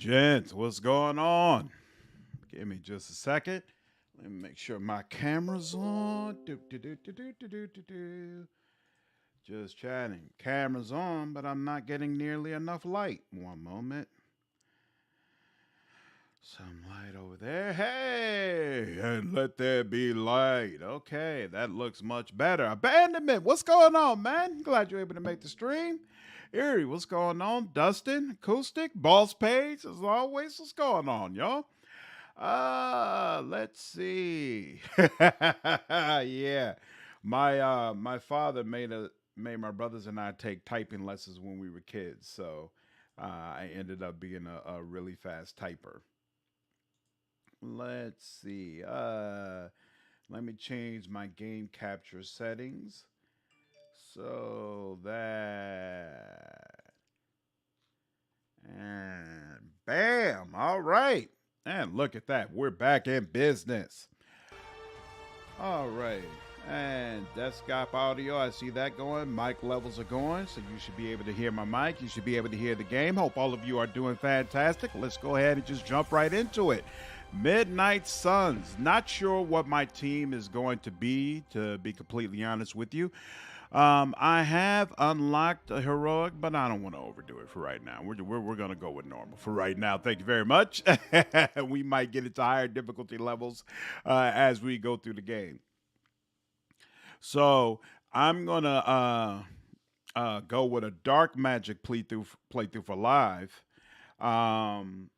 Gents, what's going on? Give me just a second. Let me make sure my camera's on. Do. Just chatting. Camera's on, but I'm not getting nearly enough light. One moment. Some light over there. Hey, and let there be light. Okay, that looks much better. Abandonment, what's going on, man? Glad you're able to make the stream. Erie, what's going on? Dustin, Acoustic, Boss Page, as always, what's going on, y'all? Let's see. Yeah. My father made my brothers and I take typing lessons when we were kids, so I ended up being a really fast typer. Let's see. Let me change my game capture settings. So that and bam. All right. And look at that. We're back in business. All right. And desktop audio, I see that going. Mic levels are going, so you should be able to hear my mic. You should be able to hear the game. Hope all of you are doing fantastic. Let's go ahead and just jump right into it. Midnight Suns. Not sure what my team is going to be completely honest with you. I have unlocked a heroic, but I don't want to overdo it for right now. We're going to go with normal for right now. Thank you very much. We might get into higher difficulty levels as we go through the game. So I'm going to go with a dark magic playthrough for live. I'm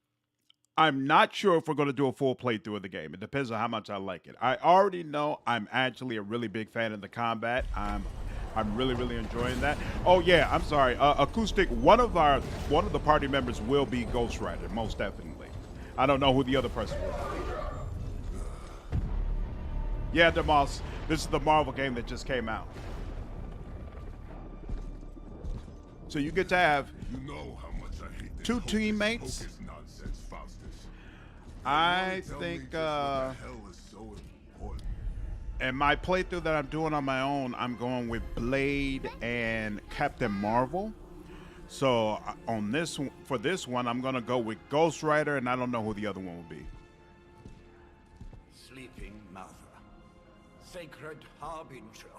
not sure if we're going to do a full playthrough of the game. It depends on how much I like it. I already know I'm actually a really big fan of the combat. I'm really enjoying that. Oh yeah, I'm sorry. Acoustic. One of the party members will be Ghost Rider, most definitely. I don't know who the other person will be. Yeah, Demoss. This is the Marvel game that just came out. So you get to have two teammates. I think in my playthrough that I'm doing on my own, I'm going with Blade and Captain Marvel. So on this for this one, I'm going to go with Ghost Rider, and I don't know who the other one will be. Sleeping Mother, Sacred Harbinger.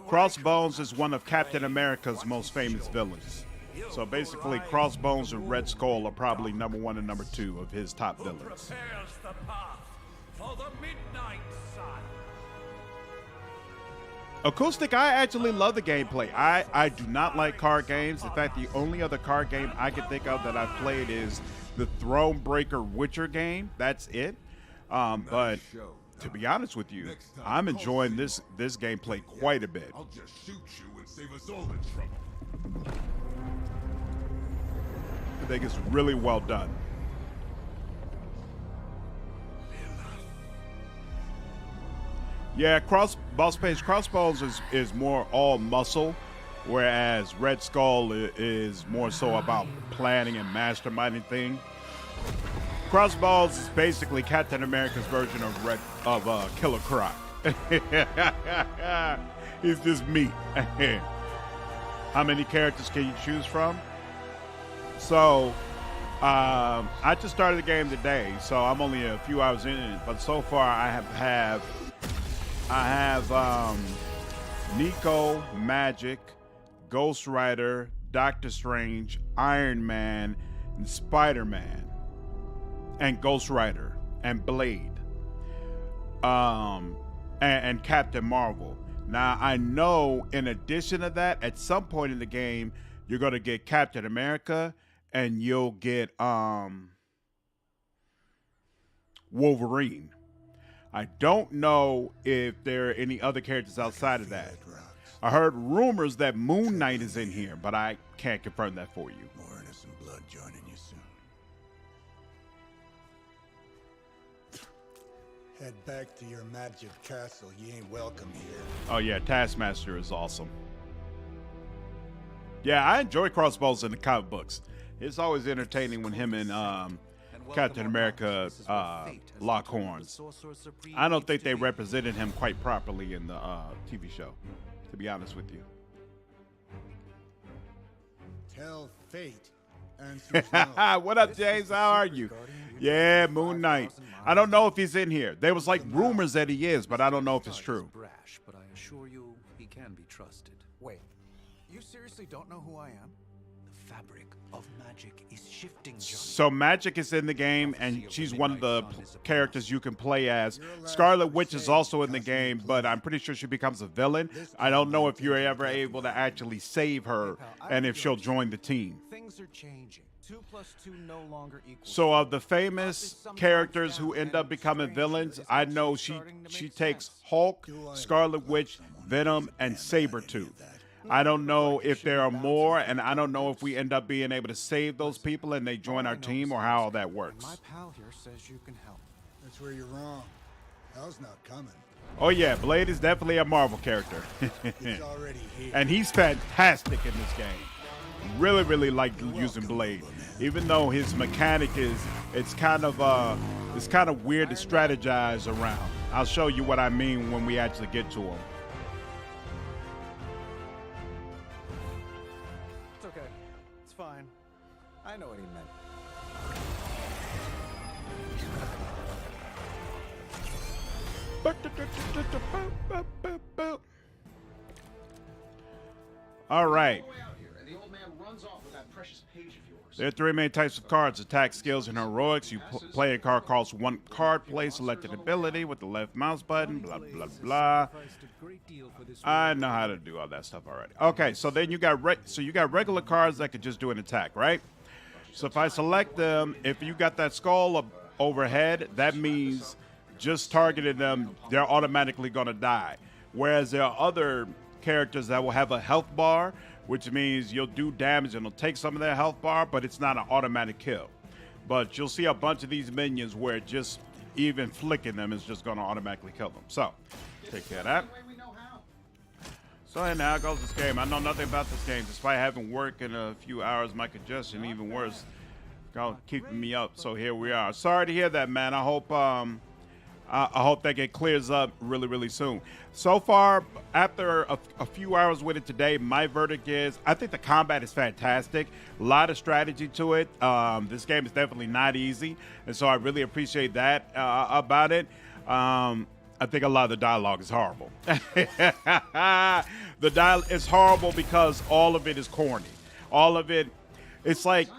Crossbones is one of Captain America's most famous villains. So basically, Crossbones and Red Skull are probably number 1 and number 2 of his top villains. Prepares the path for the midnight sun. Acoustic, I actually love the gameplay. I do not like card games. In fact, the only other card game I can think of that I've played is the Thronebreaker Witcher game. That's it. But to be honest with you, I'm enjoying this gameplay quite a bit. I'll just shoot you and save us all the trouble. I think it's really well done. Yeah, Crossbones is more all muscle, whereas Red Skull is more so about planning and masterminding things. Crossbones is basically Captain America's version of Killer Croc. He's just meat. How many characters can you choose from? So, I just started the game today, so I'm only a few hours in it. But so far, I have Nico, Magic, Ghost Rider, Doctor Strange, Iron Man, and Spider-Man, and Ghost Rider, and Blade, and Captain Marvel. Now, I know in addition to that, at some point in the game, you're going to get Captain America, and you'll get Wolverine. I don't know if there are any other characters outside of that. I heard rumors that Moon Knight is in here, but I can't confirm that for you. More innocent blood joining you soon. Head back to your magic castle. You ain't welcome here. Oh yeah, Taskmaster is awesome. Yeah, I enjoy Crossbones in the comic books. It's always entertaining when him and Captain America lock horns. I don't think they represented him quite properly in the TV show, to be honest with you. Tell fate Answer's no. What up, James? How are you? Yeah, Moon Knight. I don't know if he's in here. There was like rumors that he is, but I don't know if it's true. Brash, but I assure you, he can be trusted. Wait, you seriously don't know who I am? The fabric of magic is shifting, Johnny. So Magic is in the game, and she's one of the characters you can play as. Scarlet Witch is also in the game, but I'm pretty sure she becomes a villain. I don't know if you're ever able to actually save her and if she'll join the team. Things are changing. 2 + 2 no longer equals. So of the famous characters who end up becoming villains, I know she takes Hulk, Scarlet Witch, Venom, and Sabretooth. I don't know if there are more, and I don't know if we end up being able to save those people and they join our team or how that works. My pal here says you can help. That's where you're wrong. Hell's not coming. Oh yeah, Blade is definitely a Marvel character. He's already here. And he's fantastic in this game. Really, really like using Blade. Even though his mechanic it's kind of weird to strategize around. I'll show you what I mean when we actually get to him. It's okay. It's fine. I know what he meant. All right. There are 3 main types of cards: attack, skills, and heroics. You play a card costs 1 card, play selected ability with the left mouse button, blah, blah, blah. I know how to do all that stuff already. Okay, so then you got regular cards that could just do an attack, right? So if I select them, if you got that skull overhead, that means just targeting them, they're automatically going to die. Whereas there are other characters that will have a health bar, which means you'll do damage and it'll take some of their health bar, but it's not an automatic kill. But you'll see a bunch of these minions where just even flicking them is just going to automatically kill them. So, take care of that. So, and now goes this game. I know nothing about this game. Despite having worked in a few hours, my congestion, even worse, keeping me up. So here we are. Sorry to hear that, man. I hope that it clears up really, really soon. So far, after a few hours with it today, my verdict is I think the combat is fantastic. A lot of strategy to it. This game is definitely not easy, and so I really appreciate that about it. I think a lot of the dialogue is horrible. The dialogue is horrible because all of it is corny. All of it, it's like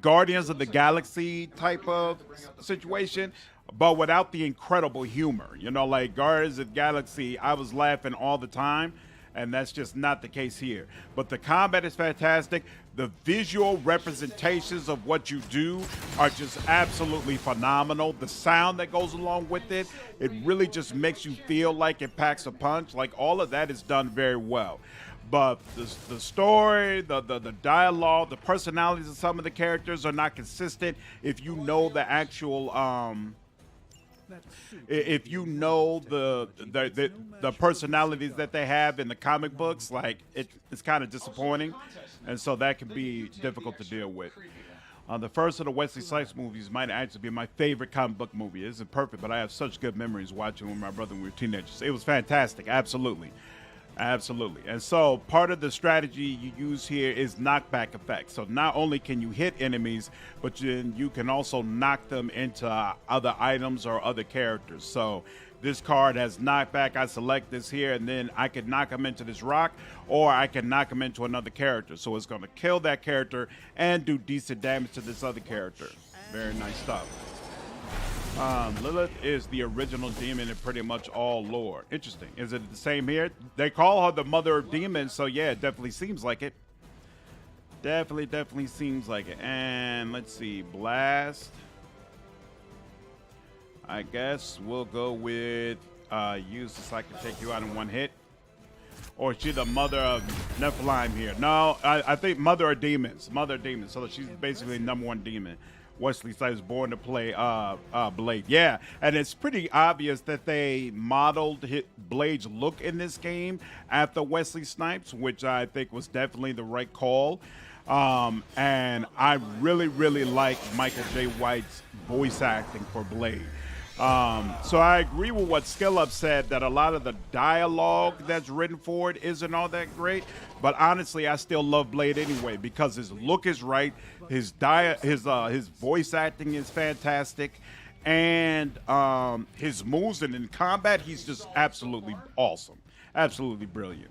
Guardians of the Galaxy type of situation, but without the incredible humor. You know, like Guardians of the Galaxy, I was laughing all the time, and that's just not the case here. But the combat is fantastic. The visual representations of what you do are just absolutely phenomenal. The sound that goes along with it, it really just makes you feel like it packs a punch. Like, all of that is done very well. But the story, the dialogue, the personalities of some of the characters are not consistent. If you know the actual if you know the personalities that they have in the comic books, like it's kind of disappointing, and so that can be difficult to deal with. The first of the Wesley Snipes movies might actually be my favorite comic book movie. It isn't perfect, but I have such good memories watching with my brother when we were teenagers. It was fantastic, absolutely. Absolutely. And so part of the strategy you use here is knockback effect. So not only can you hit enemies, but you can also knock them into other items or other characters. So this card has knockback. I select this here, and then I can knock them into this rock, or I can knock them into another character. So it's going to kill that character and do decent damage to this other character. Very nice stuff. Lilith is the original demon in pretty much all lore. Interesting. Is it the same here? They call her the mother of demons, so yeah, it definitely seems like it. Definitely seems like it. And let's see, Blast. I guess we'll go with use this, I can take you out in one hit. Or is she the mother of Nephilim here? No, I think mother of demons. Mother of demons. So she's basically #1 demon. Wesley Snipes born to play Blade. Yeah, and it's pretty obvious that they modeled Blade's look in this game after Wesley Snipes, which I think was definitely the right call. And I really like Michael J. White's voice acting for Blade. So I agree with what SkillUp said, that a lot of the dialogue that's written for it isn't all that great. But honestly, I still love Blade anyway because his look is right, his voice acting is fantastic, and his moves and in combat, he's just absolutely awesome, absolutely brilliant.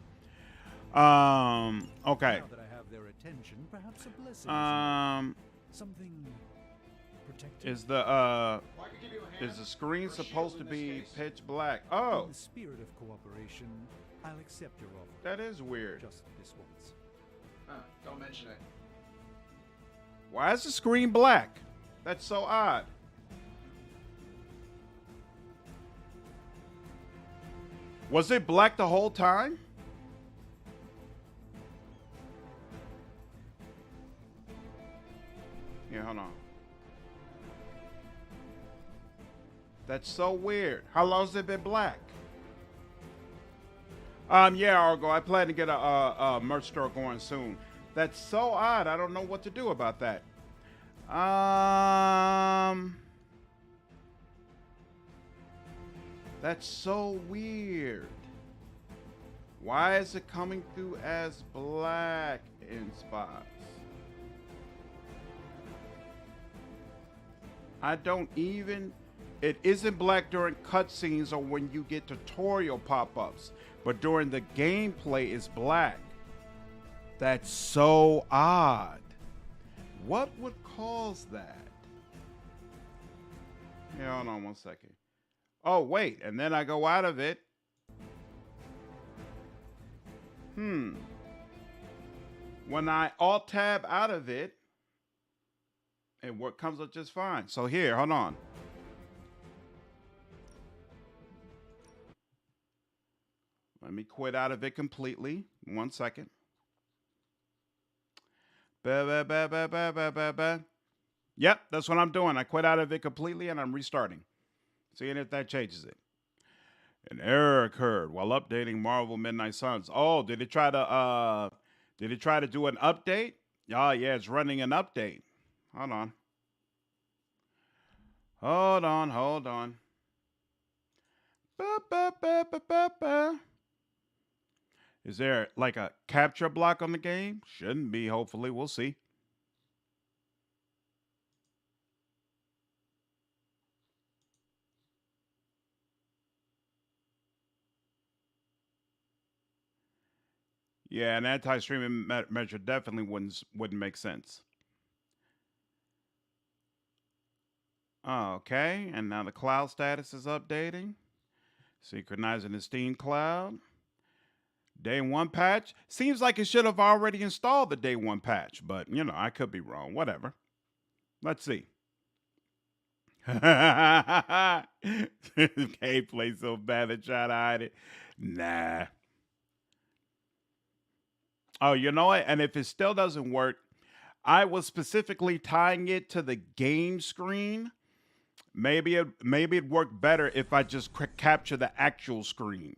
Okay. Now that I have their attention, perhaps a blessing. Something protected. Is the screen supposed to be pitch black? Oh, In the spirit of cooperation, I'll accept your offer. that is weird. Just this once. Don't mention it. Why is the screen black? That's so odd. Was it black the whole time? Here, hold on. That's so weird. How long has it been black? Yeah, Argo, I plan to get a merch store going soon. That's so odd. I don't know what to do about that. That's so weird. Why is it coming through as black in spots? I don't even... It isn't black during cutscenes or when you get tutorial pop-ups, but during the gameplay it's black. That's so odd. What would cause that? Yeah, hold on one second. Oh, wait, and then I go out of it. When I Alt-Tab out of it, and what comes up just fine. So here, hold on. Let me quit out of it completely. 1 second. Yep, that's what I'm doing. I quit out of it completely and I'm restarting. Seeing if that changes it. An error occurred while updating Marvel Midnight Suns. Oh, did it try to do an update? Oh yeah, it's running an update. Hold on. Hold on. Is there like a capture block on the game? Shouldn't be, hopefully. We'll see. Yeah, an anti-streaming measure definitely wouldn't make sense. Okay, and now the cloud status is updating. Synchronizing the Steam cloud. Day 1 patch. Seems like it should have already installed the Day 1 patch, but, you know, I could be wrong. Whatever. Let's see. Gameplay so bad they try to hide it. Nah. Oh, you know what? And if it still doesn't work, I was specifically tying it to the game screen. Maybe it'd work better if I just capture the actual screen.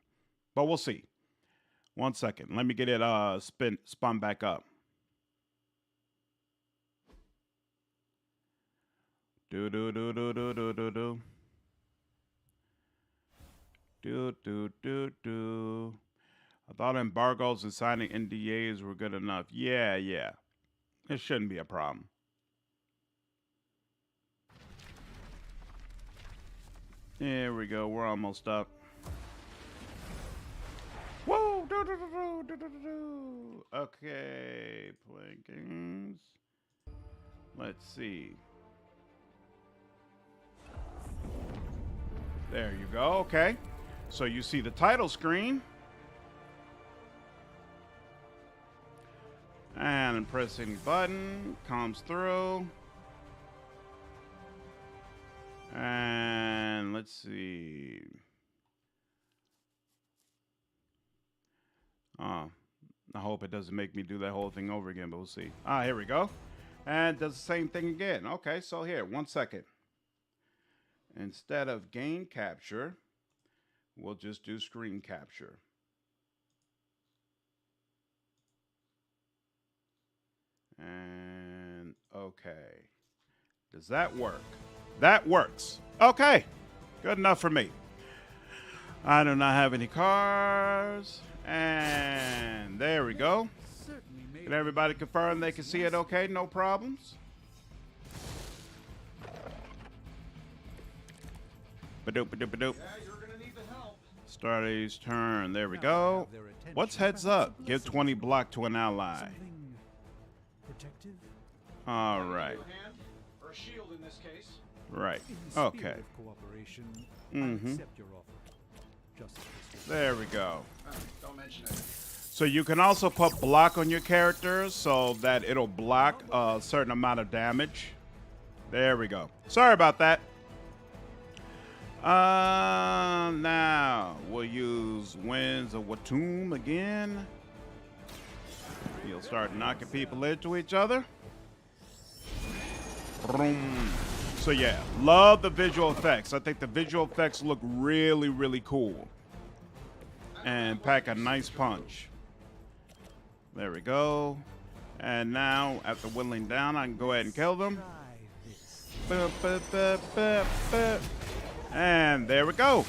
But we'll see. 1 second. Let me get it spun back up. Do. I thought embargoes and signing NDAs were good enough. Yeah. It shouldn't be a problem. There we go. We're almost up. Whoa! Okay, playing games. Let's see. There you go. Okay. So you see the title screen. And pressing button comes through. And let's see. Oh, I hope it doesn't make me do that whole thing over again, but we'll see. Here we go. And does the same thing again. Okay, so here, 1 second. Instead of game capture, we'll just do screen capture. And okay. Does that work? That works. Okay. Good enough for me. I do not have any cars. And there we go. Can everybody confirm they can see it okay? No problems? Ba-doop, ba-doop, ba-doop. Starday's turn. There we go. What's heads up? Give 20 block to an ally. All right. Or a shield in this case. Right. Okay. There we go. Don't mention it. So you can also put block on your characters so that it'll block a certain amount of damage. There we go. Sorry about that. Now we'll use Winds of Watum again. He'll start knocking people into each other. Vroom. So yeah, love the visual effects. I think the visual effects look really, really cool. And pack a nice punch. There we go. And now, after whittling down, I can go ahead and kill them. And there we go.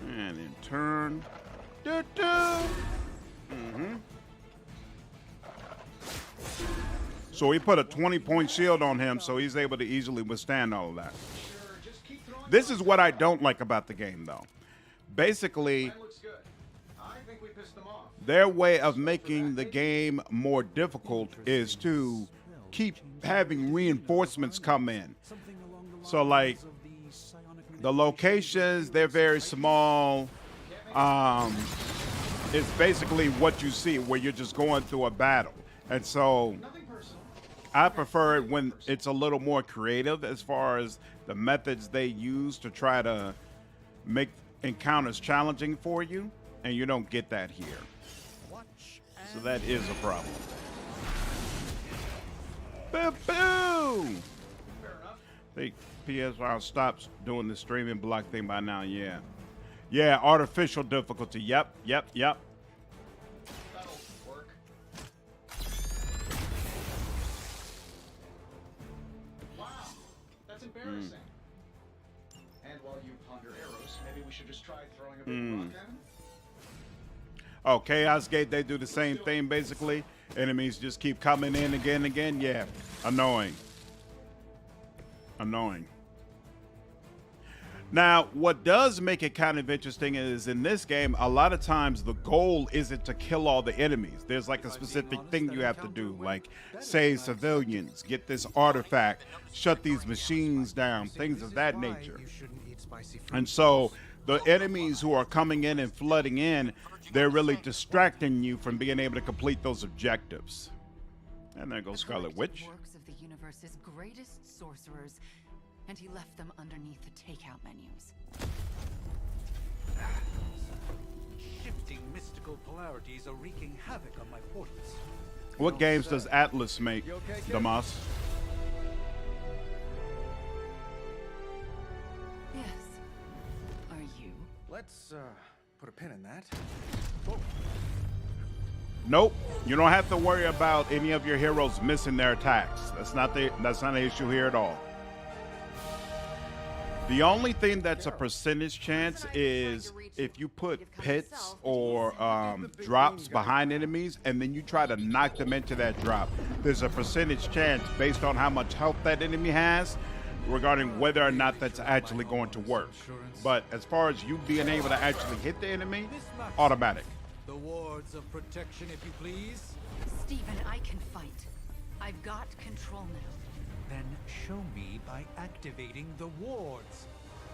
And in turn. So he put a 20-point shield on him, so he's able to easily withstand all of that. This is what I don't like about the game, though. Basically, their way of making the game more difficult is to keep having reinforcements come in. So, like, the locations, they're very small. It's basically what you see where you're just going through a battle. And so I prefer it when it's a little more creative as far as the methods they use to try to make encounters challenging for you, and you don't get that here. So that is a problem. Boom! I think PSR stops doing the streaming block thing by now, yeah. Yeah, artificial difficulty, yep. That'll work. Wow, that's embarrassing. And while you ponder arrows, maybe we should just try throwing a big rock at him? Oh, Chaos Gate, they do the same thing, basically. Enemies just keep coming in again and again. Yeah, annoying. Now, what does make it kind of interesting is in this game, a lot of times the goal isn't to kill all the enemies. There's like a specific thing you have to do, like save civilians, get this artifact, shut these machines down, things of that nature. And so the enemies who are coming in and flooding in, they're really distracting you from being able to complete those objectives. And there goes Scarlet Witch. Works of the universe's greatest sorcerers, and he left them underneath the takeout menus. Shifting mystical polarities are wreaking havoc on my portals. What games does Atlas make, Damas? Yes. Are you? Let's put a pin in that. Nope. You don't have to worry about any of your heroes missing their attacks. That's not an issue here at all. The only thing that's a percentage chance is if you put pits or drops behind enemies and then you try to knock them into that drop. There's a percentage chance based on how much health that enemy has regarding whether or not that's actually going to work. But as far as you being able to actually hit the enemy, automatic. The wards of protection, if you please. Stephen, I can fight. I've got control now. Then show me by activating the wards.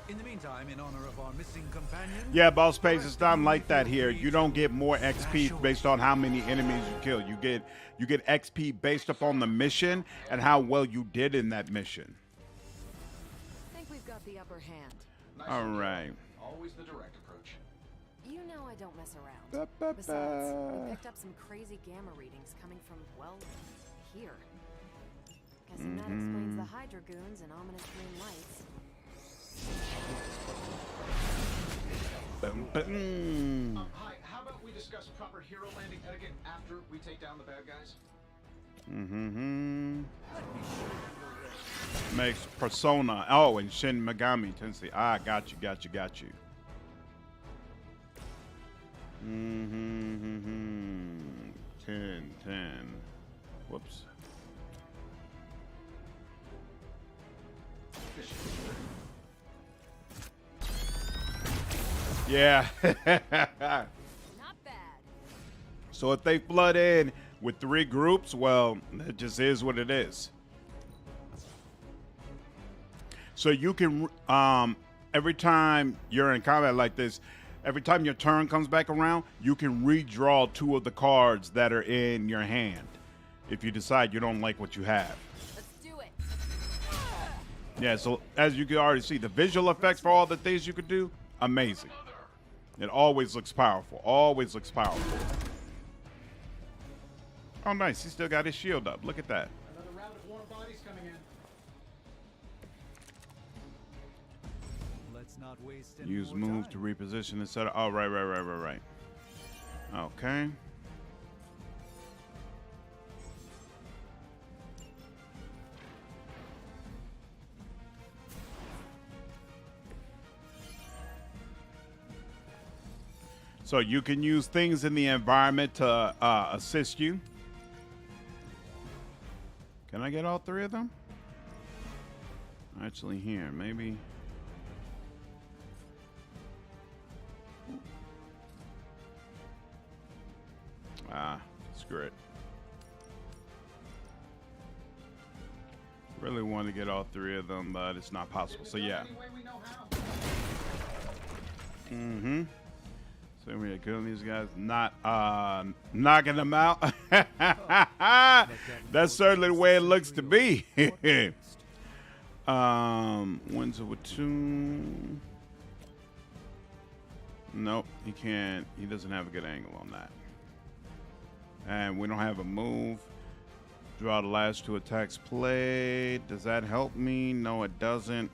In the meantime, in honor of our missing companion... Yeah, Boss Pace, it's not like that here. You don't get more XP based on how many enemies you kill. You get XP based upon the mission and how well you did in that mission. I think we've got the upper hand. All right. Always the direct approach. You know I don't mess around. Besides, we picked up some crazy gamma readings coming from, well, here. Guessing that explains the Hydra goons and ominous green lights. Hi, how about we discuss proper hero landing etiquette after we take down the bad guys? Let me show you Makes Persona. Oh, and Shin Megami Tensei. Ah, got you. 10. Whoops. Yeah. Not bad. So if they flood in with 3 groups, well, it just is what it is. So you can, every time you're in combat like this, every time your turn comes back around, you can redraw 2 of the cards that are in your hand if you decide you don't like what you have. Let's do it. Yeah, so as you can already see, the visual effects for all the things you could do, amazing. It always looks powerful. Always looks powerful. Oh, nice. He still got his shield up. Look at that. Another round of warm bodies coming in. Let's not waste any Use more move time. to reposition and set up. Oh, right. Okay. So you can use things in the environment to assist you. Can I get all 3 of them? Actually, here, maybe. Screw it. Really want to get all 3 of them, but it's not possible. So yeah. Any way we know how. So we're killing these guys, not knocking them out. That's certainly the way it looks to me. Wins with 2. Nope, he can't. He doesn't have a good angle on that. And we don't have a move. Draw the last 2 attacks played. Does that help me? No, it doesn't.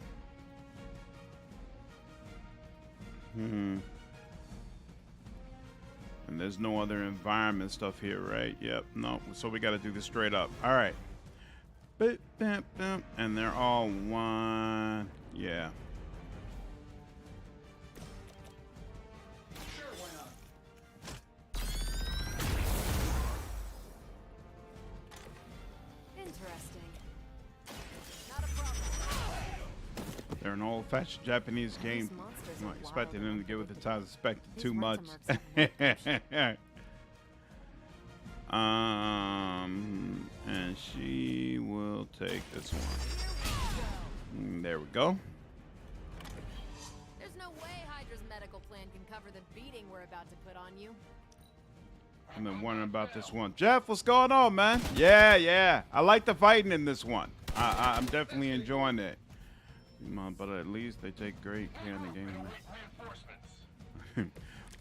And there's no other environment stuff here, right? Yep, no. So we got to do this straight up. All right. And they're all 1. Yeah. Sure, why not? Interesting. Not a problem. They're an old-fashioned Japanese game. These monsters I'm are not expecting wild. them to give it the time expected These too much. Rentamarks have And she will take this one. There we go. There's no way Hydra's medical plan can cover the beating we're about to put on you. I've been wondering about this one. Jeff, what's going on, man? Yeah. I like the fighting in this one. I'm definitely enjoying it. But at least they take great care of the game.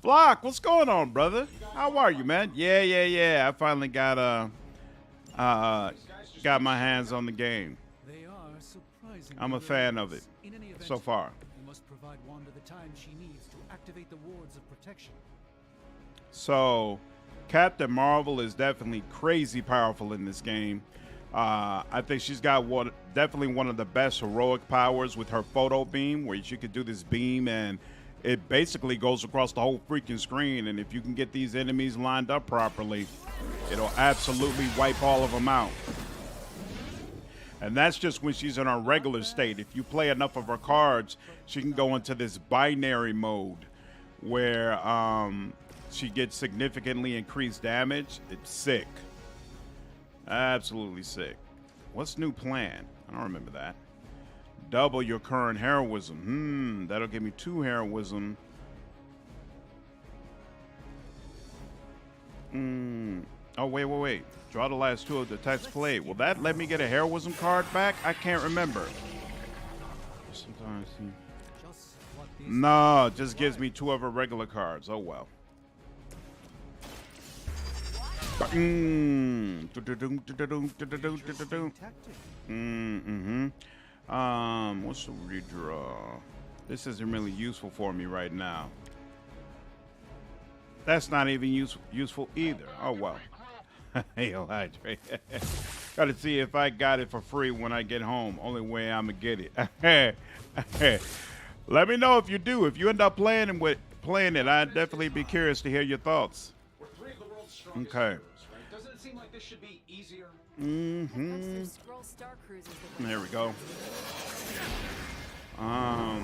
Flock, what's going on, brother? How are you, man? Yeah. I finally got my hands on the game. They are surprisingly I'm a fan of it in any event, so far. we must provide Wanda the time she needs to activate the wards of protection. So, Captain Marvel is definitely crazy powerful in this game. I think she's got definitely one of the best heroic powers with her photo beam, where she could do this beam and it basically goes across the whole freaking screen. And if you can get these enemies lined up properly, it'll absolutely wipe all of them out. And that's just when she's in her regular state. If you play enough of her cards, she can go into this binary mode where she gets significantly increased damage. It's sick. Absolutely sick. What's new plan? I don't remember that. Double your current heroism. That'll give me 2 heroism. Oh, wait. Draw the last 2 of the attacks played. Will that let me get a heroism card back? I can't remember. Sometimes. Just what these No, it just gives me 2 of her regular cards. Oh, well. What's the redraw? This isn't really useful for me right now. That's not even useful either. Oh well. Hey, Elijah. Gotta see if I got it for free when I get home. Only way I'ma get it. Let me know if you do. If you end up playing it, I'd definitely be curious to hear your thoughts. We're three of the world's strongest Okay. heroes, right? Doesn't it seem like this should be easier? Mm-hmm. Scroll Star Cruisers that There we go. A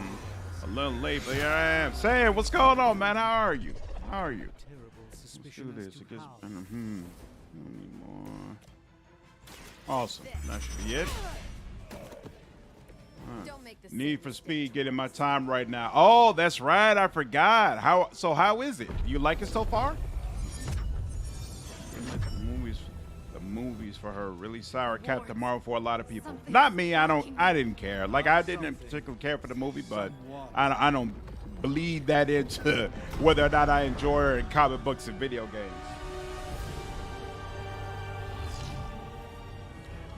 little late, but here I am. Sam, what's going on, man? How are you? How are you? Terrible Let's suspicion do as this. to It gets, how. Need more. Awesome. That should be it. don't make the Need same for mistake Speed getting my twice. time right now. Oh, that's right. I forgot. How is it? You like it so far? The movies for her really sour Captain Marvel for a lot of people. Not me. I didn't care. Like, I didn't particularly care for the movie, but I don't bleed that into whether or not I enjoy her in comic books and video games.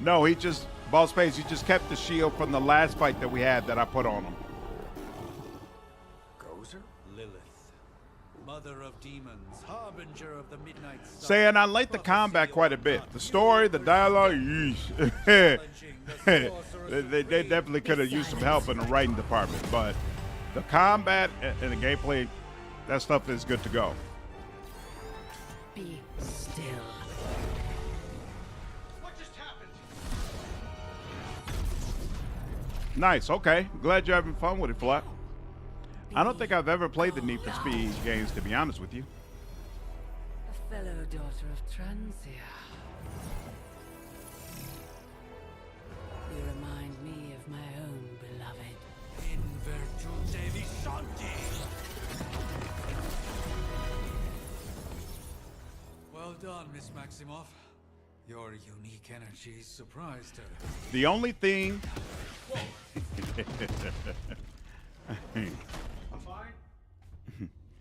No, Boss Page, he just kept the shield from the last fight that we had that I put on him. Gozer? Lilith, mother of demons, harbinger of the midnight sun. Saying I like the combat quite a bit. The story, the dialogue, yeesh. they definitely could have used some help in the writing department, but the combat and the gameplay, that stuff is good to go. Be still. What just happened? Nice, okay. Glad you're having fun with it, Flat. I don't think I've ever played the Need for Speed games, to be honest with you. A fellow daughter of Transia. You remind me of my own beloved. In virtute vishanti. Well done, Miss Maximoff. Your unique energy surprised her. The only thing... I'm fine.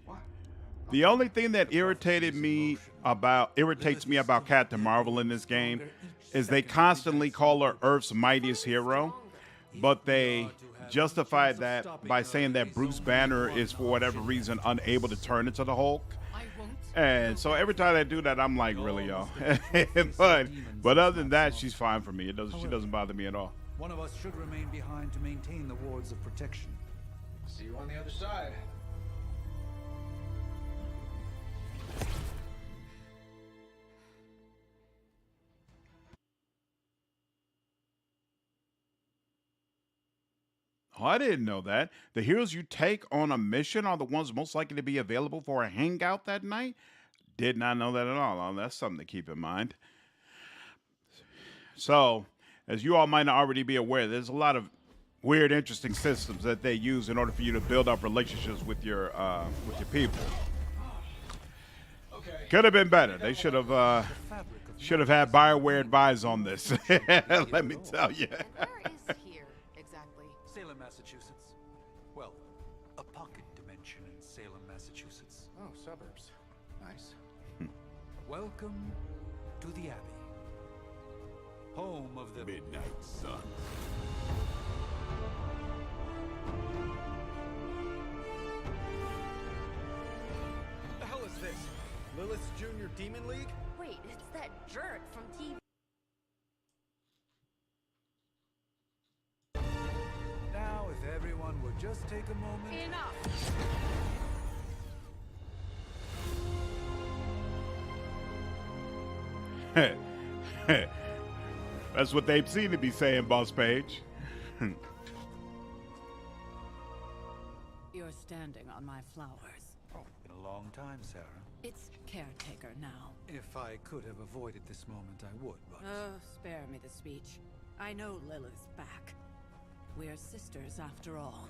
What? The only thing that irritates me about Captain Marvel in this game is they constantly call her Earth's mightiest hero, but they justify that by saying that Bruce Banner is, for whatever reason, unable to turn into the Hulk. I won't. And so every time I do that, I'm like, really, y'all? but other than that, she's fine for me. She doesn't bother me at all. One of us should remain behind to maintain the wards of protection. See you on the other side. Oh, I didn't know that. The heroes you take on a mission are the ones most likely to be available for a hangout that night? Did not know that at all. Oh, that's something to keep in mind. So, as you all might already be aware, there's a lot of weird, interesting systems that they use in order for you to build up relationships with your people. Okay. Could have been better. They should have had BioWare advise on this. Let me tell you. And where is here, exactly? Salem, Massachusetts. Well, a pocket dimension in Salem, Massachusetts. Oh, suburbs. Nice. Welcome to the Abbey, home of the Midnight Sun. What the hell is this? Lilith's Junior Demon League? Wait, it's that jerk from TV. Now, if everyone would just take a moment. Enough! That's what they seem to be saying, Boss Page. You're standing on my flowers. Oh, been a long time, Sarah. It's caretaker now. If I could have avoided this moment, I would, but... Oh, spare me the speech. I know Lilith's back. We're sisters after all.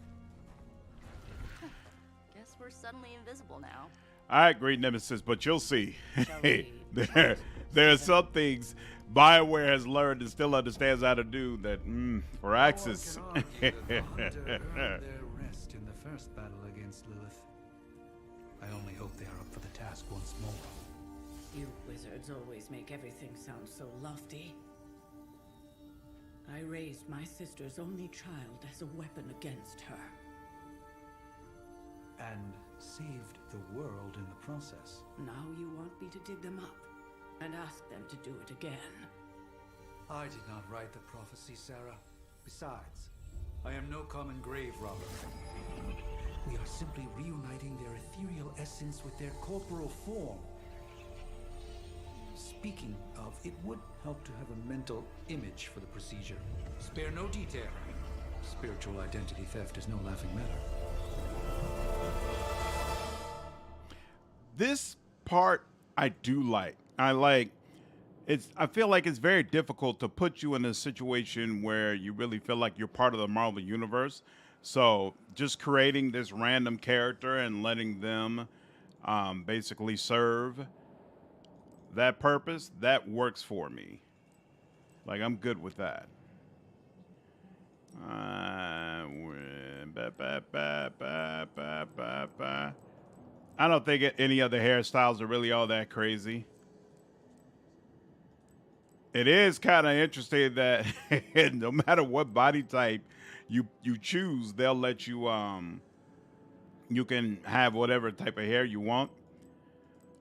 Guess we're suddenly invisible now. I agree, Nemesis, but you'll see. Shall we there are some things BioWare has learned and still understands how to do that, for Axis. No one can argue that the Hunter earned their rest in the first battle against Lilith. I only hope they are up for the task once more. You wizards always make everything sound so lofty. I raised my sister's only child as a weapon against her. And saved the world in the process. Now you want me to dig them up and ask them to do it again. I did not write the prophecy, Sarah. Besides, I am no common grave robber. We are simply reuniting their ethereal essence with their corporal form. Speaking of, it would help to have a mental image for the procedure. Spare no detail. Spiritual identity theft is no laughing matter. This part I do like. I feel like it's very difficult to put you in a situation where you really feel like you're part of the Marvel universe. So just creating this random character and letting them basically serve that purpose, that works for me. Like, I'm good with that. I don't think any other hairstyles are really all that crazy. It is kind of interesting that no matter what body type you choose, they'll let you you can have whatever type of hair you want.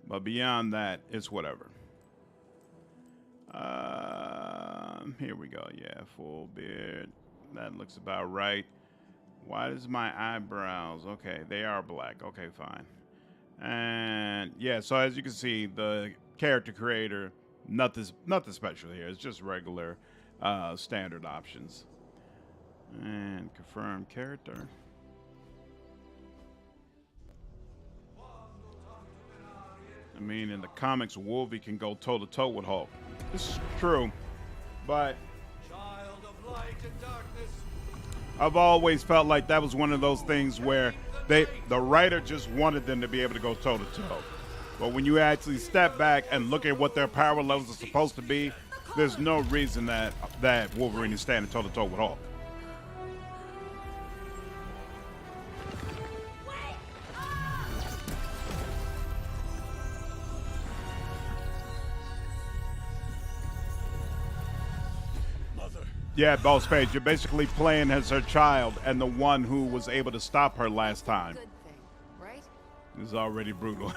But beyond that, it's whatever. Here we go. Yeah, full beard. That looks about right. Why is my eyebrows? Okay, they are black. Okay, fine. And yeah, so as you can see, the character creator, nothing special here. It's just regular standard options. And confirm character. I mean, in the comics, Wolvie can go toe-to-toe with Hulk. This is true, but Child of light and darkness. I've always felt like that was one of those things where the writer just wanted them to be able to go toe-to-toe. But when you actually step back and look at what their power levels are supposed to be, there's no reason that Wolverine is standing toe-to-toe with Hulk. Yeah, Boss Page, you're basically playing as her child and the one who was able to stop her last time. Good thing, right? This is already brutal.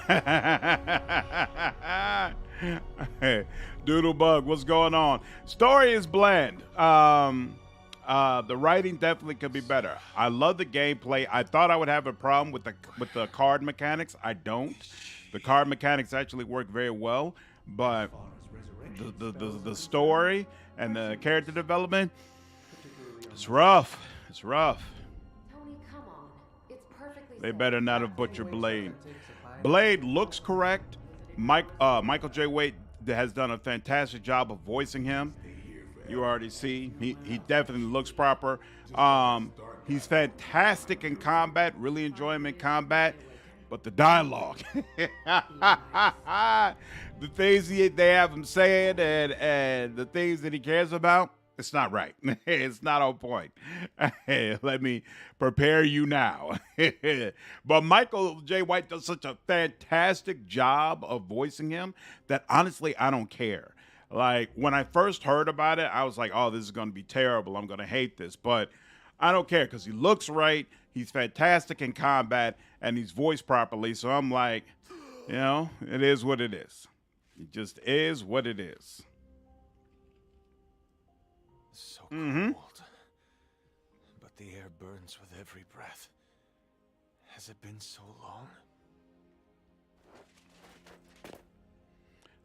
Doodlebug, what's going on? Story is bland. The writing definitely could be better. I love the gameplay. I thought I would have a problem with the card mechanics. I don't. The card mechanics actually work very well, but the story and the character development, it's rough. It's rough. Tony, come on. It's perfectly They safe. better not have butchered Blade. Blade looks correct. Michael J. Waite has done a fantastic job of voicing him. You already see he definitely looks proper. He's fantastic in combat. Really enjoy him in combat. But the dialogue, the things they have him saying and the things that he cares about, it's not right. It's not on point. Let me prepare you now. But Michael J. White does such a fantastic job of voicing him that honestly, I don't care. Like, when I first heard about it, I was like, oh, this is going to be terrible. I'm going to hate this. But I don't care because he looks right. He's fantastic in combat, and he's voiced properly. So I'm like, you know, it is what it is. It just is what it is. So cold. But the air burns with every breath. Has it been so long?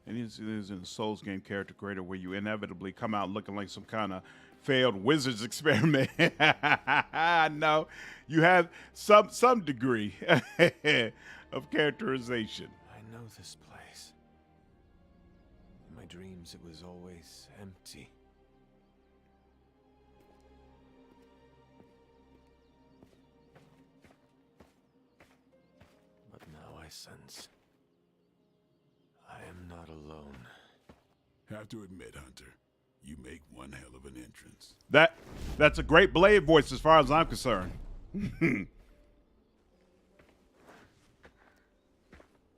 And this is in a Souls game character creator where you inevitably come out looking like some kind of failed wizard's experiment. No, you have some degree of characterization. I know this place. In my dreams, it was always empty. But now I sense I am not alone. Have to admit, Hunter, you make one hell of an entrance. That's a great Blade voice as far as I'm concerned.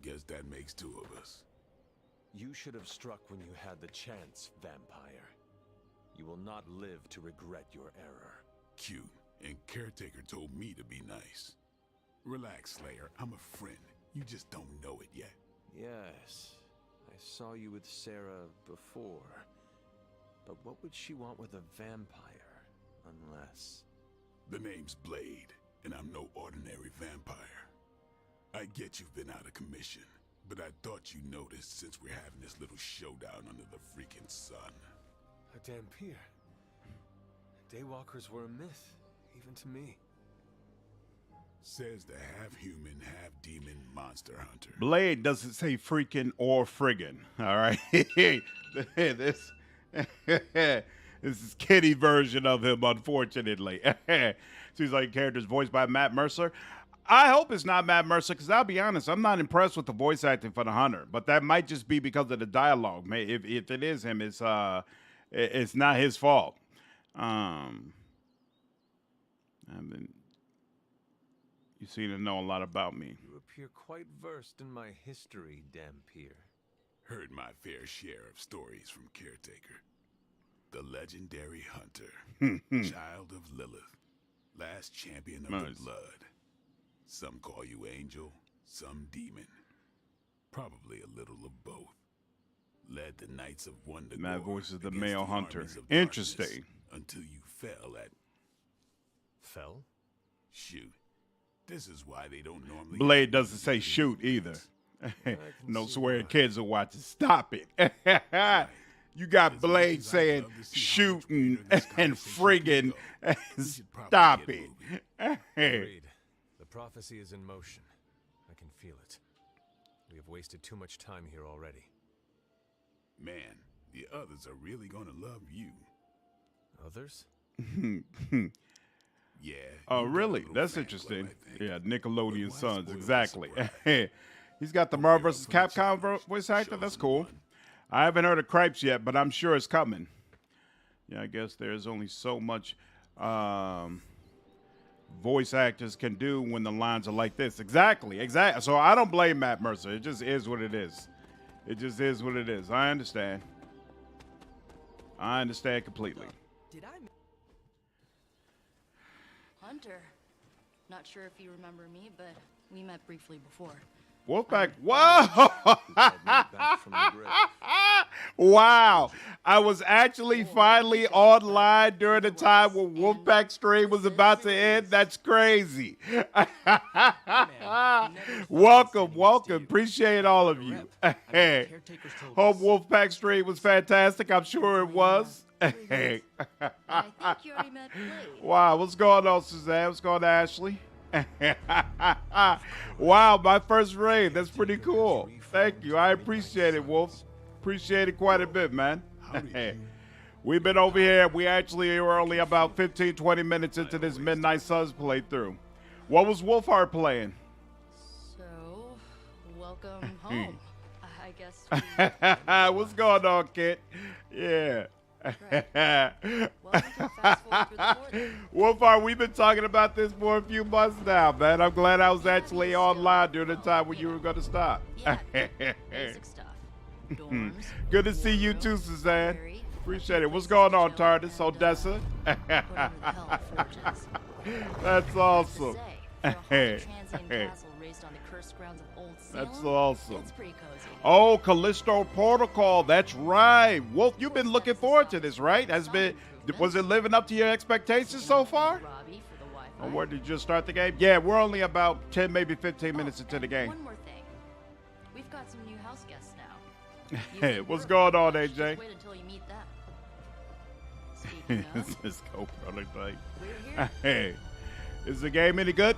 Guess that makes two of us. You should have struck when you had the chance, vampire. You will not live to regret your error. Cute, and Caretaker told me to be nice. Relax, Slayer. I'm a friend. You just don't know it yet. Yes, I saw you with Sarah before. But what would she want with a vampire? Unless... The name's Blade, and I'm no ordinary vampire. I get you've been out of commission, but I thought you noticed since we're having this little showdown under the freaking sun. A Dampier. Daywalkers were a myth, even to me. Says the half-human, half-demon monster hunter. Blade doesn't say freaking or friggin'. All right. this is Kitty version of him, unfortunately. Seems like character's voiced by Matt Mercer. I hope it's not Matt Mercer, because I'll be honest, I'm not impressed with the voice acting for the Hunter. But that might just be because of the dialogue. If it is him, it's not his fault. I mean, you seem to know a lot about me. You appear quite versed in my history, Dampier. Heard my fair share of stories from Caretaker. The legendary hunter, child of Lilith, last champion of the blood. Some call you angel, some demon. Probably a little of both. Led the Knights of Wonder. Matt voices the male hunter. Interesting. Until you fell at... Fell? Shoot. This is why they don't normally... Blade doesn't say shoot either. No swearing kids will watch it. Stop it. You got Blade saying shooting and friggin'. Stop it. Agreed. The prophecy is in motion. I can feel it. We have wasted too much time here already. Man, the others are really gonna love you. Others? Yeah. Oh, really? That's interesting. Yeah, Nickelodeon Sons, exactly. He's got the Marvel vs. Capcom voice actor. That's cool. I haven't heard of Cripes yet, but I'm sure it's coming. Yeah, I guess there's only so much voice actors can do when the lines are like this. Exactly. So I don't blame Matt Mercer. It just is what it is. It just is what it is. I understand. I understand completely. Did I... Hunter. Not sure if you remember me, but we met briefly before. Wolfpack. Whoa! Wow. I was actually finally online during the time when Wolfpack stream was about to end. That's crazy. Welcome. Appreciate all of you. Hope Wolfpack stream was fantastic. I'm sure it was. Wow. What's going on, Suzanne? What's going on, Ashley? Wow, my first raid. That's pretty cool. Thank you. I appreciate it, Wolf. Appreciate it quite a bit, man. We've been over here. We actually were only about 15, 20 minutes into this Midnight Suns playthrough. What was Wolfheart playing? So, welcome home. I guess. What's going on, kid? Yeah. Wolfheart, we've been talking about this for a few months now, man. I'm glad I was actually online during the time when you were going to stop. Basic stuff. Dorms, good to see you too, Suzanne. Appreciate it. What's going on, TARDIS? Odessa? That's awesome. That's awesome. Oh, Callisto Protocol. That's right. Wolf, you've been looking forward to this, right? Was it living up to your expectations so far? Or where did you just start the game? Yeah, we're only about 10, maybe 15 minutes into the game. One more thing. We've got some new house guests now. Hey, what's going on, AJ? Just wait until you meet them. This co-prototype. Hey, is the game any good?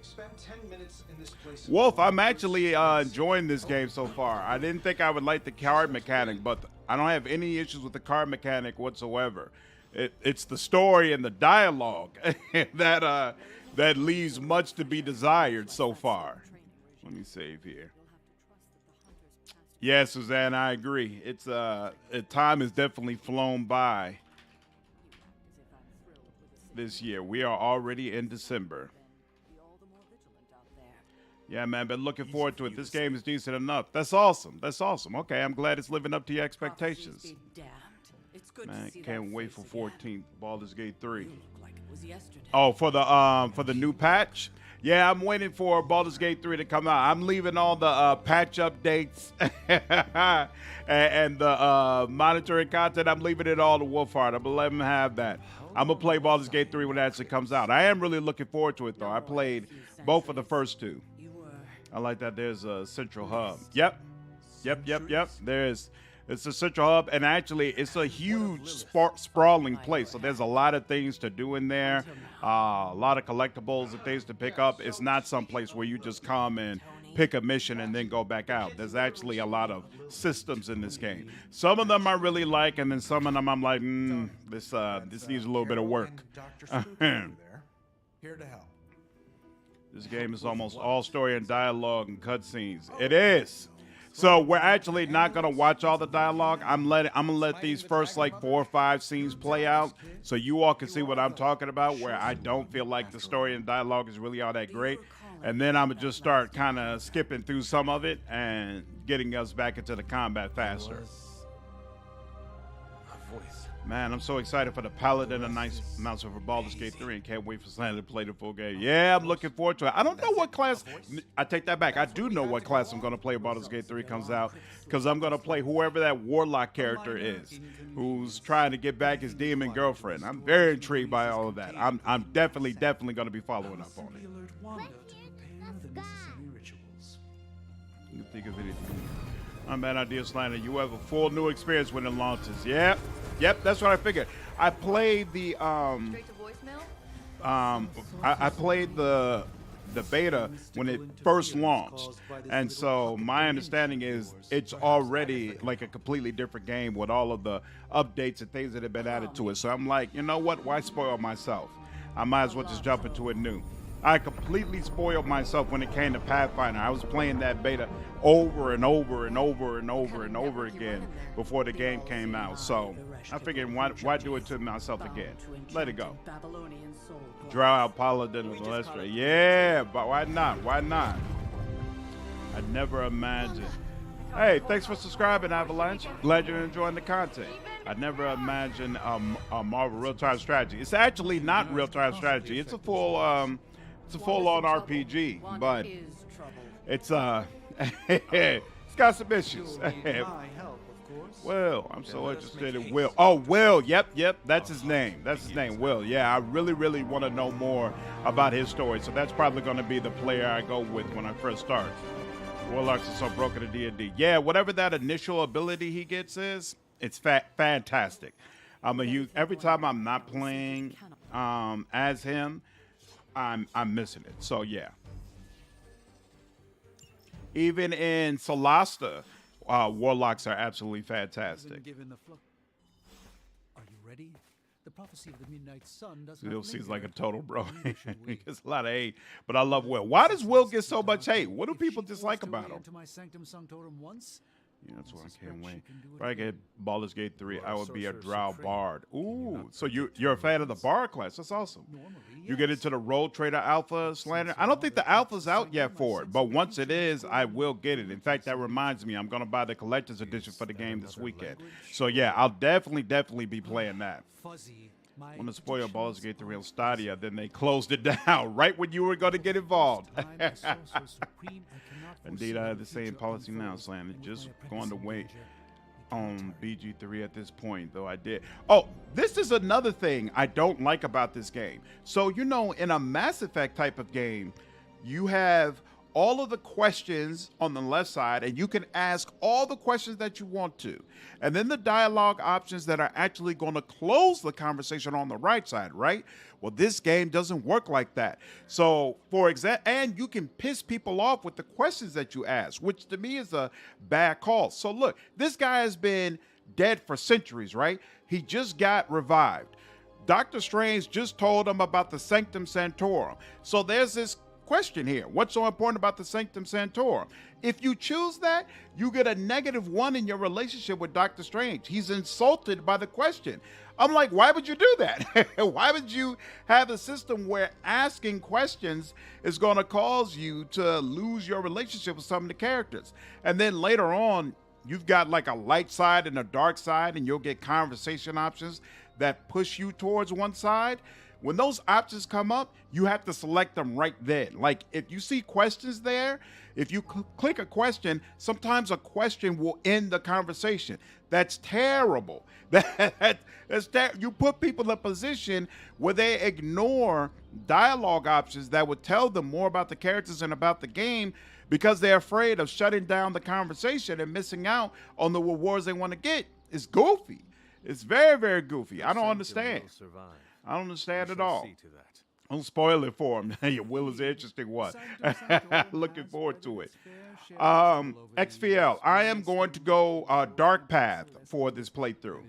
Spend 10 minutes in this place. Wolf, I'm actually enjoying this game so far. I didn't think I would like the card mechanic, but I don't have any issues with the card mechanic whatsoever. It's the story and the dialogue that leaves much to be desired so far. Let me save here. Yeah, Suzanne, I agree. It's time has definitely flown by this year. We are already in December. Yeah, man, been looking forward to it. This game is decent enough. That's awesome. That's awesome. Okay, I'm glad it's living up to your expectations. Man, can't wait for 14th Baldur's Gate 3. was yesterday. Oh, for the new patch? Yeah, I'm waiting for Baldur's Gate 3 to come out. I'm leaving all the patch updates and the monitoring content. I'm leaving it all to Wolfhard. I'm going to let him have that. I'm going to play Baldur's Gate 3 when it actually comes out. I am really looking forward to it, though. I played both of the first two. I like that there's a central hub. Yep. It's a central hub, and actually, it's a huge sprawling place. So there's a lot of things to do in there, a lot of collectibles and things to pick up. It's not some place where you just come and pick a mission and then go back out. There's actually a lot of systems in this game. Some of them I really like, and then some of them I'm like, this needs a little bit of work. Here to help. This game is almost all story and dialogue and cutscenes. It is. So we're actually not gonna watch all the dialogue. I'm gonna let these first like 4 or 5 scenes play out, so you all can see what I'm talking about. Where I don't feel like the story and dialogue is really all that great, and then I'm gonna just start kind of skipping through some of it and getting us back into the combat faster. Man, I'm so excited for the Paladin announcement for Baldur's Gate 3 and can't wait for Slandered to play the full game. Yeah, I'm looking forward to it. I don't know what class. I take that back. I do know what class I'm going to play when Baldur's Gate 3 comes out, because I'm going to play whoever that Warlock character is who's trying to get back his demon girlfriend. I'm very intrigued by all of that. I'm definitely going to be following up on it. You can think of anything. My bad idea, Slandered. You have a full new experience when it launches. Yep, that's what I figured. I played the Straight to voicemail? I played the beta when it first launched, and so my understanding is it's already like a completely different game with all of the updates and things that have been added to it. So I'm like, you know what? Why spoil myself? I might as well just jump into it new. I completely spoiled myself when it came to Pathfinder. I was playing that beta over and over again before the game came out. So I figured, why do it to myself again? Let it go. Draw out Paladin of Lestra. Yeah, but why not? I never imagined. Hey, thanks for subscribing, Avalanche. Glad you're enjoying the content. I never imagined a Marvel real-time strategy. It's actually not real-time strategy. It's a full-on RPG, but it's it's got some issues. Will, I'm so interested in Will. Oh, Will, yep, that's his name. Will. Yeah, I really want to know more about his story, so that's probably going to be the player I go with when I first start. Warlocks are so broken to D&D. Yeah, whatever that initial ability he gets is, it's fantastic. Every time I'm not playing as him, I'm missing it. So yeah. Even in Solasta, warlocks are absolutely fantastic. Are you ready? The prophecy of the midnight sun does Will seems like a total bro. He gets a lot of hate, but I love Will. Why does Will get so much hate? What do people dislike about him? Yeah, that's why I can't wait. If I get Baldur's Gate 3, I would be a Drow Bard. Ooh, so you're a fan of the Bard class. That's awesome. You get into the Roll Trader Alpha, Slandered. I don't think the Alpha's out yet for it, but once it is, I will get it. In fact, that reminds me, I'm going to buy the Collector's Edition for the game this weekend. So yeah, I'll definitely be playing that. When the spoil Baldur's Gate 3 on Stadia, then they closed it down right when you were going to get involved. Indeed, I have the same policy now, Slandered. Just going to wait on BG3 at this point, though I did. Oh, this is another thing I don't like about this game. So, in a Mass Effect type of game, you have all of the questions on the left side, and you can ask all the questions that you want to. And then the dialogue options that are actually going to close the conversation on the right side, right? Well, this game doesn't work like that. So, for example, and you can piss people off with the questions that you ask, which to me is a bad call. So look, this guy has been dead for centuries, right? He just got revived. Doctor Strange just told him about the Sanctum Sanctorum. So there's this question here. What's so important about the Sanctum Sanctorum? If you choose that, you get a -1 in your relationship with Doctor Strange. He's insulted by the question. I'm like, why would you do that? Why would you have a system where asking questions is going to cause you to lose your relationship with some of the characters? And then later on, you've got like a light side and a dark side, and you'll get conversation options that push you towards one side, when those options come up, you have to select them right then. Like if you see questions there, if you click a question, sometimes a question will end the conversation. That's terrible. You put people in a position where they ignore dialogue options that would tell them more about the characters and about the game because they're afraid of shutting down the conversation and missing out on the rewards they want to get. It's goofy. It's very, very goofy. I don't understand. I don't understand at all. Don't spoil it for him. Your Will is an interesting one. Looking forward to it. XPL, I am going to go Dark Path for this playthrough.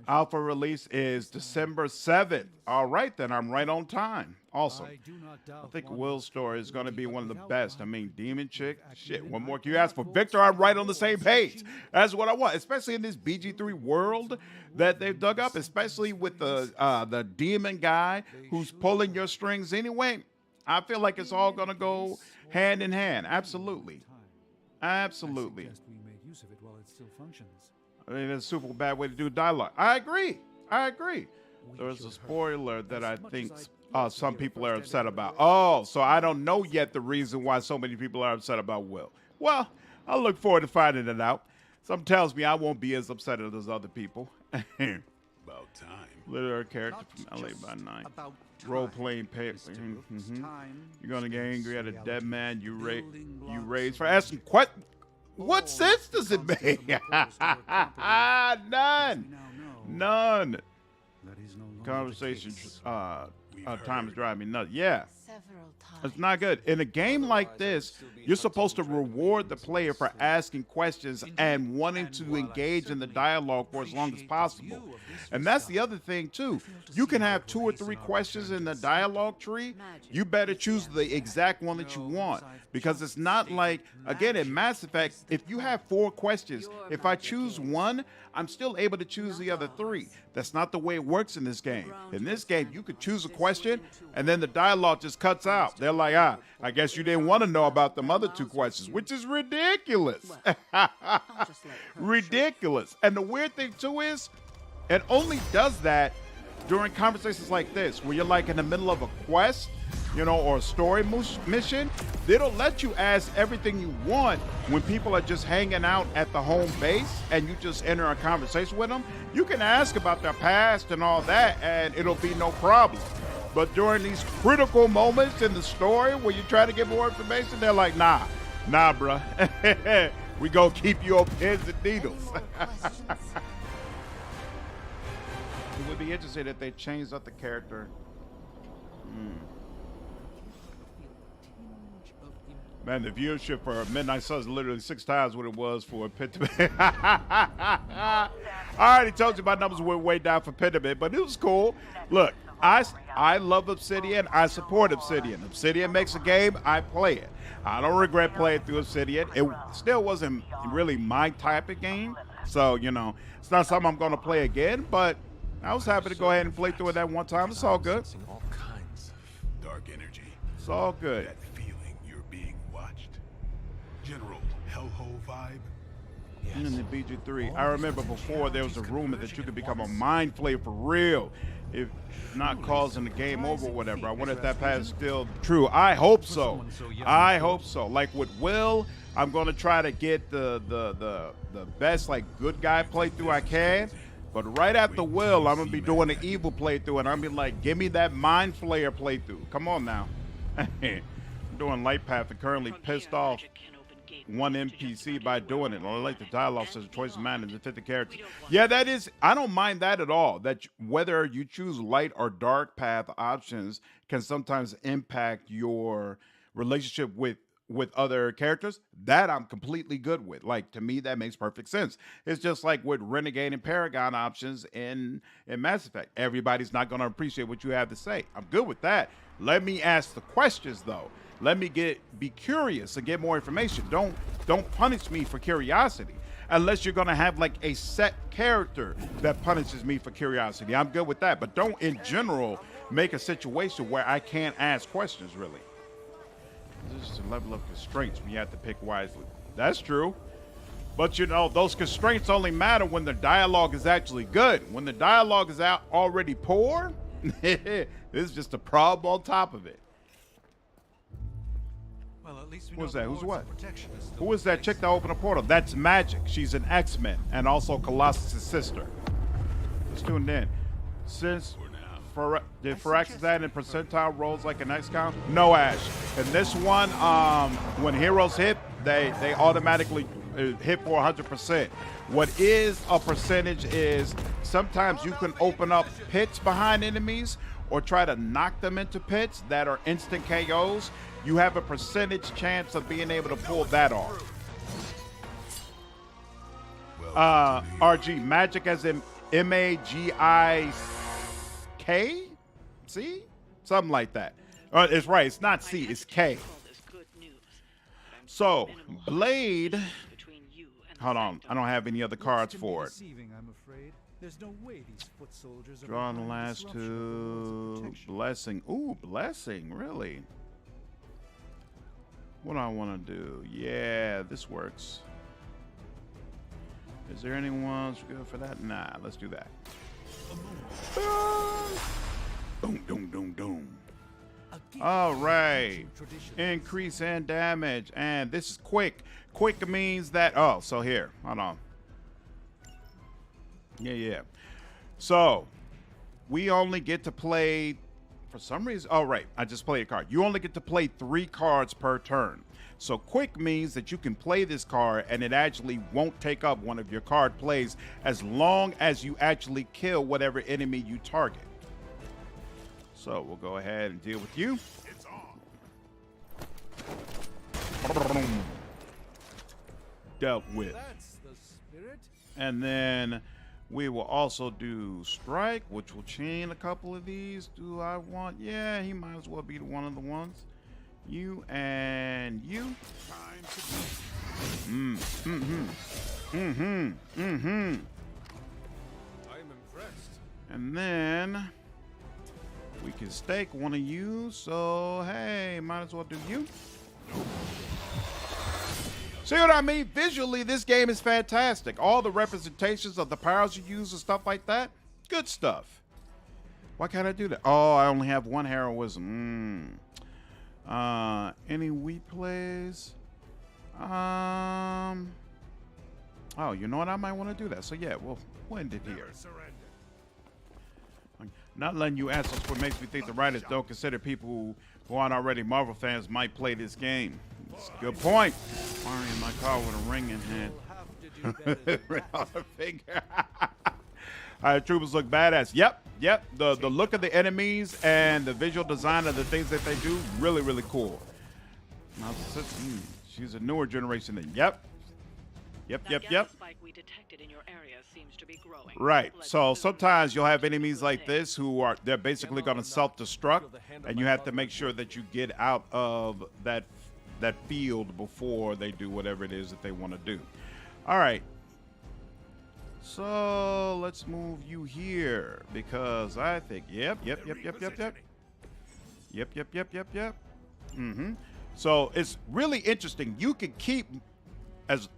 Alpha release is December 7th. All right, then I'm right on time. Awesome. I think Will's story is going to be one of the best. I mean, Demon Chick. Shit, what more can you ask for? Victor, I'm right on the same page. That's what I want, especially in this BG3 world that they've dug up, especially with the demon guy who's pulling your strings anyway. I feel like it's all going to go hand in hand. Absolutely. Absolutely. I mean, it's a super bad way to do dialogue. I agree. There's a spoiler that I think some people are upset about. Oh, so I don't know yet the reason why so many people are upset about Will. Well, I look forward to finding it out. Something tells me I won't be as upset as those other people. About time. Literary character from LA by Night. Role-playing paper. You're going to get angry at a dead man you raised for asking what sense does it make? None. Conversation time is driving me nuts. Yeah. It's not good. In a game like this, you're supposed to reward the player for asking questions and wanting to engage in the dialogue for as long as possible. And that's the other thing, too. You can have 2 or 3 questions in the dialogue tree. You better choose the exact one that you want. Because it's not like, again, in Mass Effect, if you have 4 questions, if I choose one, I'm still able to choose the other 3. That's not the way it works in this game. In this game, you could choose a question, and then the dialogue just cuts out. They're like, I guess you didn't want to know about them other 2 questions, which is ridiculous. Ridiculous. And the weird thing, too, is it only does that during conversations like this, where you're like in the middle of a quest, or a story mission. They don't let you ask everything you want when people are just hanging out at the home base and you just enter a conversation with them. You can ask about their past and all that, and it'll be no problem. But during these critical moments in the story where you try to get more information, they're like, nah, bruh. We gonna keep you on pins and needles. It would be interesting if they changed up the character. Man, the viewership for Midnight Sun is literally 6 times what it was for Pentiment. I already told you my numbers went way down for Pentiment, but it was cool. Look, I love Obsidian. I support Obsidian. Obsidian makes a game, I play it. I don't regret playing through Obsidian. It still wasn't really my type of game. So, it's not something I'm going to play again, but I was happy to go ahead and play through it that one time. It's all good. All kinds of dark energy. It's all good. That feeling you're being watched. General hellhole vibe. Yes. In the BG3, I remember before there was a rumor that you could become a mind flayer for real, if not causing the game over or whatever. I wonder if that path is still true. I hope so. I hope so. Like with Will, I'm going to try to get the best good guy playthrough I can. But right after Will, I'm going to be doing the evil playthrough, and I'm going to be like, give me that mind flayer playthrough. Come on now. I'm doing Light Path and currently pissed off one NPC by doing it. I like the dialogue says the choice of man is to fit the character. Yeah, that is, I don't mind that at all. That whether you choose light or dark path options can sometimes impact your relationship with other characters. That I'm completely good with. Like, to me, that makes perfect sense. It's just like with Renegade and Paragon options in Mass Effect. Everybody's not going to appreciate what you have to say. I'm good with that. Let me ask the questions, though. Let me be curious and get more information. Don't punish me for curiosity unless you're going to have like a set character that punishes me for curiosity. I'm good with that. But don't, in general, make a situation where I can't ask questions, really. This is a level of constraints when you have to pick wisely. That's true. But you know, those constraints only matter when the dialogue is actually good. When the dialogue is out already poor, this is just a problem on top of it. Well, at least we Who's know that? the Who's Lords what? of Protection is still Who is in that place. chick that opened a portal? That's Magic. She's an X-Men and also Colossus' sister. Let's tune in. Since did Firaxis add in percentile rolls like an XCOM? No, Ash. In this one, when heroes hit, they automatically hit for 100%. What is a percentage is sometimes you can open up pits behind enemies or try to knock them into pits that are instant KOs. You have a percentage chance of being able to pull that off. RG, Magic as in MAGIK? See? Something like that. It's right. It's not C. It's K. So, Blade. Hold on. I don't have any other cards for it. Deceiving, I'm afraid. There's no way these foot soldiers are Draw the behind last disruption of the Lords of two. Protection. Blessing. Ooh, Blessing. Really? What do I want to do? Yeah, this works. Is there anyone good for that? Nah, let's do that. Boom, boom, boom, boom. All right. Increase in damage. And this is quick. Quick means that... Oh, so here. Hold on. Yeah. So, we only get to play... For some reason... Oh, right. I just played a card. You only get to play 3 cards per turn. So, quick means that you can play this card and it actually won't take up one of your card plays as long as you actually kill whatever enemy you target. So, we'll go ahead and deal with you. It's on. Dealt with. That's the spirit. And then we will also do strike, which will chain a couple of these. Do I want? Yeah, he might as well be one of the ones. You and you. Time to I'm impressed. And then we can stake one of you. So hey, might as well do you. See what I mean? Visually, this game is fantastic. All the representations of the powers you use and stuff like that, good stuff. Why can't I do that? Oh, I only have 1 heroism. Any weak plays? Oh, you know what? I might want to do that. So yeah, we'll end it here. Not letting you ask us what makes me think the writers don't consider people who aren't already Marvel fans might play this game. That's a good point. Firing in my car with a ring in hand. We'll have to do better than On the finger. All right, troopers look badass. Yep. The look of the enemies and the visual design of the things that they do, really, really cool. Now, she's a newer generation. Yep. Spike we detected in your area seems to be growing. Right. So sometimes you'll have enemies like this who they're basically going to self-destruct, and you have to make sure that you get out of that field before they do whatever it is that they want to do. All right. So let's move you here because I think yep. So it's really interesting. You can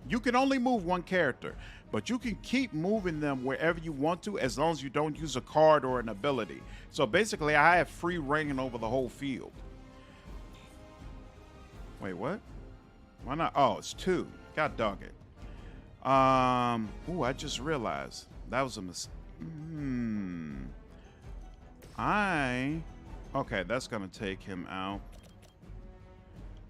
you can only move 1 character, but you can keep moving them wherever you want to as long as you don't use a card or an ability. So basically, I have free reign over the whole field. Wait, what? Why not? Oh, it's 2. God dog it. Ooh, I just realized that was a mistake. Okay, that's gonna take him out.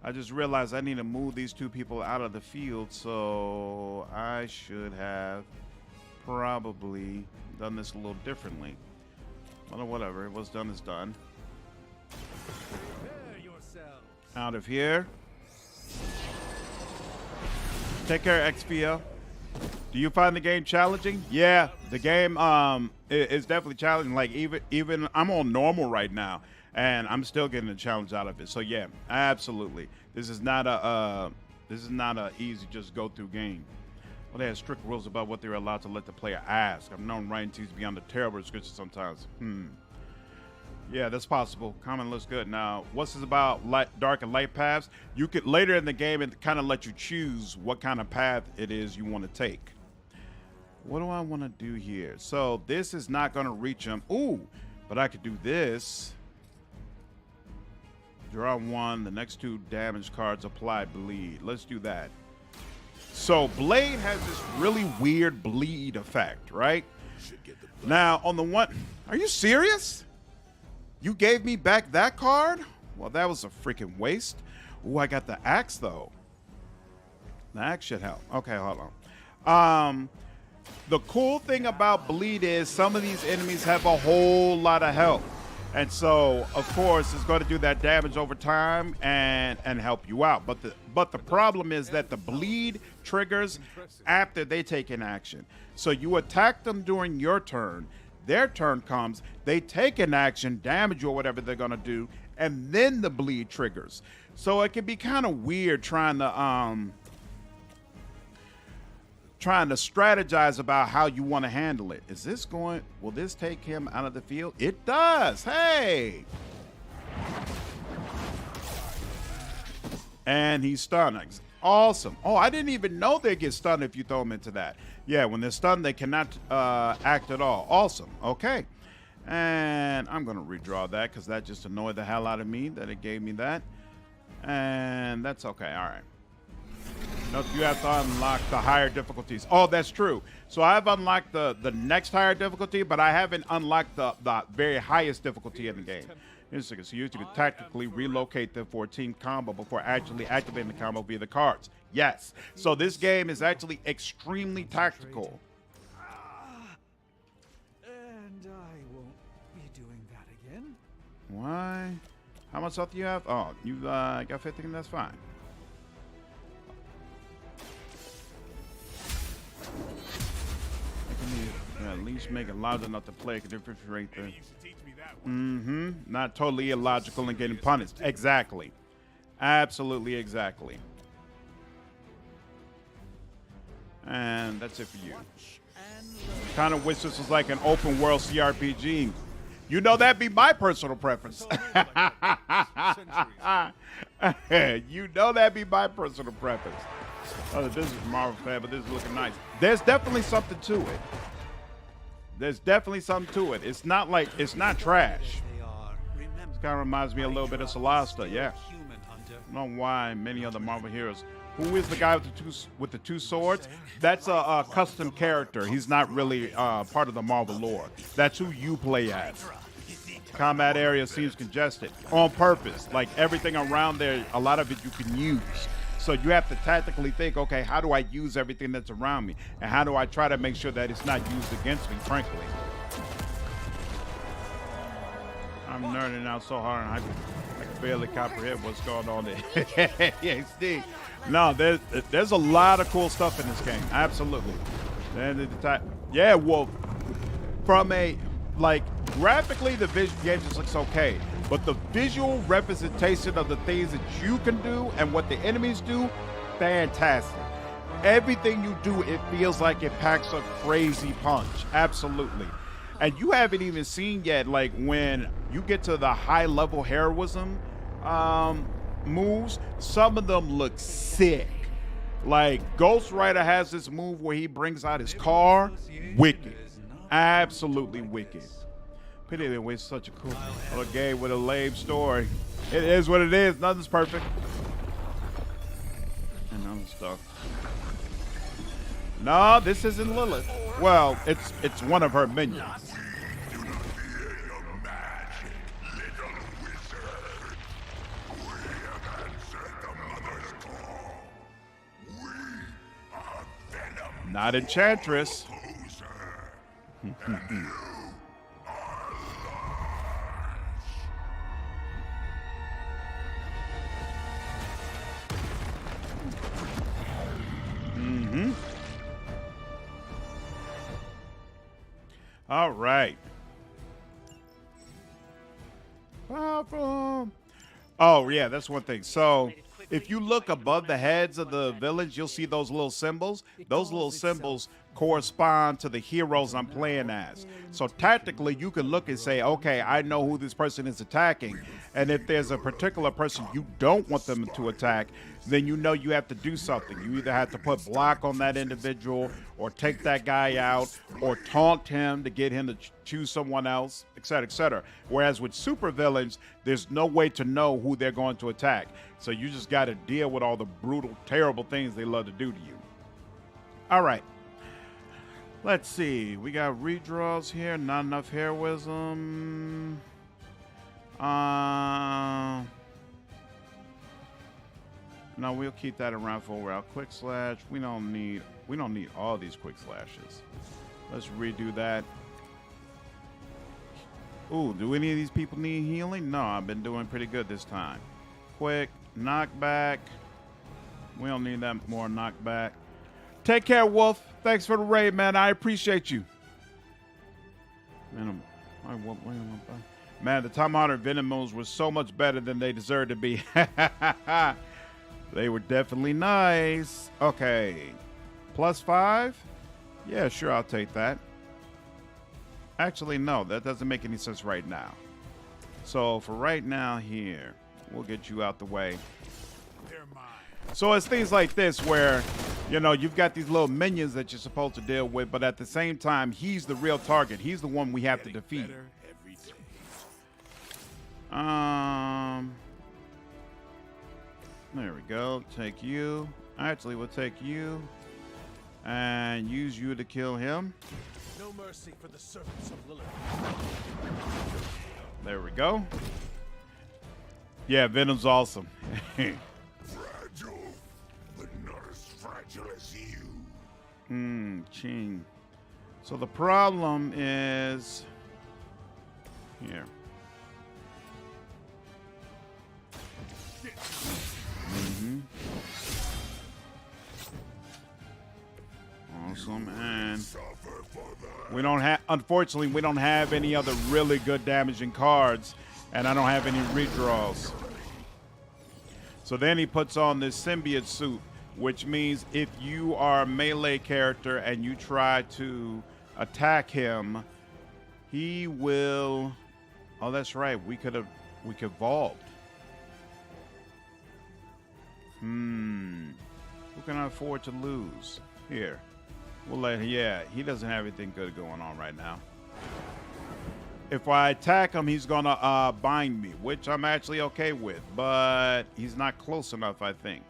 I just realized I need to move these 2 people out of the field, so I should have probably done this a little differently. Well, whatever, what's done is done. Prepare yourselves. Out of here. Take care, XPL. Do you find the game challenging? Yeah, the game is definitely challenging. Like even I'm on normal right now, and I'm still getting a challenge out of it. So yeah, absolutely. This is not a easy just go through game. Well, they have strict rules about what they're allowed to let the player ask. I've known writing teams beyond the terrible description sometimes. Yeah, that's possible. Common looks good. Now, what's this about dark and light paths? You could later in the game it kind of let you choose what kind of path it is you want to take. What do I want to do here? So this is not going to reach him. Ooh, but I could do this. Draw one. The next 2 damage cards apply bleed. Let's do that. So Blade has this really weird bleed effect, right? Now, on the one... Are you serious? You gave me back that card? Well, that was a freaking waste. Ooh, I got the axe, though. The axe should help. Okay, hold on. The cool thing about bleed is some of these enemies have a whole lot of health. And so, of course, it's going to do that damage over time and help you out. But the problem is that the bleed triggers after they take an action. So you attack them during your turn. Their turn comes, they take an action, damage you or whatever they're going to do, and then the bleed triggers. So it can be kind of weird trying to strategize about how you want to handle it. Is this going, will this take him out of the field? It does. Hey. And he's stunned. Awesome. Oh, I didn't even know they get stunned if you throw them into that. Yeah, when they're stunned, they cannot act at all. Awesome. Okay. And I'm going to redraw that because that just annoyed the hell out of me that it gave me that. And that's okay. All right. No, you have to unlock the higher difficulties. Oh, that's true. So I've unlocked the next higher difficulty, but I haven't unlocked the very highest difficulty in the game. So you can tactically relocate them for a team combo before actually activating the combo via the cards. Yes. So this game is actually extremely tactical. And I won't be doing that again. Why? How much health do you have? Oh, you got 15. That's fine. At least make it loud enough to play a difference right there. Not totally illogical and getting punished. Exactly. Absolutely exactly. And that's it for you. Kind of wish this was like an open world CRPG. You know, that'd be my personal preference. You know, that'd be my personal preference. Oh, this is Marvel fan, but this is looking nice. There's definitely something to it. There's definitely something to it. It's not like, it's not trash. This kind of reminds me a little bit of Solasta, yeah. I don't know why many other Marvel heroes. Who is the guy with the two swords? That's a custom character. He's not really part of the Marvel lore. That's who you play as. Combat area seems congested on purpose. Like everything around there, a lot of it you can use. So you have to tactically think, okay, how do I use everything that's around me? And how do I try to make sure that it's not used against me, frankly? I'm nerding out so hard, I can barely comprehend what's going on there. Yeah, Steve. No, there's a lot of cool stuff in this game. Absolutely. Yeah, well, from a, like, graphically, the game just looks okay. But the visual representation of the things that you can do and what the enemies do, fantastic. Everything you do, it feels like it packs a crazy punch. Absolutely. And you haven't even seen yet, like, when you get to the high-level heroism moves, some of them look sick. Like, Ghost Rider has this move where he brings out his car. Wicked. Absolutely wicked. Pity they waste such a cool little game with a lame story. It is what it is. Nothing's perfect. And other stuff. No, this isn't Lilith. Well, it's one of her minions. Not Enchantress. All right. Oh, yeah, that's one thing. So if you look above the heads of the villains, you'll see those little symbols. Those little symbols correspond to the heroes I'm playing as. So tactically, you can look and say, okay, I know who this person is attacking. And if there's a particular person you don't want them to attack, then you know you have to do something. You either have to put block on that individual, or take that guy out, or taunt him to get him to choose someone else, etc., etc. Whereas with supervillains, there's no way to know who they're going to attack. So you just got to deal with all the brutal, terrible things they love to do to you. All right. Let's see. We got redraws here. Not enough heroism. No, we'll keep that around for a while. Quick slash. We don't need all these quick slashes. Let's redo that. Ooh, do any of these people need healing? No, I've been doing pretty good this time. Quick knockback. We don't need that more knockback. Take care, Wolf. Thanks for the raid, man. I appreciate you. Man, the Tom Hunter Venomos were so much better than they deserved to be. They were definitely nice. Okay. +5? Yeah, sure, I'll take that. Actually, no, that doesn't make any sense right now. So for right now here, we'll get you out the way. So it's things like this where, you know, you've got these little minions that you're supposed to deal with, but at the same time, he's the real target. He's the one we have to defeat. There we go. Take you. Actually, we'll take you and use you to kill him. No mercy for the servants of Lilith. There we go. Yeah, Venom's awesome. Fragile, but not as fragile as you. Ching. So the problem is here. Awesome, and we don't have, unfortunately, we don't have any other really good damaging cards, and I don't have any redraws. So then he puts on this symbiote suit, which means if you are a melee character and you try to attack him, he will. Oh, that's right. We could vault. Who can I afford to lose? Here. We'll let, yeah, he doesn't have anything good going on right now. If I attack him, he's gonna bind me, which I'm actually okay with, but he's not close enough, I think,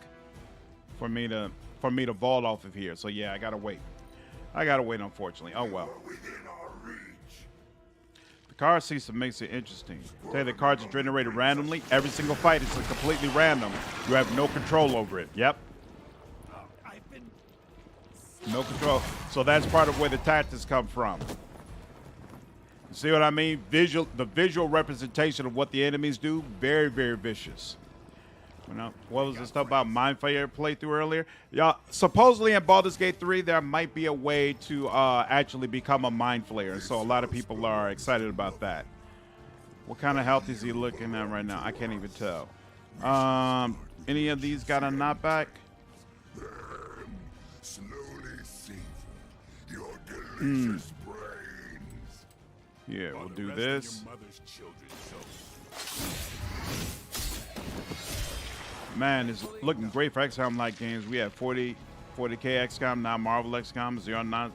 for me to vault off of here. So yeah, I gotta wait. Unfortunately. Oh well. The card system makes it interesting. Tell you the cards are generated randomly. Every single fight is completely random. You have no control over it. Yep. No control. So that's part of where the tactics come from. You see what I mean? The visual representation of what the enemies do, very, very vicious. You know, what was the stuff about Mind Flayer playthrough earlier? Yeah, supposedly in Baldur's Gate 3, there might be a way to actually become a Mind Flayer. So a lot of people are excited about that. What kind of health is he looking at right now? I can't even tell. Any of these got a knockback? Yeah, we'll do this. Man, it's looking great for XCOM-like games. We have 40K XCOM, now Marvel XCOM. 09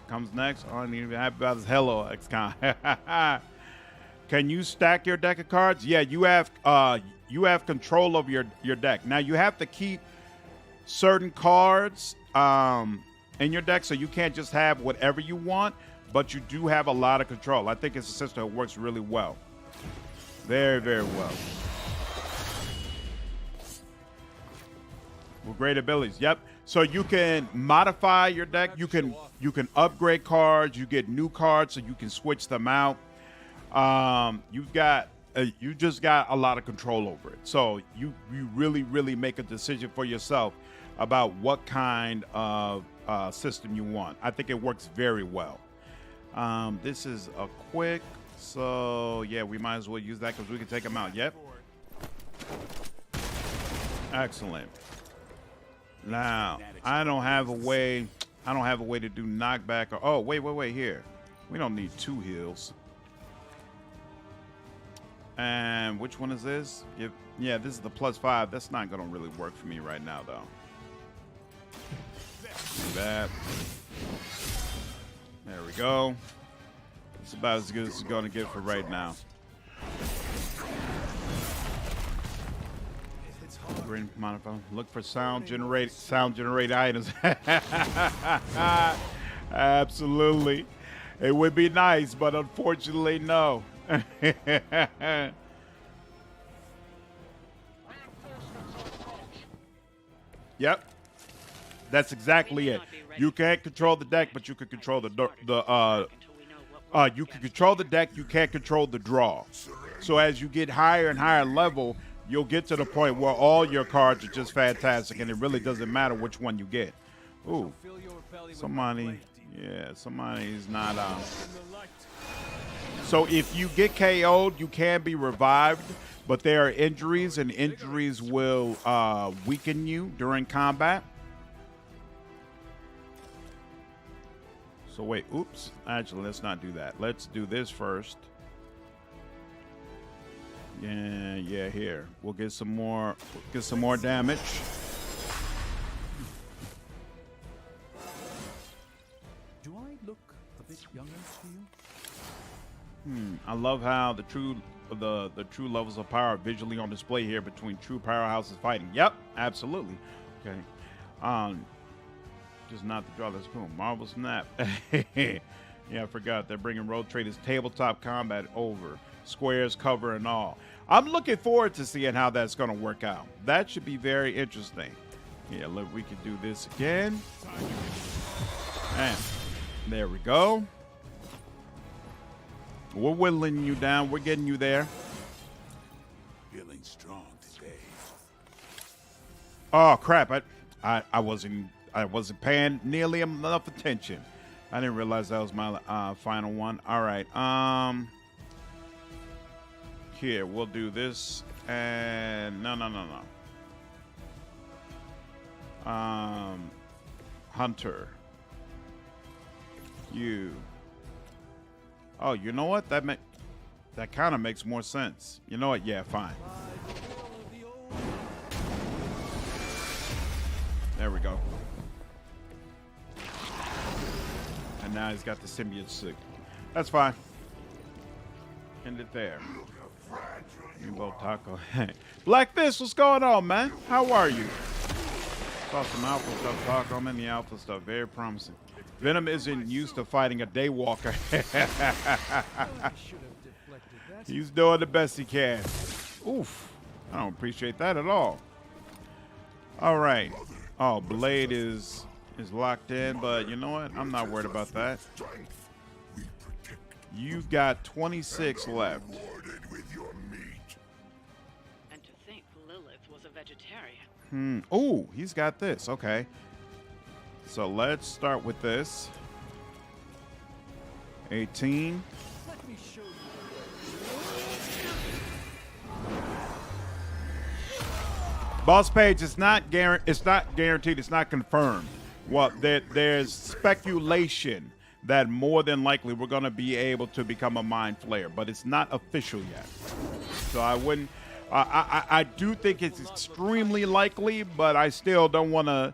comes next. I don't even happy about this Hello XCOM. Can you stack your deck of cards? Yeah, you have control of your deck. Now you have to keep certain cards in your deck, so you can't just have whatever you want, but you do have a lot of control. I think it's a system that works really well. Very, very well. With great abilities. Yep. So you can modify your deck. You can upgrade cards. You get new cards, so you can switch them out. You just got a lot of control over it. So you really, really make a decision for yourself about what kind of system you want. I think it works very well. This is a quick, so yeah, we might as well use that because we can take them out. Yep. Excellent. Now, I don't have a way. I don't have a way to do knockback or... Oh, wait, here. We don't need 2 heals. And which one is this? Yeah, this is the +5. That's not going to really work for me right now, though. Do that. There we go. It's about as good as it's going to get for right now. Green modifier. Look for sound generate items. Absolutely. It would be nice, but unfortunately, no. Yep. That's exactly it. You can't control the deck, but you can control you can control the deck, you can't control the draw. So as you get higher and higher level, you'll get to the point where all your cards are just fantastic, and it really doesn't matter which one you get. Ooh, somebody's not. So if you get KO'd, you can be revived, but there are injuries, and injuries will weaken you during combat. So wait, oops. Actually, let's not do that. Let's do this first. Yeah, here. We'll get some more damage. Do I look a bit younger to you? I love how the true levels of power are visually on display here between true powerhouses fighting. Yep, absolutely. Okay. Just not the draw. That's cool. Marvel Snap. Yeah, I forgot. They're bringing Road Traders tabletop combat over. Squares, cover, and all. I'm looking forward to seeing how that's going to work out. That should be very interesting. Yeah, look, we can do this again. And there we go. We're whittling you down. We're getting you there. Feeling strong today. Oh crap! I wasn't paying nearly enough attention. I didn't realize that was my final one. All right. Here we'll do this and no. Hunter. You. Oh, you know what? That kind of makes more sense. You know what? Yeah, fine. There we go. And now he's got the symbiote suit. That's fine. End it there. Rainbow Taco. Black Fist, what's going on, man? How are you? Saw some alpha stuff, Taco. I'm in the alpha stuff. Very promising. Venom isn't used to fighting a daywalker. He's doing the best he can. Oof. I don't appreciate that at all. All right. Oh, Blade is locked in, but you know what? I'm not worried about that. You've got 26 left. And to think Lilith was a vegetarian. Oh, he's got this. Okay. So let's start with this. 18. Let me show you. Boss page, it's not guaranteed. It's not confirmed. Well, there's speculation that more than likely we're going to be able to become a mind flayer, but it's not official yet. So I wouldn't. I do think it's extremely likely, but I still don't want to,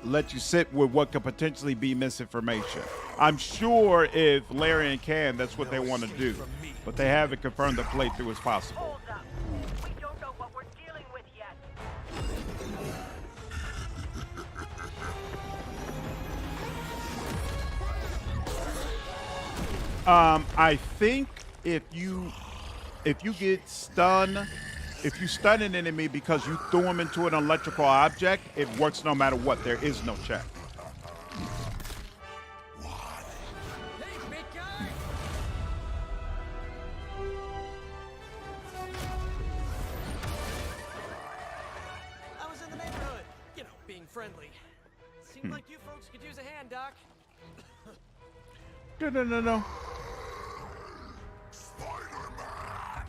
let you sit with what could potentially be misinformation. I'm sure if Larry and Can, that's what they want to do, but they haven't confirmed the playthrough is possible. We don't know what we're dealing with yet. I think if you get stunned, if you stun an enemy because you threw him into an electrical object, it works no matter what. There is no check. Hey, big guy! I was in the neighborhood, being friendly. Seemed like you folks could use a hand, Doc. No.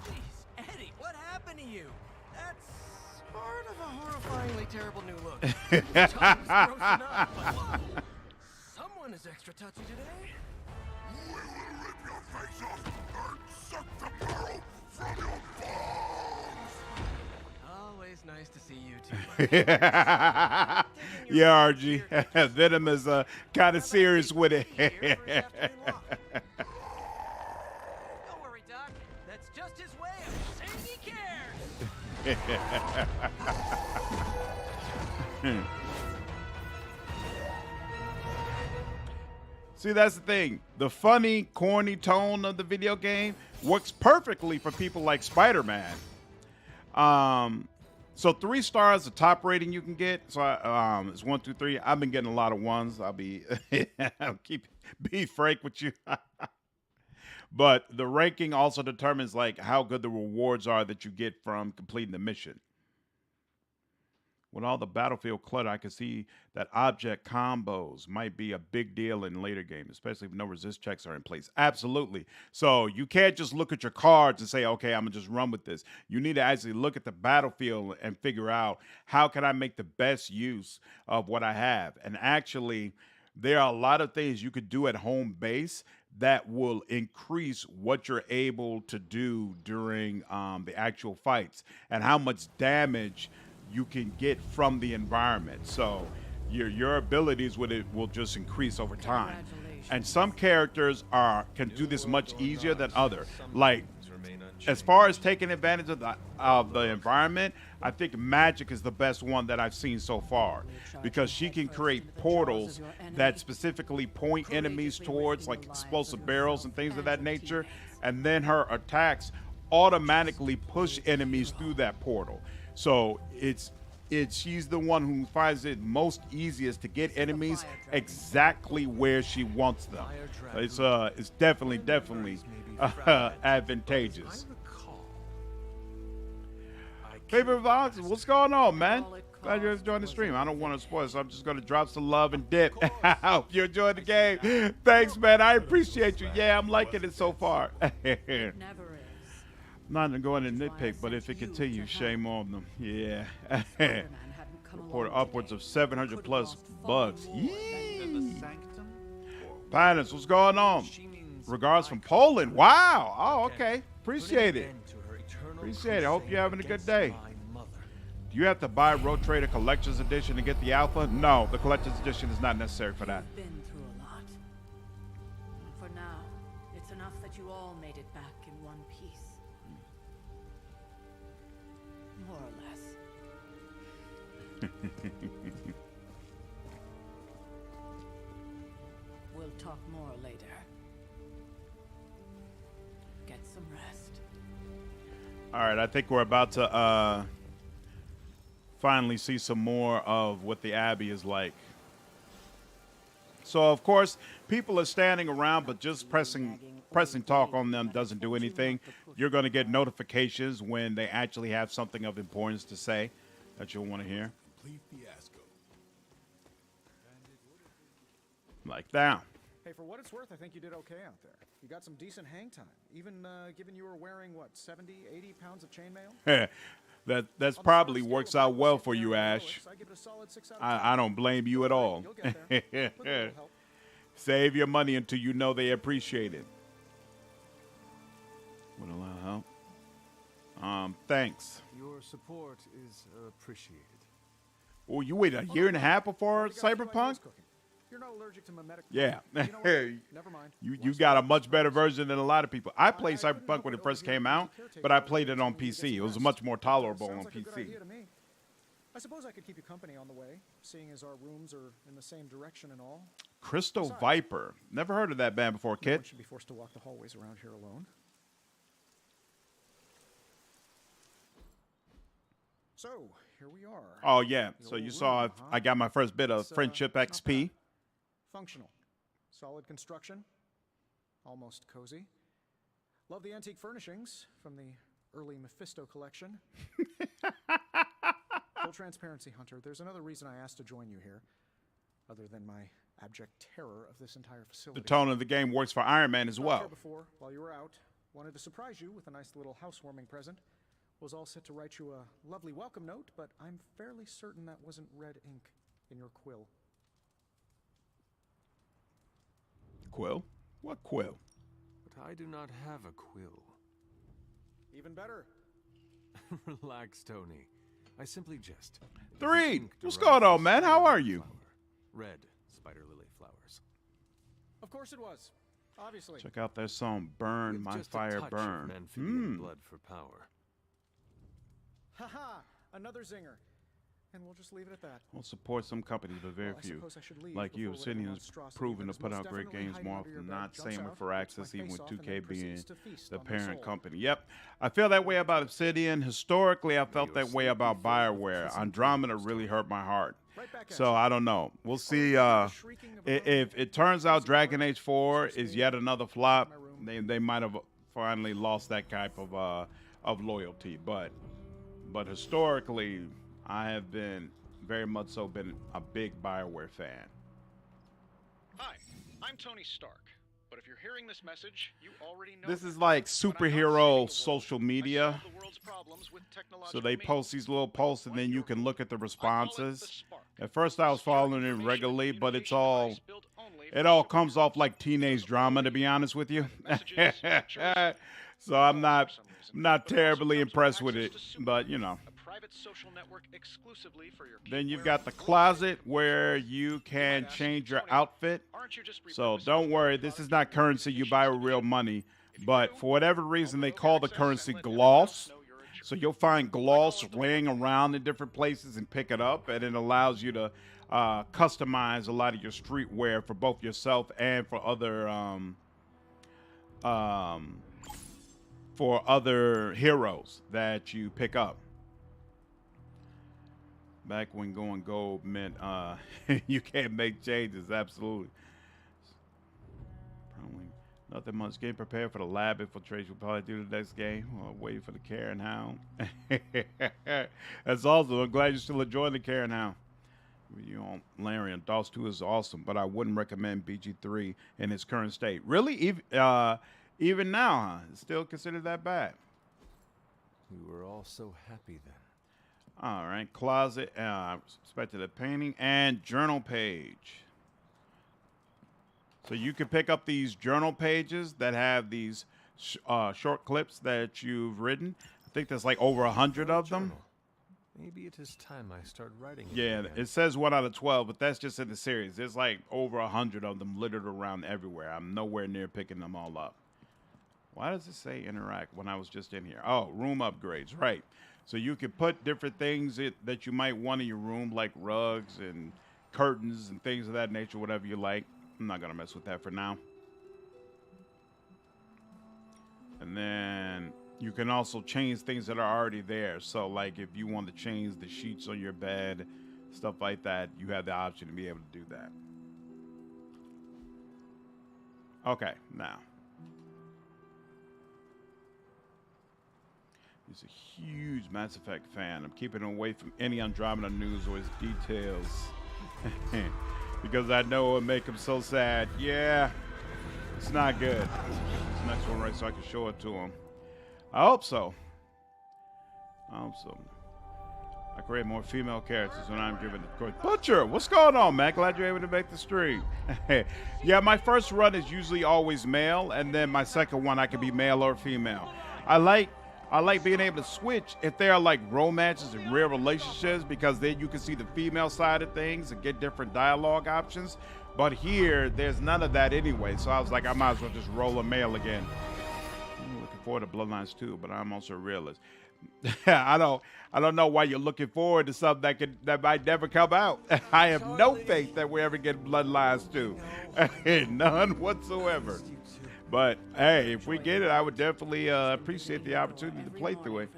Jeez, Eddie, what happened to you? That's sort of a horrifyingly terrible new look. Your tongue's gross enough, but whoa. was extra touchy today. We will rip your face off and suck the marrow from your bones! Always nice to see you too. Yeah, RG. Venom is kind of serious with it. Don't worry, Doc. That's just his way of saying he cares. See, that's the thing. The funny, corny tone of the video game works perfectly for people like Spider-Man. So 3 stars, the top rating you can get. So it's 1, 2, 3. I've been getting a lot of 1s. I'll be frank with you. But the ranking also determines like how good the rewards are that you get from completing the mission. With all the battlefield clutter, I can see that object combos might be a big deal in later games, especially if no resist checks are in place. Absolutely. So you can't just look at your cards and say, okay, I'm going to just run with this. You need to actually look at the battlefield and figure out how can I make the best use of what I have. And actually, there are a lot of things you could do at home base that will increase what you're able to do during the actual fights and how much damage you can get from the environment. So your abilities with it will just increase over time. And some characters can do this much easier than others. Like, as far as taking advantage of the environment, I think Magic is the best one that I've seen so far, because she can create portals that specifically point enemies towards, like explosive barrels and things of that nature, and then her attacks automatically push enemies through that portal. So she's the one who finds it most easiest to get enemies exactly where she wants them. It's definitely advantageous. Favorite vlogs, what's going on, man? Glad you're enjoying the stream. I don't want to spoil, so I'm just going to drop some love and dip. I hope you're enjoying the game. Thanks, man. I appreciate you. Yeah, I'm liking it so far. Not going to nitpick, but if it continues, shame on them. Yeah. Reported upwards of 700 plus bugs. Pinus, what's going on? Regards from Poland. Wow. Oh, okay. Appreciate it. Appreciate it. Hope you're having a good day. Do you have to buy Road Trader Collector's Edition to get the alpha? No, the Collector's Edition is not necessary for that. Been through a lot. For now, it's enough that you all made it back in one piece. More or less. We'll talk more later. Get some rest. All right, I think we're about to finally see some more of what the Abbey is like. So, of course, people are standing around, but just pressing talk on them doesn't do anything. You're going to get notifications when they actually have something of importance to say that you'll want to hear. Complete fiasco. Like that. Hey, for what it's worth, I think you did okay out there. You got some decent hang time, even given you were wearing, what, 70, 80 pounds of chainmail? That's probably works out well for you, Ash. I don't blame you at all. Save your money until you know they appreciate it. Would allow help. Thanks. Your support is appreciated. Oh, you waited a year and a half before Cyberpunk? You're not allergic to mimetic. Yeah. You know what? Never mind. You got a much better version than a lot of people. I played Cyberpunk when it first came out, but I played it on PC. It was much more tolerable on PC. I suppose I could keep you company on the way, seeing as our rooms are in the same direction and all. Crystal Viper. Never heard of that band before, kid. No one should be forced to walk the hallways around here alone. So, here we are. Oh, yeah. So you saw I got my first bit of Friendship XP. Functional. Solid construction. Almost cozy. Love the antique furnishings from the early Mephisto collection. Full transparency, Hunter. There's another reason I asked to join you here, other than my abject terror of this entire facility. The tone of the game works for Iron Man as well. Before, while you were out, wanted to surprise you with a nice little housewarming present. Was all set to write you a lovely welcome note, but I'm fairly certain that wasn't red ink in your quill. Quill? What quill? But I do not have a quill. Even better. Relax, Tony. I simply jest. 3. What's going on, man? How are you? Red spider lily flowers. Of course it was. Obviously. Check out their song, Burn My Fire Burn. Blood for power. Haha, another zinger. And we'll just leave it at that. We'll support some companies, but very few. Like you, Obsidian has proven to put out great games more often than not. Same with Firaxis, even with 2K being the parent company. Yep, I feel that way about Obsidian. Historically, I felt that way about BioWare. Andromeda really hurt my heart. So I don't know. We'll see if it turns out Dragon Age 4 is yet another flop. They might have finally lost that type of loyalty. But historically, I have been very much so been a big BioWare fan. Hi, I'm Tony Stark. But if you're hearing this message, you already know. This is like superhero social media. So they post these little posts and then you can look at the responses. At first I was following it regularly, but it all comes off like teenage drama, to be honest with you. So I'm not terribly impressed with it, but you know. Social network exclusively for your then you've got the closet where you can change your outfit. So don't worry, this is not currency you buy with real money, but for whatever reason they call the currency gloss. So you'll find gloss laying around in different places and pick it up, and it allows you to customize a lot of your streetwear for both yourself and for other heroes that you pick up. Back when going gold meant you can't make changes, absolutely. Probably nothing much. Getting prepared for the lab infiltration. We'll probably do the next game. Waiting for the Karen Hound. That's awesome. I'm glad you're still enjoying the Karen Hound. You know, Larry and DOS 2 is awesome, but I wouldn't recommend BG3 in its current state. Really? Even now, huh? It's still considered that bad. We were all so happy then. All right, closet, expected a painting, and journal page. So you can pick up these journal pages that have these short clips that you've written. I think there's like over 100 of them. Maybe it is time I start writing. Yeah, it says 1 out of 12, but that's just in the series. There's like over 100 of them littered around everywhere. I'm nowhere near picking them all up. Why does it say interact when I was just in here? Oh, room upgrades, right. So you can put different things that you might want in your room, like rugs and curtains and things of that nature, whatever you like. I'm not going to mess with that for now. And then you can also change things that are already there. So like if you want to change the sheets on your bed, stuff like that, you have the option to be able to do that. Okay, now. He's a huge Mass Effect fan. I'm keeping him away from any Andromeda news or his details because I know it would make him so sad. Yeah, it's not good. This next one right so I can show it to him. I hope so. I create more female characters when I'm given the choice. Butcher, what's going on, man? Glad you're able to make the stream. Yeah, my first run is usually always male, and then my second one I can be male or female. I like being able to switch if there are like romances and real relationships, because then you can see the female side of things and get different dialogue options. But here, there's none of that anyway. So I was like, I might as well just roll a male again. I'm looking forward to Bloodlines 2, but I'm also a realist. I don't know why you're looking forward to something that might never come out. I have no faith that we ever get Bloodlines 2. None whatsoever. But hey, if we get it, I would definitely appreciate the opportunity to play through it.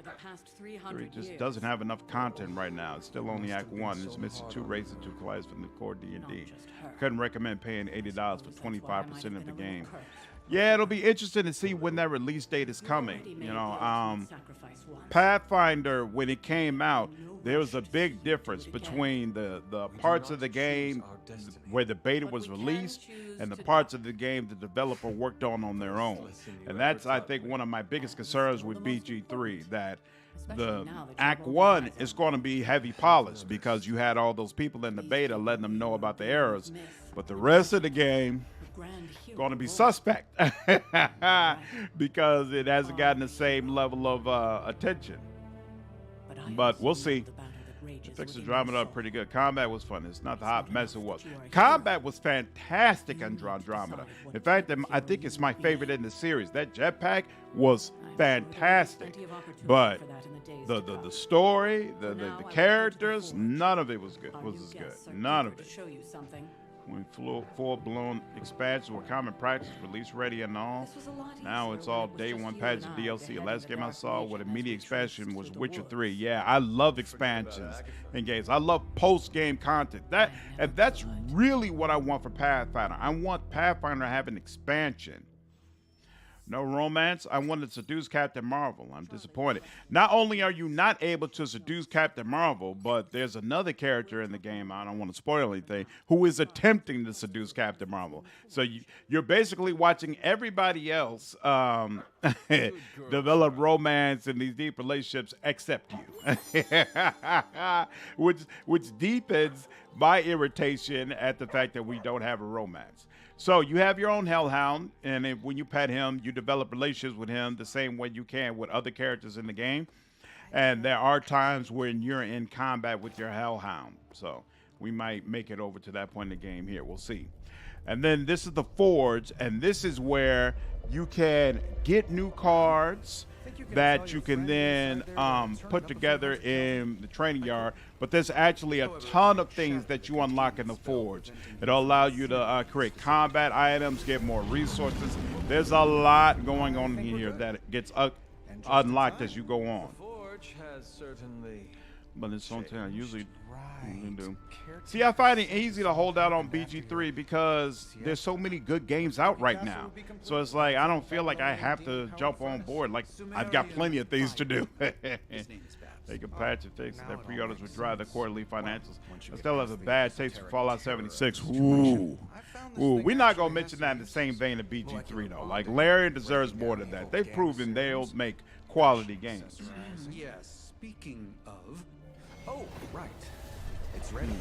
It just doesn't have enough content right now. It's still only Act 1. It's missing 2 races and 2 classes from the core D&D. Couldn't recommend paying $80 for 25% of the game. Yeah, it'll be interesting to see when that release date is coming. You know, Pathfinder, when it came out, there was a big difference between the parts of the game where the beta was released and the parts of the game the developer worked on their own. And that's, I think, one of my biggest concerns with BG3, that the Act 1 is going to be heavy polished because you had all those people in the beta letting them know about the errors. But the rest of the game, going to be suspect because it hasn't gotten the same level of attention. But we'll see. It fixed the drama up pretty good. Combat was fun. It's not the hot mess it was. Combat was fantastic on Andromeda. In fact, I think it's my favorite in the series. That jetpack was fantastic. But the story, the characters, none of it was good. Was as good. None of it. When full-blown expansions were common practice, release ready and all. Now it's all day one patch of DLC. The last game I saw with a media expansion was Witcher 3. Yeah, I love expansions in games. I love post-game content. That's really what I want for Pathfinder. I want Pathfinder to have an expansion. No romance. I wanted to seduce Captain Marvel. I'm disappointed. Not only are you not able to seduce Captain Marvel, but there's another character in the game, I don't want to spoil anything, who is attempting to seduce Captain Marvel. So you're basically watching everybody else develop romance in these deep relationships except you. which deepens my irritation at the fact that we don't have a romance. So you have your own Hellhound, and when you pet him, you develop relationships with him the same way you can with other characters in the game. And there are times when you're in combat with your Hellhound. So we might make it over to that point in the game here. We'll see. And then this is the Forge, and this is where you can get new cards that you can then put together in the training yard. But there's actually a ton of things that you unlock in the Forge. It'll allow you to create combat items, get more resources. There's a lot going on here that gets unlocked as you go on. Forge has certainly. But it's something I usually do. See, I find it easy to hold out on BG3 because there's so many good games out right now. So it's like I don't feel like I have to jump on board. Like I've got plenty of things to do. They can patch and fix their pre-orders would drive the quarterly financials. I still have a bad taste for Fallout 76. Ooh. We're not going to mention that in the same vein of BG3, though. Like, Larry deserves more than that. They've proven they'll make quality games. Yes, speaking of... Oh, right. It's ready.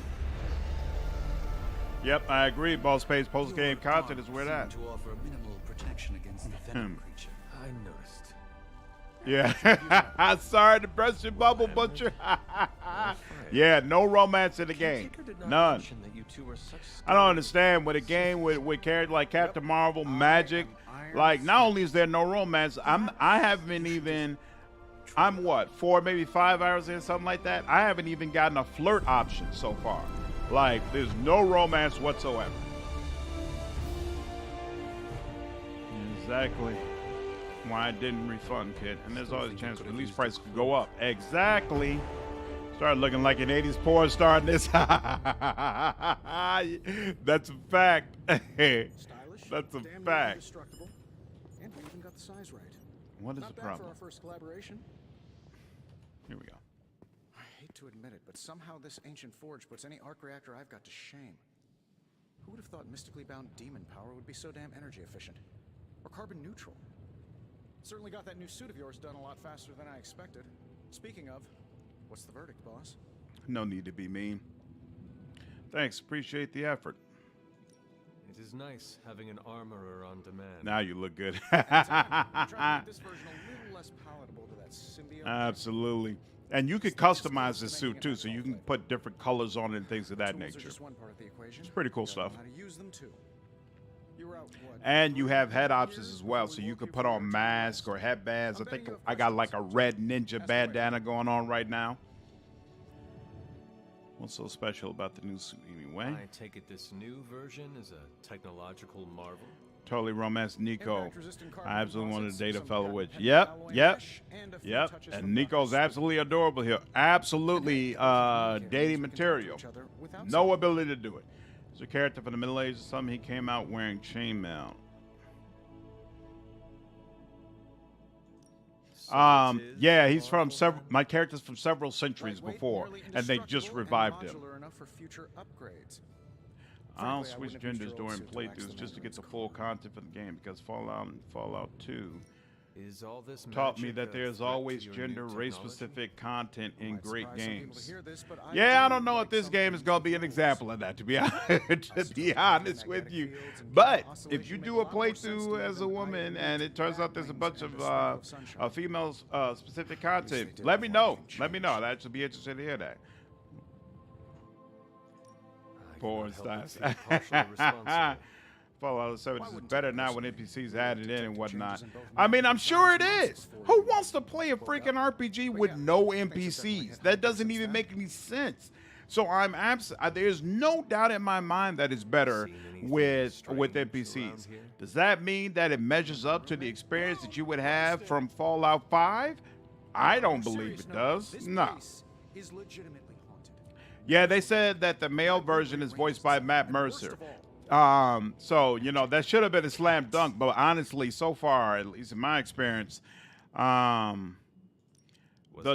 Yep, I agree. Boss Pay's post-game content is where that. To offer minimal protection against the venom creature. I noticed. Yeah. Sorry to burst your bubble, Butcher. Yeah, no romance in the game. None. I don't understand with a game with characters like Captain Marvel, Magic. Like, not only is there no romance, I'm what, 4, maybe 5 hours in, something like that. I haven't even gotten a flirt option so far. Like, there's no romance whatsoever. Exactly why I didn't refund, kid. And there's always a chance the release price could go up. Exactly. Started looking like an 80s porn star in this. That's a fact. That's a fact. And we even got the size right. What is the problem? For our first collaboration. Here we go. I hate to admit it, but somehow this ancient forge puts any arc reactor I've got to shame. Who would have thought mystically bound demon power would be so damn energy efficient? Or carbon neutral? Certainly got that new suit of yours done a lot faster than I expected. Speaking of, what's the verdict, boss? No need to be mean. Thanks, appreciate the effort. It is nice having an armorer on demand. Now you look good. Absolutely. And you could customize this suit too, so you can put different colors on it and things of that nature. It's pretty cool stuff. And you have head options as well, so you could put on masks or headbands. I think I got like a red ninja bandana going on right now. What's so special about the new suit anyway? I take it this new version is a technological marvel? Totally romanced Nico. I absolutely wanted to date a fellow witch. Yep. And Nico's absolutely adorable here. Absolutely dating material. No ability to do it. It's a character from the Middle Ages or something. He came out wearing chainmail. Yeah, he's from several. My character's from several centuries before, and they just revived him. I don't switch genders during playthroughs just to get the full content for the game because Fallout and Fallout 2 Is all this taught me magic that a there's threat to always your gender, new race-specific content in great surprise some people games. to hear this, but I Yeah, I do don't know if like this some game is things going to be with an rules. example of that, to be honest, to be honest with you. Magnetic fields and But gamma if you oscillation do make a a lot more sense to playthrough me as a than woman I and it turns out there's a bat bunch wings of and a sprinkle of sunshine. female-specific content, did let me before know. anything Let me know. changed. I'd actually be interested to hear that. I Porn cannot help but stars. feel partially responsible. Fallout 7 is wouldn't better take now when personally? NPCs added in and Detective whatnot. changes in both I mean, I'm magic sure it and science is. before Who you wants to play a woke freaking up. RPG But with yeah, no things have definitely NPCs? hit That the doesn't since even then. make any sense. So there's no doubt in my mind that it's better Seen anything with strange NPCs. around here? Does that mean that it measures up to the experience that you would have from Fallout 5? I don't believe it does. No. This is legitimately haunted. Yeah, they said that the male version is voiced by Matt Mercer. So, you know, that should have been a slam dunk, but honestly, so far, at least in my experience, the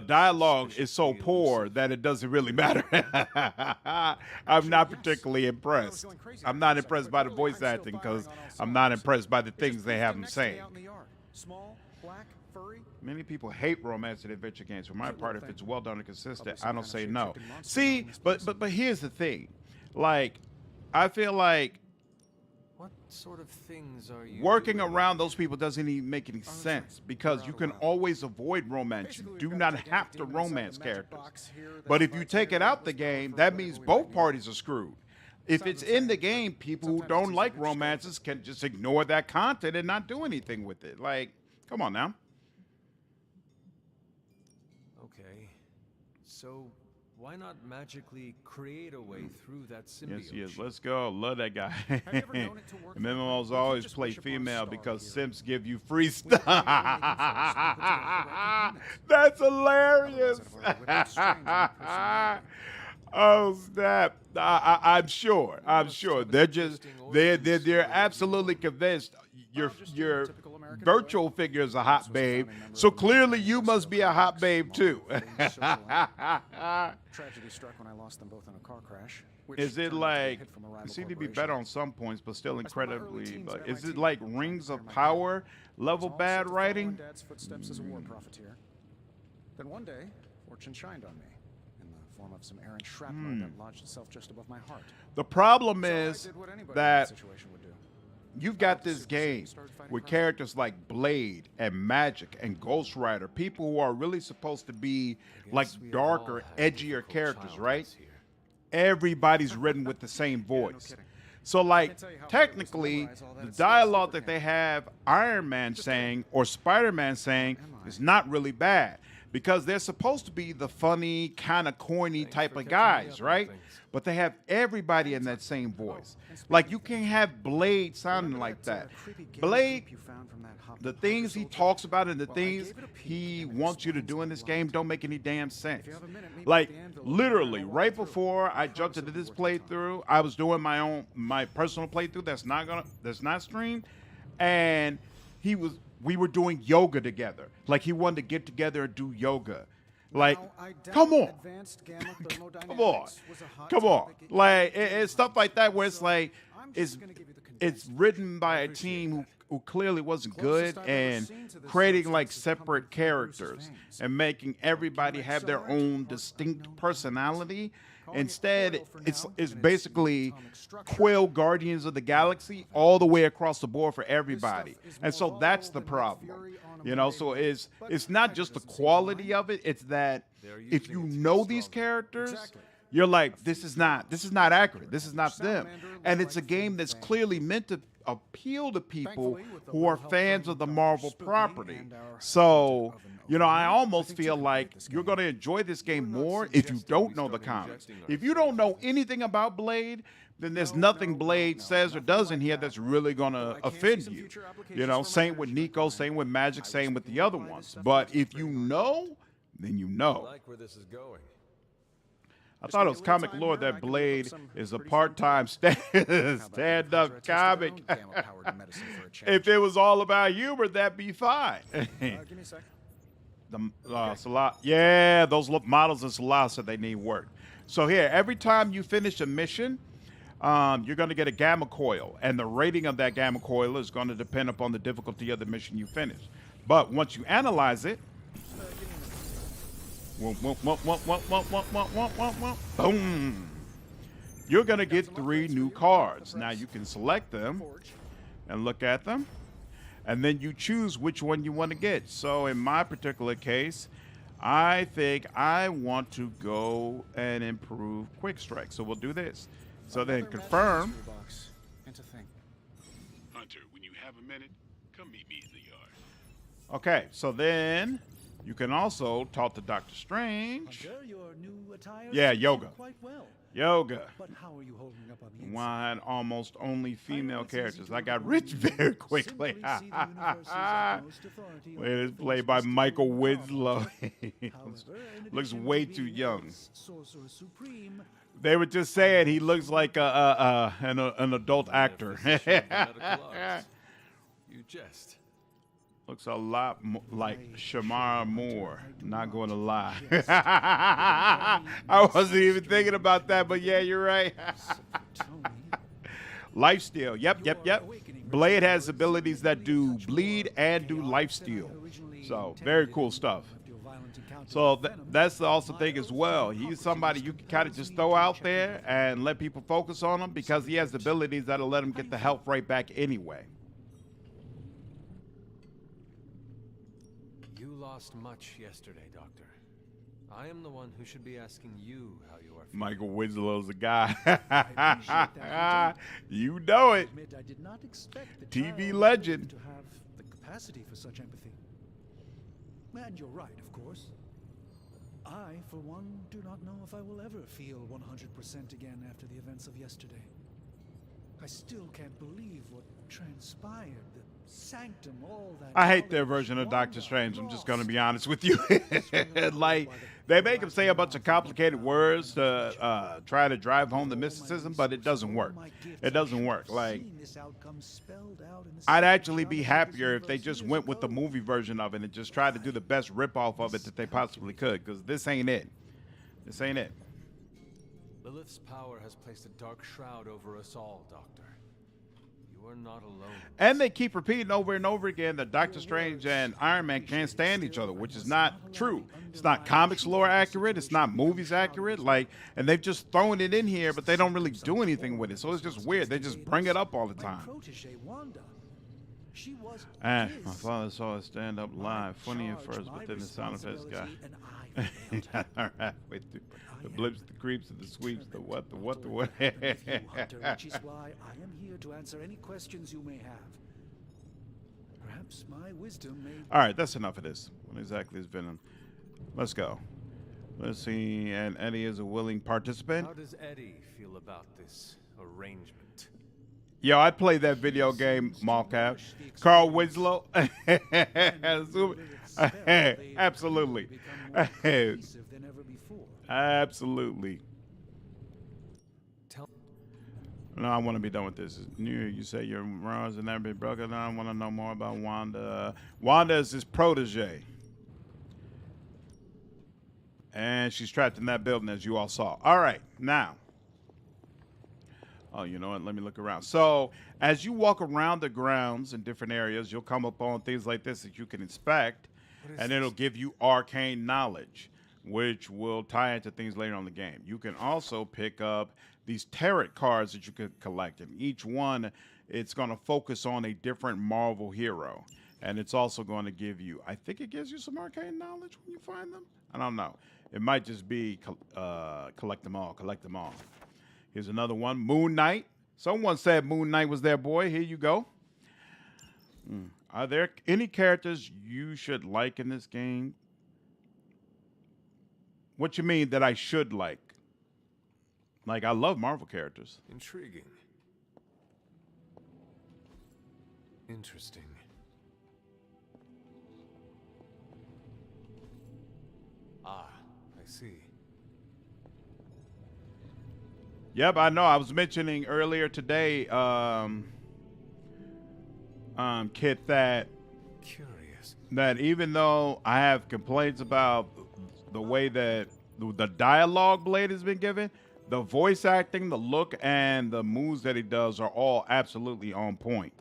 dialogue is so poor that it doesn't really matter. I'm not particularly impressed. I'm not impressed by the voice acting because I'm not impressed by the things they have them saying. Small, black, furry. Many people hate romance and adventure games. For my part, if it's well done and consistent, I don't say no. See, but here's the thing. Like, I feel like What sort of things are you working doing? around those people doesn't even make any sense because you can always avoid romance. You do not have to romance characters. But if you take it out the game, that means both parties are screwed. If it's in the game, people who don't like romances can just ignore that content and not do anything with it. Like, come on now. Okay. So why not magically create a way through that symbiote? Yes, let's go. Love that guy. you ever known it to work that way? MMOs Or always just play wish upon a female star because here? simps give you free stuff. can't do anything first, we'll put you off the right components. That's hilarious. Otherwise, I'd have already whipped it strange in your personality. Oh snap! I'm sure. They're absolutely convinced your virtual figure is a hot babe. So clearly you must be a hot babe too. Tragedy struck when I lost them both in a car crash. Is it like it seemed to be better on some points, but still incredibly? But is it like Rings of Power level bad writing? Dad's footsteps as a war profiteer. Then one day, fortune shined on me in the form of some errant shrapnel that lodged itself just above my heart. The problem So I is did what anybody in that situation would do. you've got this game with characters like Blade and Magic and Ghost Rider, people who are really supposed to be like darker, edgier characters, right? Everybody's written with the same voice. So like technically the dialogue that they have Iron Man saying or Spider-Man saying is not really bad because they're supposed to be the funny, kind of corny type of guys, right? But they have everybody in that same voice. Like you can't have Blade sounding like that. Blade, the things he talks about and the things he wants you to do in this game don't make any damn sense. Like literally right before I jumped into this playthrough, I was doing my personal playthrough that's not streamed, and we were doing yoga together. Like he wanted to get together and do yoga. Like, come on. Come on. Like, it's stuff like that where it's like, it's written by a team who clearly wasn't good and creating like separate characters and making everybody have their own distinct personality. Instead, it's basically Quill Guardians of the Galaxy all the way across the board for everybody. And so that's the problem. You know, so it's not just the quality of it, it's that if you know these characters, you're like, this is not accurate. This is not them. And it's a game that's clearly meant to appeal to people who are fans of the Marvel property. So, you know, I almost feel like you're going to enjoy this game more if you don't know the comics. If you don't know anything about Blade, then there's nothing Blade says or does in here that's really going to offend you. You know, same with Nico, same with Magic, same with the other ones. But if you know, then you know. I like where this is going. I thought it was comic lore that Blade is a part-time stand-up comic. If it was all about humor, that'd be fine. Give me a sec. Yeah, those models in Salah said they need work. So here, every time you finish a mission, you're going to get a gamma coil, and the rating of that gamma coil is going to depend upon the difficulty of the mission you finish. But once you analyze it, boom, you're going to get 3 new cards. Now you can select them and look at them, and then you choose which one you want to get. So in my particular case, I think I want to go and improve Quick Strike. So we'll do this. So then confirm. Hunter, when you have a minute, come meet me in the yard. Okay, so then you can also talk to Dr. Strange. Hunter, your new attire Yeah, fits yoga. Quite well. Yoga. But how are you holding up on the inside? One almost only female characters. I got rich very quickly. It is played by Michael Winslow. Looks way too young. They were just saying he looks like an adult actor. You jest. Looks a lot like Shamar Moore. Not going to lie. I wasn't even thinking about that, but yeah, you're right. Lifesteal. Yep. Blade has abilities that do bleed and do lifesteal. So very cool stuff. So that's the also thing as well. He's somebody you can kind of just throw out there and let people focus on him because he has abilities that'll let him get the health right back anyway. You lost much yesterday, Doctor. I am the one who should be asking you how you are feeling. Michael Winslow's the guy. You know it. I did not expect the TV legend. to have the capacity for such empathy. And you're right, of course. I, for one, do not know if I will ever feel 100% again after the events of yesterday. I still can't believe what transpired, the sanctum, all that. I hate their version of Doctor Strange. I'm just going to be honest with you. Like, they make him say a bunch of complicated words to try to drive home the mysticism, but it doesn't work. It doesn't work. Like, I'd actually be happier if they just went with the movie version of it and just tried to do the best ripoff of it that they possibly could, because this ain't it. This ain't it. Lilith's power has placed a dark shroud over us all, Doctor. You are not alone. And they keep repeating over and over again that Doctor Strange and Iron Man can't stand each other, which is not true. It's not comics lore accurate. It's not movies accurate. Like, and they've just thrown it in here, but they don't really do anything with it. So it's just weird. They just bring it up all the time. And my father saw us stand up live. Funny at first, but then the sound effects guy. All right, wait through. The blips, the creeps, and the sweeps, the what. Which is why I am here to answer any questions you may have. Perhaps my wisdom may. All right, that's enough of this. What exactly is Venom? Let's go. Let's see. And Eddie is a willing participant. How does Eddie feel about this arrangement? Yo, I played that video game, Mallcap. Carl Winslow. Absolutely. Absolutely. No, I want to be done with this. You say your runs have never been broken. I want to know more about Wanda. Wanda is his protege. And she's trapped in that building, as you all saw. All right, now. Oh, you know what? Let me look around. So, as you walk around the grounds in different areas, you'll come upon things like this that you can inspect, and it'll give you arcane knowledge, which will tie into things later on in the game. You can also pick up these tarot cards that you can collect, and each one, it's going to focus on a different Marvel hero, and it's also going to give you, I think it gives you some arcane knowledge when you find them. I don't know. It might just be collect them all, collect them all. Here's another one, Moon Knight. Someone said Moon Knight was their boy. Here you go. Are there any characters you should like in this game? What you mean that I should like? Like, I love Marvel characters. Intriguing. Interesting. Ah, I see. Yep, I know. I was mentioning earlier today, Kit, that curious that even though I have complaints about the way that the dialogue Blade has been given, the voice acting, the look, and the moves that he does are all absolutely on point.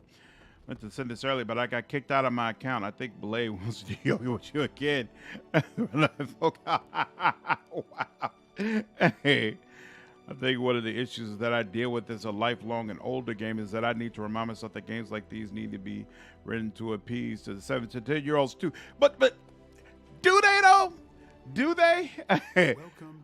meant to send this earlier, but I got kicked out of my account. I think Blade wants to deal with you again. Wow. Hey. I think one of the issues that I deal with as a lifelong and older game is that I need to remind myself that games like these need to be written to appease to the 7 to 10-year-olds too. But do they though? Do they?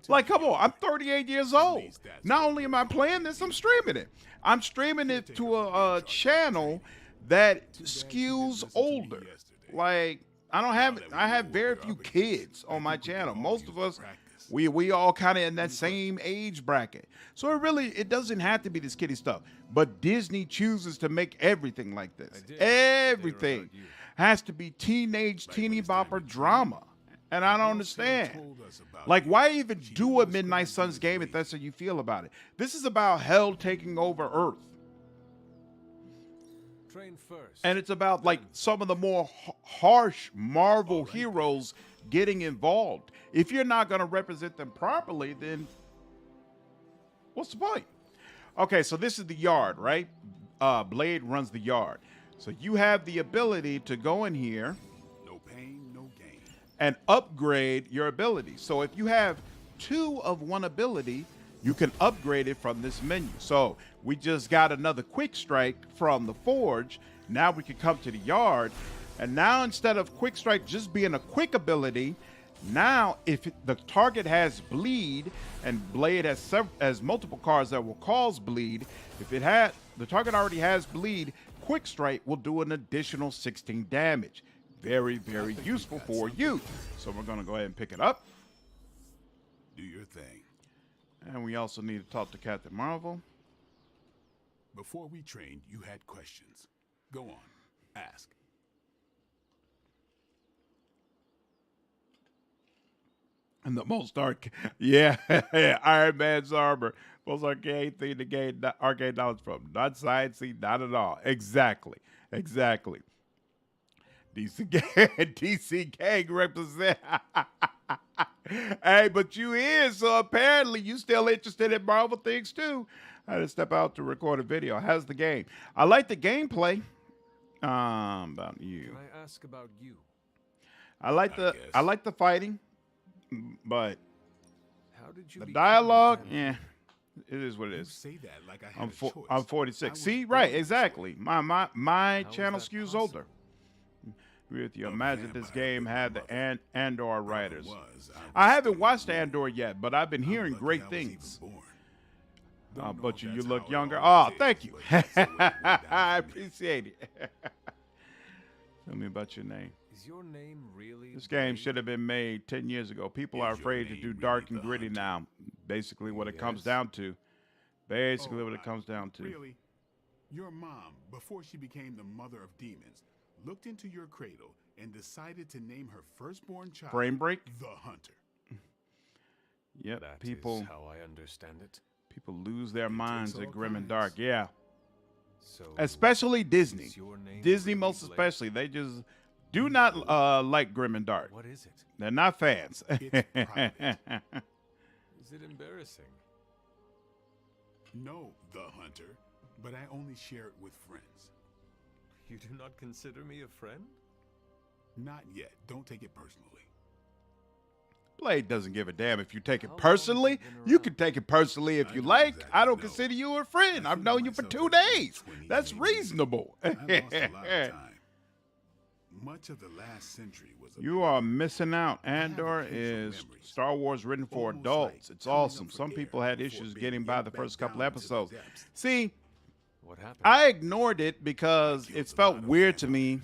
Like, come on, I'm 38 years old. Not only am I playing this, I'm streaming it. I'm streaming it to a channel that skews older. Like, I have very few kids on my channel. Most of us, we all kind of in that same age bracket. So it doesn't have to be this kiddie stuff. But Disney chooses to make everything like this. Everything has to be teenage, teeny bopper drama. And I don't understand. Like, why even do a Midnight Suns game if that's how you feel about it? This is about hell taking over Earth. Train first. And it's about, like, some of the more harsh Marvel heroes getting involved. If you're not going to represent them properly, then what's the point? Okay, so this is the yard, right? Blade runs the yard. So you have the ability to go in here and upgrade your ability. So if you have 2 of one ability, you can upgrade it from this menu. So we just got another quick strike from the forge. Now we can come to the yard. And now instead of quick strike just being a quick ability, now if the target has bleed and Blade has multiple cards that will cause bleed, if it had the target already has bleed, quick strike will do an additional 16 damage. Very, very useful for you. So we're going to go ahead and pick it up. Do your thing. And we also need to talk to Captain Marvel. Before we trained, you had questions. Go on. Ask. And the most Iron Man's armor. Most arcade thing to gain arcade knowledge from. Not sciencey, not at all. Exactly. DC gang represent. Hey, but you is, so apparently you still interested in Marvel things too. I had to step out to record a video. How's the game? I like the gameplay. About you. Can I ask about you? I like the fighting, but how did you the dialogue, yeah, it is what it is. Say that like I had I'm 46. See, right, exactly. My channel skews older. With you, imagine this game had the Andor writers. I haven't watched Andor yet, but I've been hearing great things. But you look younger. Oh, thank you. I appreciate it. Tell me about your name. Is your name really? This game should have been made 10 years ago. People are afraid to do dark and gritty now. Basically what it comes down to. Basically what it comes down to. Really? Your mom, before she became the mother of demons, looked into your cradle and decided to name her firstborn child Frame break? the Hunter. Yep, That people is how I understand it. People lose their minds at grim and dark. Yeah. So especially Disney. is your name Disney really most Blade? especially. They just do not like grim and dark. What is it? They're not fans. It's private. Is it embarrassing? No, the Hunter, but I only share it with friends. You do not consider me a friend? Not yet. Don't take it personally. Blade doesn't give a damn if you take it personally. You can take it personally if you like. I don't consider you a friend. I've known you for 2 days. That's reasonable. I lost a lot of time. Much of the last century was a You are missing out. Andor is Star Wars written for adults. It's awesome. Some people had issues getting by the first couple episodes. See, What happened? I ignored it because it felt weird to me,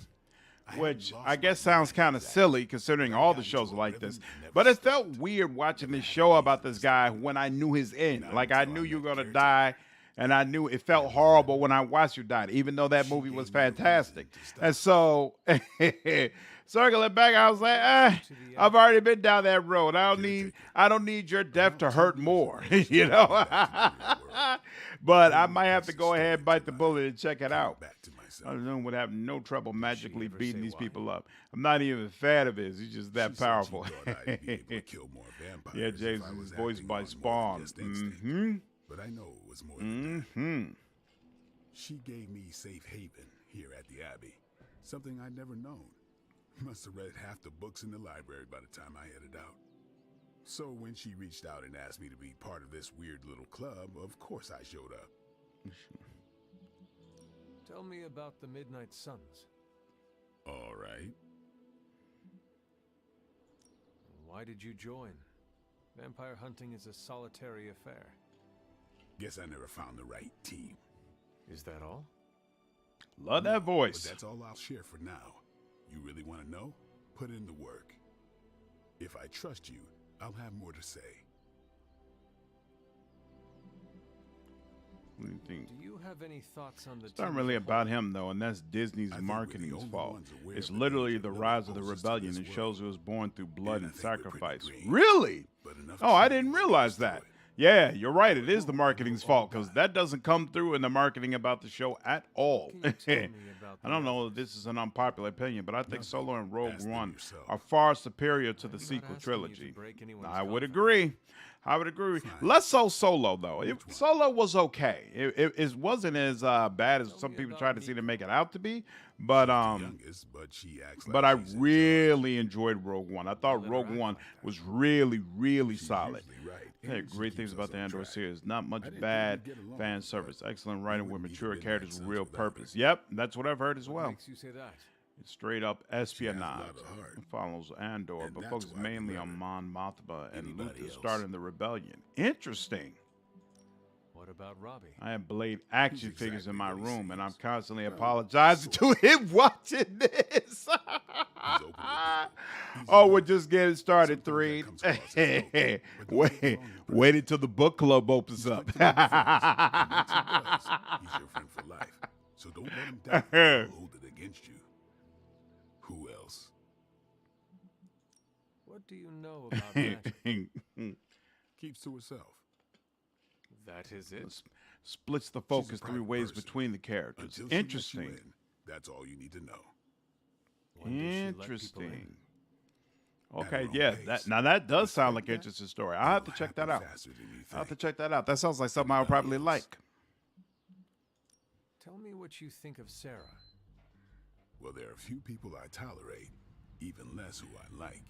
which I guess sounds kind of silly considering all the shows are like this. But it felt weird watching this show about this guy when I knew his end. Like, I knew you were going to die, and I knew it felt horrible when I watched you die, even though that movie was fantastic. And so, circling back, I was like, I've already been down that road. I don't need your death to hurt more, you know? But I might have to go ahead and bite the bullet and check it out. I would have no trouble magically beating these people up. I'm not even a fan of his. He's just that powerful. Yeah, James is voiced by Spawn. But I know it was more than that. She gave me safe haven here at the Abbey. Something I'd never known. Must have read half the books in the library by the time I headed out. So when she reached out and asked me to be part of this weird little club, of course I showed up. Tell me about the Midnight Suns. All right. Why did you join? Vampire hunting is a solitary affair. Guess I never found the right team. Is that all? Love that voice. But that's all I'll share for now. You really want to know? Put in the work. If I trust you, I'll have more to say. What do you think? Do you have any thoughts on the It's not really about him, though, and that's Disney's marketing's fault. It's literally the rise of the rebellion. It shows it was born through blood and sacrifice. Really? Oh, I didn't realize that. Yeah, you're right. It is the marketing's fault, because that doesn't come through in the marketing about the show at all. I don't know if this is an unpopular opinion, but I think Solo and Rogue One are far superior to the sequel trilogy. I would agree. I would agree. Less so Solo, though. Solo was okay. It wasn't as bad as some people try to see to make it out to be. But I really enjoyed Rogue One. I thought Rogue One was really, really solid. Hey, great things about the Andor series. Not much bad fan service. Excellent writing with mature characters with real purpose. Yep, that's what I've heard as well. Makes you say that? It's straight up espionage. It follows Andor, but focuses mainly on Mon Mothma and Luther starting the rebellion. Interesting. What about Robbie? I have Blade action figures in my room, and I'm constantly apologizing to him watching this. Oh, we're just getting started, 3. Wait until the book club opens up. He's your friend for life, so don't let him down or hold it against you. Who else? What do you know about magic? Keeps to herself. That is it. Splits the focus 3 ways between the characters. Interesting. That's all you need to know. Interesting. Okay, yeah. That does sound like an interesting story. I'll have to check that out. That sounds like something I would probably like. Tell me what you think of Sarah. Well, there are a few people I tolerate, even less who I like.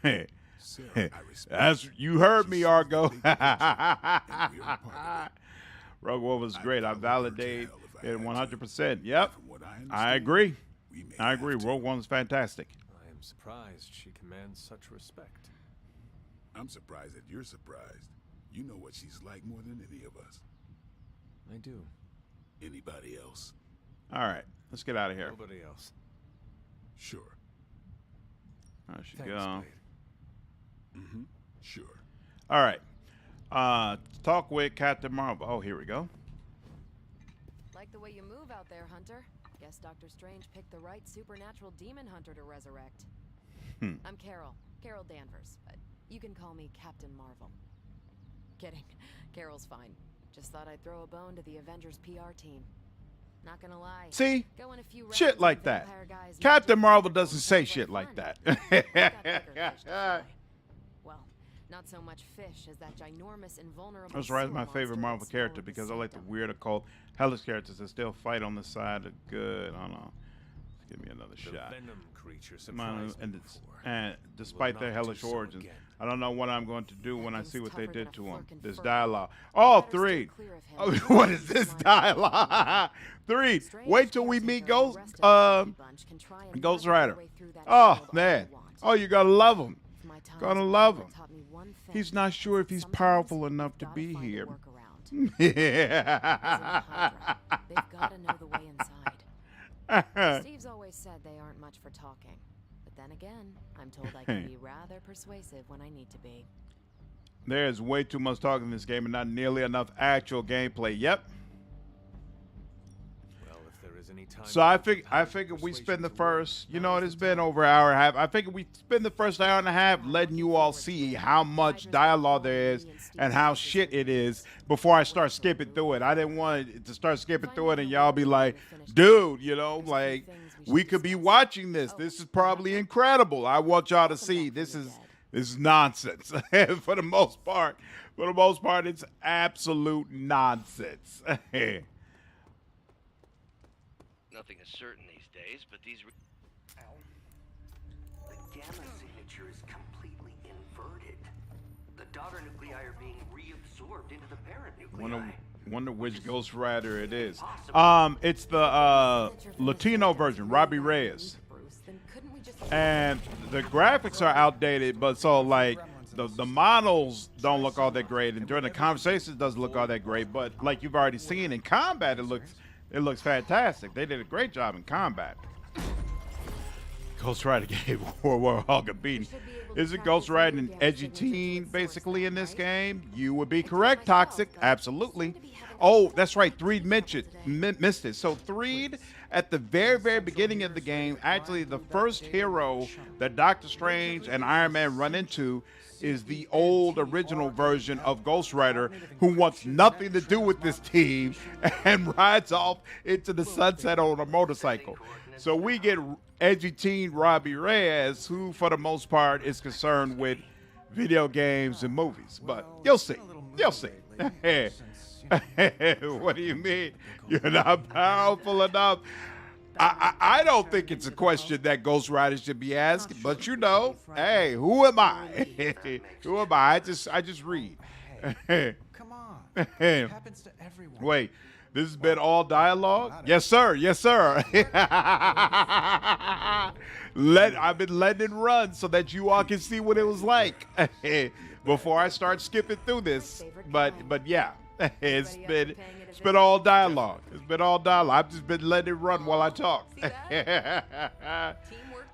Hey, Sarah, I respect. As you heard me, Argo. Rogue One was great. I validate it 100%. Yep, I agree. Rogue One was fantastic. I am surprised she commands such respect. I'm surprised that you're surprised. You know what she's like more than any of us. I do. Anybody else? All right, let's get out of here. Nobody else. Sure. There she go. Sure. All right. Talk with Captain Marvel. Oh, here we go. Like the way you move out there, Hunter. Guess Dr. Strange picked the right supernatural demon hunter to resurrect. I'm Carol Danvers, but you can call me Captain Marvel. Kidding. Carol's fine. Just thought I'd throw a bone to the Avengers PR team. Not gonna lie. See? Shit like that. Captain Marvel doesn't say shit like that. Well, not so much fish as that ginormous invulnerable. That's right, my favorite Marvel character because I like the weird occult hellish characters that still fight on the side of good. I don't know. Let's give me another shot. Venom creature and despite their hellish origins, I don't know what I'm going to do when I see what they did to him. This dialogue. Oh, 3. Oh, what is this dialogue? 3. Wait till we meet Ghost Rider. Oh, man. Oh, you're going to love him. Gonna love him. He's not sure if he's powerful enough to be here. They've got to know the way inside. Steve's always said they aren't much for talking. But then again, I'm told I can be rather persuasive when I need to be. There's way too much talking in this game and not nearly enough actual gameplay. Yep. So I figured we spend the first, it's been over an hour and a half. I figured we spend the first hour and a half letting you all see how much dialogue there is and how shit it is before I start skipping through it. I didn't want it to start skipping through it and y'all be like, dude, like we could be watching this. This is probably incredible. I want y'all to see this is nonsense. For the most part, it's absolute nonsense. Nothing is certain these days, but these... The gamma signature is completely inverted. The daughter nuclei are being reabsorbed into the parent nuclei. Wonder which Ghost Rider it is. It's the Latino version, Robbie Reyes. And the graphics are outdated, but so like the models don't look all that great, and during the conversations it doesn't look all that great. But like you've already seen in combat, it looks fantastic. They did a great job in combat. Ghost Rider gave War Hog a beating. Is it Ghost Rider an edgy teen basically in this game? You would be correct, Toxic. Absolutely. Oh, that's right. Threed missed it. So Threed, at the very, very beginning of the game, actually the first hero that Doctor Strange and Iron Man run into is the old original version of Ghost Rider, who wants nothing to do with this team and rides off into the sunset on a motorcycle. So we get edgy teen Robbie Reyes, who for the most part is concerned with video games and movies. But you'll see. You'll see. What do you mean? You're not powerful enough? I don't think it's a question that Ghost Rider should be asking, but you know, hey, who am I? Who am I? I just read. Come on. It happens to everyone. Wait, this has been all dialogue? Yes, sir. Yes, sir. I've been letting it run so that you all can see what it was like before I start skipping through this. But yeah, it's been all dialogue. It's been all dialogue. I've just been letting it run while I talk.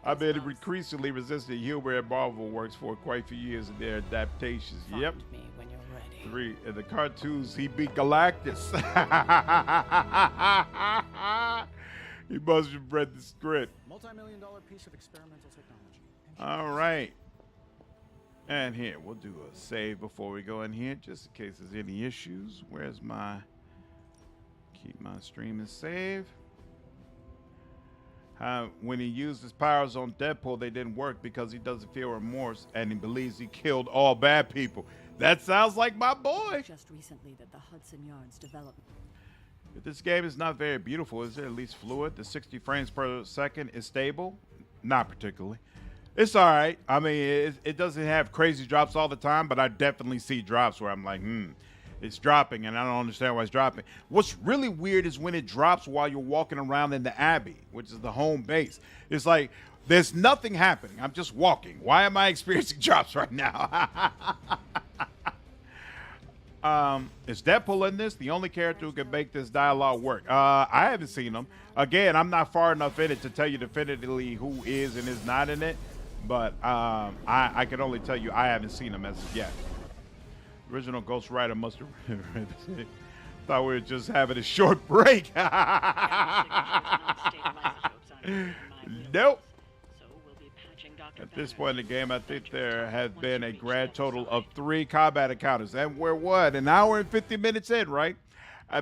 I've been increasingly resistant humor in Marvel works for quite a few years in their adaptations. Yep. In the cartoons, he beat Galactus. He must have read the script. Multi-million-dollar piece of experimental technology. All right. And here, we'll do a save before we go in here, just in case there's any issues. Where's my... Keep my stream and save. When he used his powers on Deadpool, they didn't work because he doesn't feel remorse and he believes he killed all bad people. That sounds like my boy. Just recently that the Hudson Yards development. This game is not very beautiful. Is it at least fluid? The 60 frames per second is stable? Not particularly. It's all right. I mean, it doesn't have crazy drops all the time, but I definitely see drops where I'm like, it's dropping, and I don't understand why it's dropping. What's really weird is when it drops while you're walking around in the Abbey, which is the home base. It's like, there's nothing happening. I'm just walking. Why am I experiencing drops right now? Is Deadpool in this? The only character who can make this dialogue work. I haven't seen him. Again, I'm not far enough in it to tell you definitively who is and is not in it. But I can only tell you I haven't seen him as of yet. Original Ghost Rider must have thought we were just having a short break. Nope. At this point in the game, I think there has been a grand total of 3 combat encounters. And we're what? An hour and 50 minutes in, right?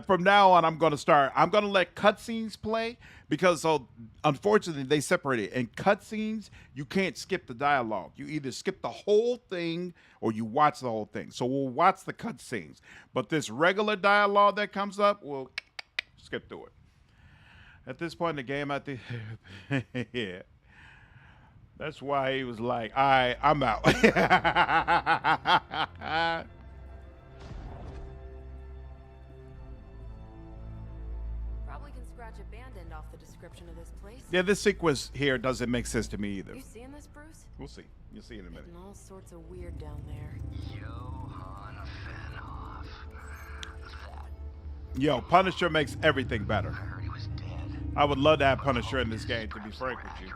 From now on, I'm going to let cutscenes play because, unfortunately, they separate it. In cutscenes, you can't skip the dialogue. You either skip the whole thing or you watch the whole thing. So we'll watch the cutscenes. But this regular dialogue that comes up, we'll skip through it. At this point in the game, I think, yeah. That's why he was like, all right, I'm out. Probably can scratch a band end off the description of this place. Yeah, this sequence here doesn't make sense to me either. You seeing this, Bruce? We'll see. You'll see in a minute. Getting all sorts of weird down there. Yo, Punisher makes everything better. I would love to have Punisher in this game, to be frank with you.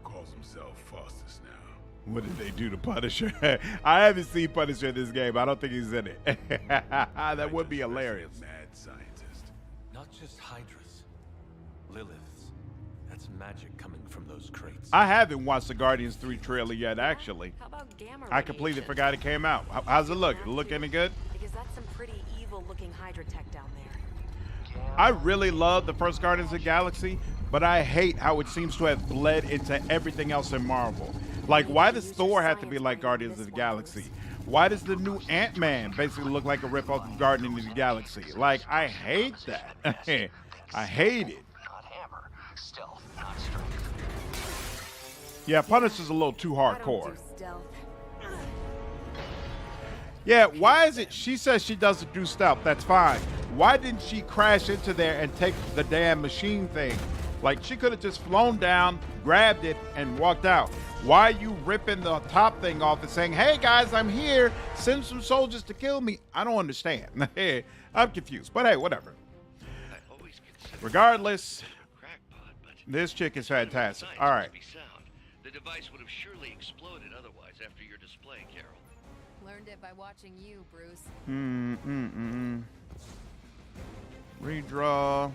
Calls himself Faustus now. What did they do to Punisher? I haven't seen Punisher in this game. I don't think he's in it. That would be hilarious. Mad scientist. Not just Hydras. Liliths. That's magic coming from those crates. I haven't watched the Guardians 3 trailer yet, actually. How about gamma I completely forgot it came out. How's it look? Look any good? Because that's some pretty evil-looking Hydra tech down there. I really love the first Guardians of the Galaxy, but I hate how it seems to have bled into everything else in Marvel. Like, why does Thor have to be like Guardians of the Galaxy? Why does the new Ant-Man basically look like a ripoff of Guardians of the Galaxy? Like, I hate that. I hate it. Stealth, not strength. Yeah, Punisher's a little too I don't hardcore. do stealth. Yeah, why is it she says she doesn't do stealth? That's fine. Why didn't she crash into there and take the damn machine thing? Like, she could have just flown down, grabbed it, and walked out. Why are you ripping the top thing off and saying, hey guys, I'm here, send some soldiers to kill me? I don't understand. I'm confused, but hey, whatever. Regardless, this chick is fantastic. All right. The device would have surely exploded otherwise after your display, Carol. Learned it by watching you, Bruce. Redraw.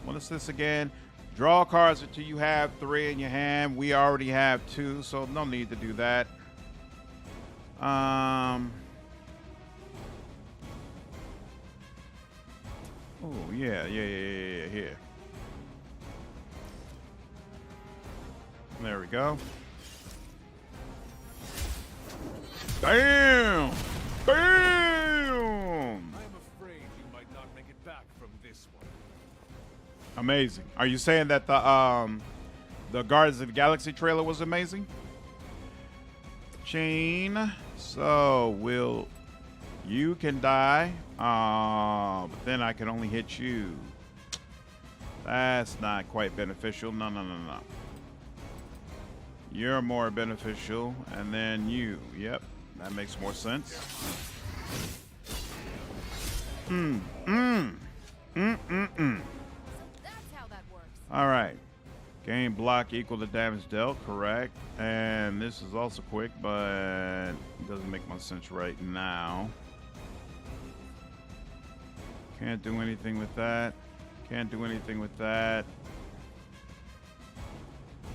What is this again? Draw cards until you have 3 in your hand. We already have 2, so no need to do that. Oh, yeah. Here. There we go. Bam! Bam! I'm afraid you might not make it back from this one. Amazing. Are you saying that the Guardians of the Galaxy trailer was amazing? Chain. So you can die, but then I can only hit you. That's not quite beneficial. No. You're more beneficial, and then you. Yep, that makes more sense. So that's how that works. All right. Gain block equal to damage dealt, correct. And this is also quick, but it doesn't make much sense right now. Can't do anything with that. Can't do anything with that.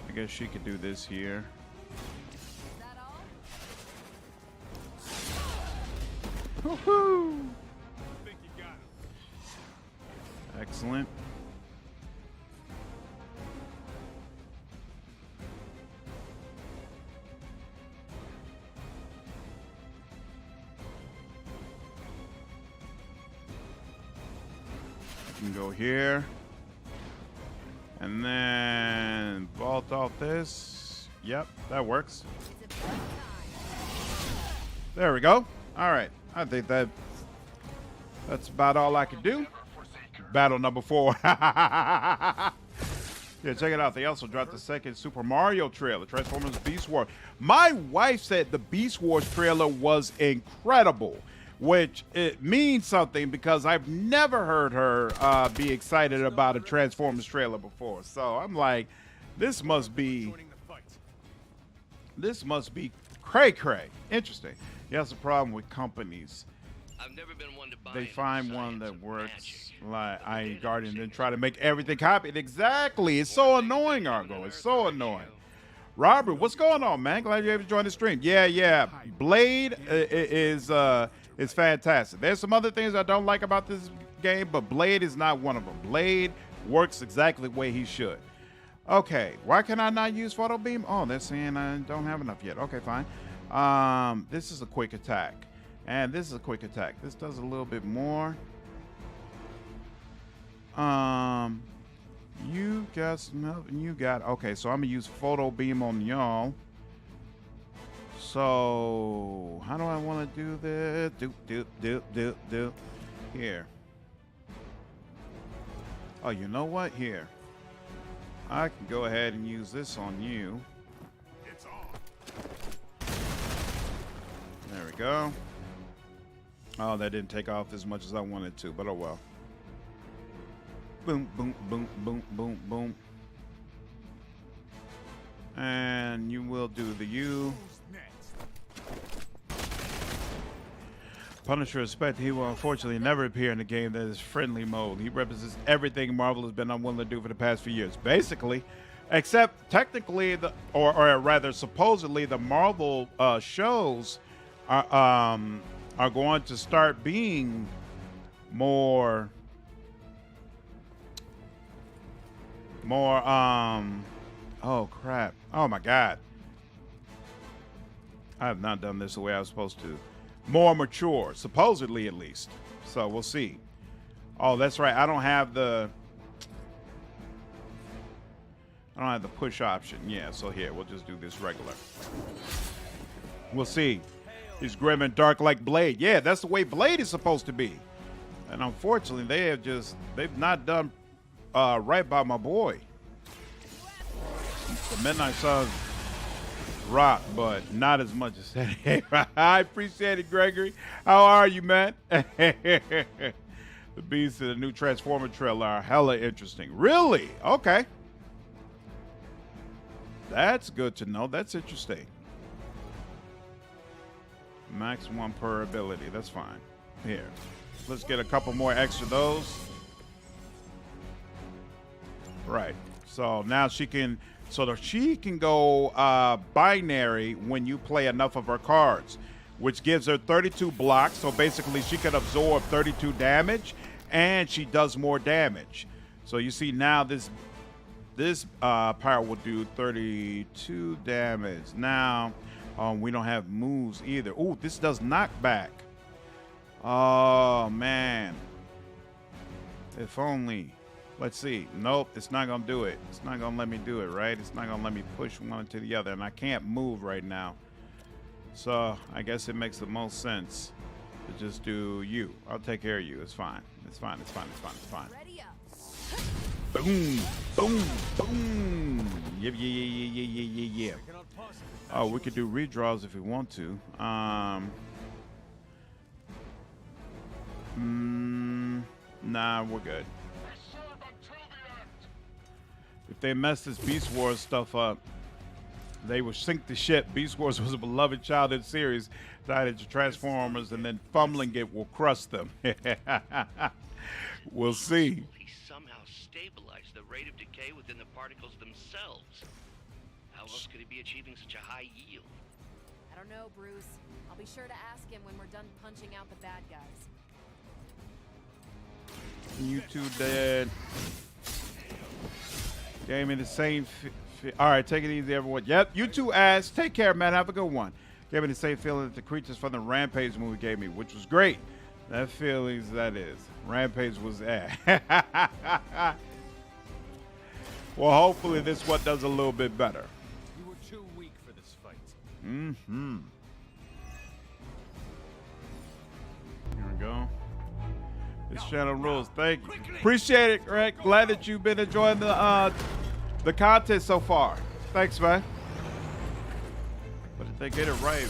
I guess she could do this here. Is that all? Woohoo! I think you got him. Excellent. You can go here. And then vault off this. Yep, that works. There we go. All right. I think that's about all I can do. Battle number 4. Yeah, check it out. They also dropped the second Super Mario trailer, Transformers Beast Wars. My wife said the Beast Wars trailer was incredible, which it means something because I've never heard her be excited about a Transformers trailer before. So I'm like, this must be cray-cray. Interesting. Yeah, that's the problem with companies. I've never been one to buy They into find the one science that of works magic. like Iron Guardian, then try to make everything copied. Exactly. It's so annoying, Argo. It's so annoying. Robert, what's going on, man? Glad you're able to join the stream. Yeah. Blade is fantastic. There's some other things I don't like about this game, but Blade is not one of them. Blade works exactly the way he should. Okay, why can I not use Photo Beam? Oh, they're saying I don't have enough yet. Okay, fine. This is a quick attack. And this is a quick attack. This does a little bit more. You got some help and you got... Okay, so I'm going to use Photo Beam on y'all. So, how do I want to do this? Do. Here. Oh, you know what? Here. I can go ahead and use this on you. It's on. There we go. Oh, that didn't take off as much as I wanted to, but oh well. Boom, boom, boom, boom, boom, boom. And you will do the U. Punisher expected he will unfortunately never appear in a game that is friendly mode. He represents everything Marvel has been unwilling to do for the past few years, basically, except technically or rather supposedly the Marvel shows are going to start being more oh crap, oh my god, I have not done this the way I was supposed to. More mature, supposedly at least. So we'll see. Oh, that's right. I don't have the I don't have the push option. Yeah, so here, we'll just do this regular. We'll see. He's grim and dark like Blade. Yeah, that's the way Blade is supposed to be. And unfortunately, they've not done right by my boy. The Midnight Suns rock, but not as much as that. I appreciate it, Gregory. How are you, man? The beats of the new Transformer trailer are hella interesting. Really? Okay. That's good to know. That's interesting. Max 1 per ability. That's fine. Here. Let's get a couple more extra of those. Right. So now she can go binary when you play enough of her cards, which gives her 32 blocks. So basically she can absorb 32 damage and she does more damage. So you see now this power will do 32 damage. Now we don't have moves either. Ooh, this does knockback. Oh, man. If only. Let's see. Nope, it's not going to do it. It's not going to let me do it, right? It's not going to let me push one to the other, and I can't move right now. So I guess it makes the most sense to just do you. I'll take care of you. It's fine. It's fine. It's fine. It's fine. It's fine. Ready up. Boom. Boom. Boom. Yeah, yeah, yeah, yeah, yeah, yeah, yeah. Oh, we could do redraws if we want to. Nah, we're good. If they mess this Beast Wars stuff up, they will sink the ship. Beast Wars was a beloved childhood series tied into Transformers, and then fumbling it will crush them. We'll see. He somehow stabilized the rate of decay within the particles themselves. How else could he be achieving such a high yield? I don't know, Bruce. I'll be sure to ask him when we're done punching out the bad guys. You two dead. Gave me the same. All right, take it easy, everyone. Yep, you two ass. Take care, man. Have a good one. Gave me the same feeling that the creatures from the Rampage movie gave me, which was great. That feelings, that is. Rampage was Well, hopefully this one does a little bit better. You were too weak for this fight. Mm-hmm. Here we go. This channel rules. Thank you. Appreciate it, Greg. Glad that you've been enjoying the content so far. Thanks, man. But if they get it right,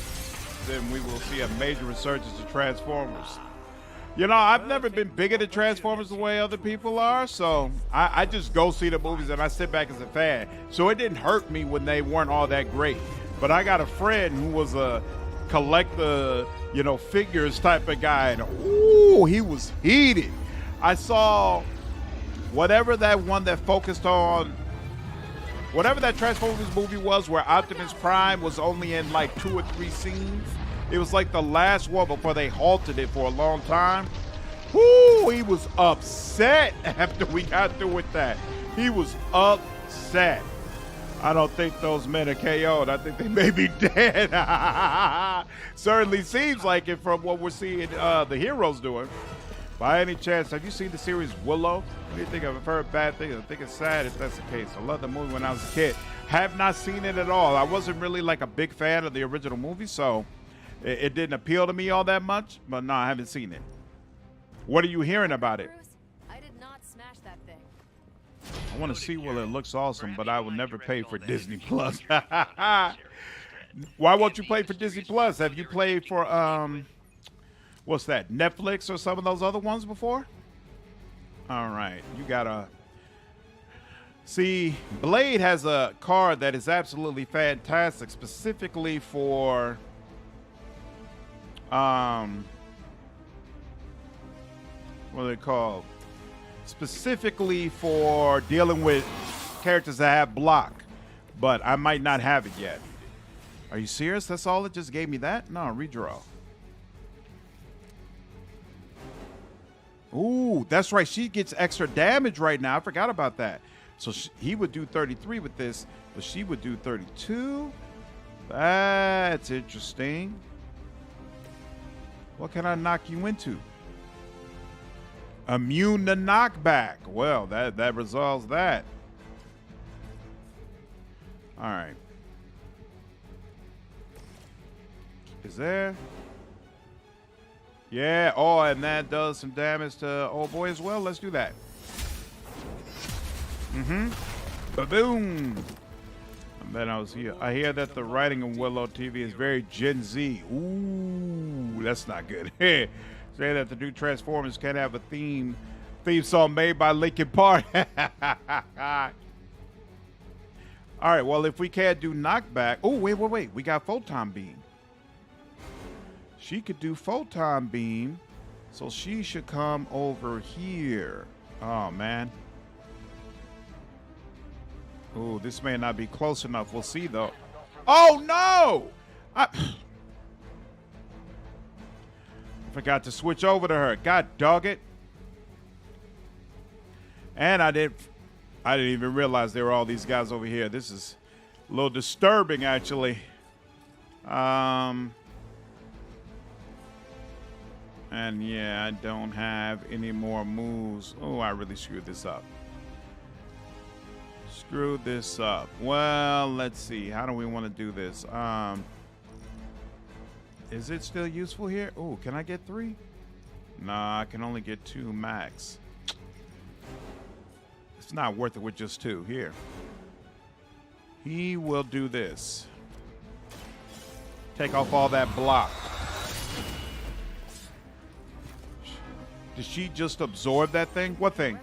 then we will see a major resurgence of Transformers. You know, I've never been big into Transformers the way other people are, so I just go see the movies and I sit back as a fan. So it didn't hurt me when they weren't all that great. But I got a friend who was a collector, you know, figures type of guy, and ooh, he was heated. I saw whatever that one that focused on, whatever that Transformers movie was where Optimus Prime was only in like 2 or 3 scenes. It was like the last one before they halted it for a long time. Whoo, he was upset after we got through with that. He was upset. I don't think those men are KO'd. I think they may be dead. Certainly seems like it from what we're seeing the heroes doing. By any chance, have you seen the series Willow? What do you think? I've heard bad things. I think it's sad if that's the case. I loved the movie when I was a kid. Have not seen it at all. I wasn't really like a big fan of the original movie, so it didn't appeal to me all that much. But no, I haven't seen it. What are you hearing about it? Bruce, I did not smash that thing. I want to see Will. It looks awesome, but I will never pay for Disney Plus. Why won't you play for Disney Plus? Have you played for what's that, Netflix or some of those other ones before? All right, you gotta see. Blade has a card that is absolutely fantastic, specifically for what are they called? Specifically for dealing with characters that have block, but I might not have it yet. Are you serious? That's all it just gave me that? No, redraw. Ooh, that's right. She gets extra damage right now. I forgot about that. So he would do 33 with this, but she would do 32. That's interesting. What can I knock you into? Immune to knockback. Well, that resolves that. All right. Is there? Yeah. Oh, and that does some damage to old boy as well. Let's do that. Ba-boom. And then I hear that the writing in Willow TV is very Gen Z. Ooh, that's not good. Say that the new Transformers can't have a theme song made by Linkin Park. All right, well, if we can't do knockback. Oh, wait. We got Photon Beam. She could do Photon Beam, so she should come over here. Oh, man. Oh, this may not be close enough. We'll see, though. Oh, no! I forgot to switch over to her. God dog it. And I didn't even realize there were all these guys over here. This is a little disturbing, actually. And yeah, I don't have any more moves. Oh, I really screwed this up. Screwed this up. Well, let's see. How do we want to do this? Is it still useful here? Oh, can I get 3? Nah, I can only get 2 max. It's not worth it with just 2. Here. He will do this. Take off all that block. Did she just absorb that thing? What thing?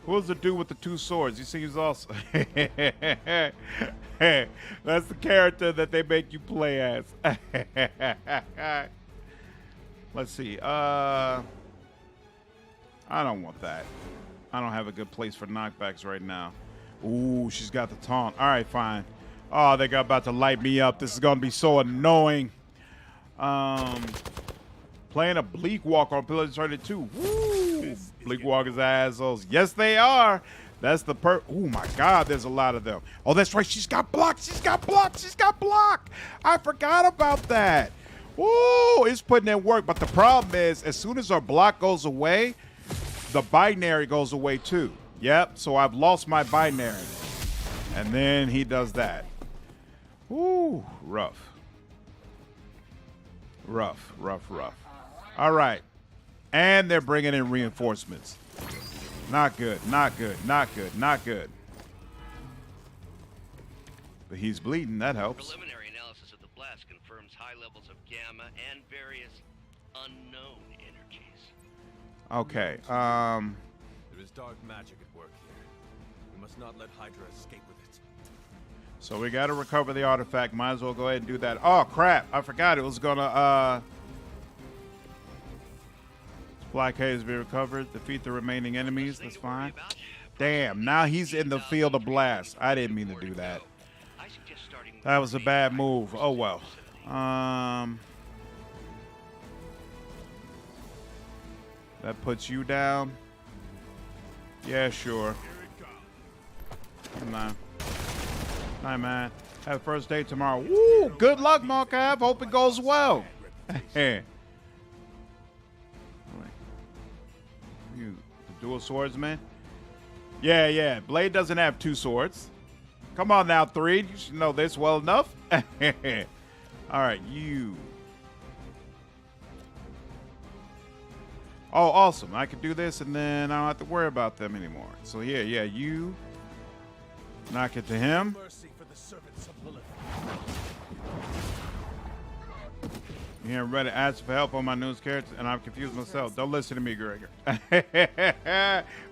Who was the dude with the 2 swords? You see, he's also... That's the character that they make you play as. Let's see. I don't want that. I don't have a good place for knockbacks right now. Ooh, she's got the taunt. All right, fine. Oh, they're about to light me up. This is going to be so annoying. Playing a Bleak Walker on Pillars 32. Woo! Bleak Walkers assholes. Yes, they are. That's the oh my God, there's a lot of them. Oh, that's right. She's got blocked. She's got blocked. She's got blocked. I forgot about that. Ooh, it's putting in work. But the problem is, as soon as our block goes away, the binary goes away too. Yep. So I've lost my binary. And then he does that. Ooh, rough. Rough. All right. And they're bringing in reinforcements. Not good. But he's bleeding. That helps. Preliminary analysis of the blast confirms high levels of gamma and various unknown energies. Okay. There is dark magic at work here. We must not let Hydra escape with it. So we got to recover the artifact. Might as well go ahead and do that. Oh, crap. I forgot it was going to... Blockade has been recovered. Defeat the remaining enemies. That's fine. Damn, now he's in the field of blast. I didn't mean to do that. That was a bad move. Oh, well. That puts you down. Yeah, sure. Come on. Hi, man. Have a first date tomorrow. Woo! Good luck, Markav. Hope it goes well. Hey. You, the dual swordsman? Yeah. Blade doesn't have 2 swords. Come on now, 3. You should know this well enough. All right, you. Oh, awesome. I can do this, and then I don't have to worry about them anymore. So, yeah, you. Knock it to him. Yeah, I'm ready to ask for help on my newest character, and I'm confused myself. Don't listen to me, Gregor.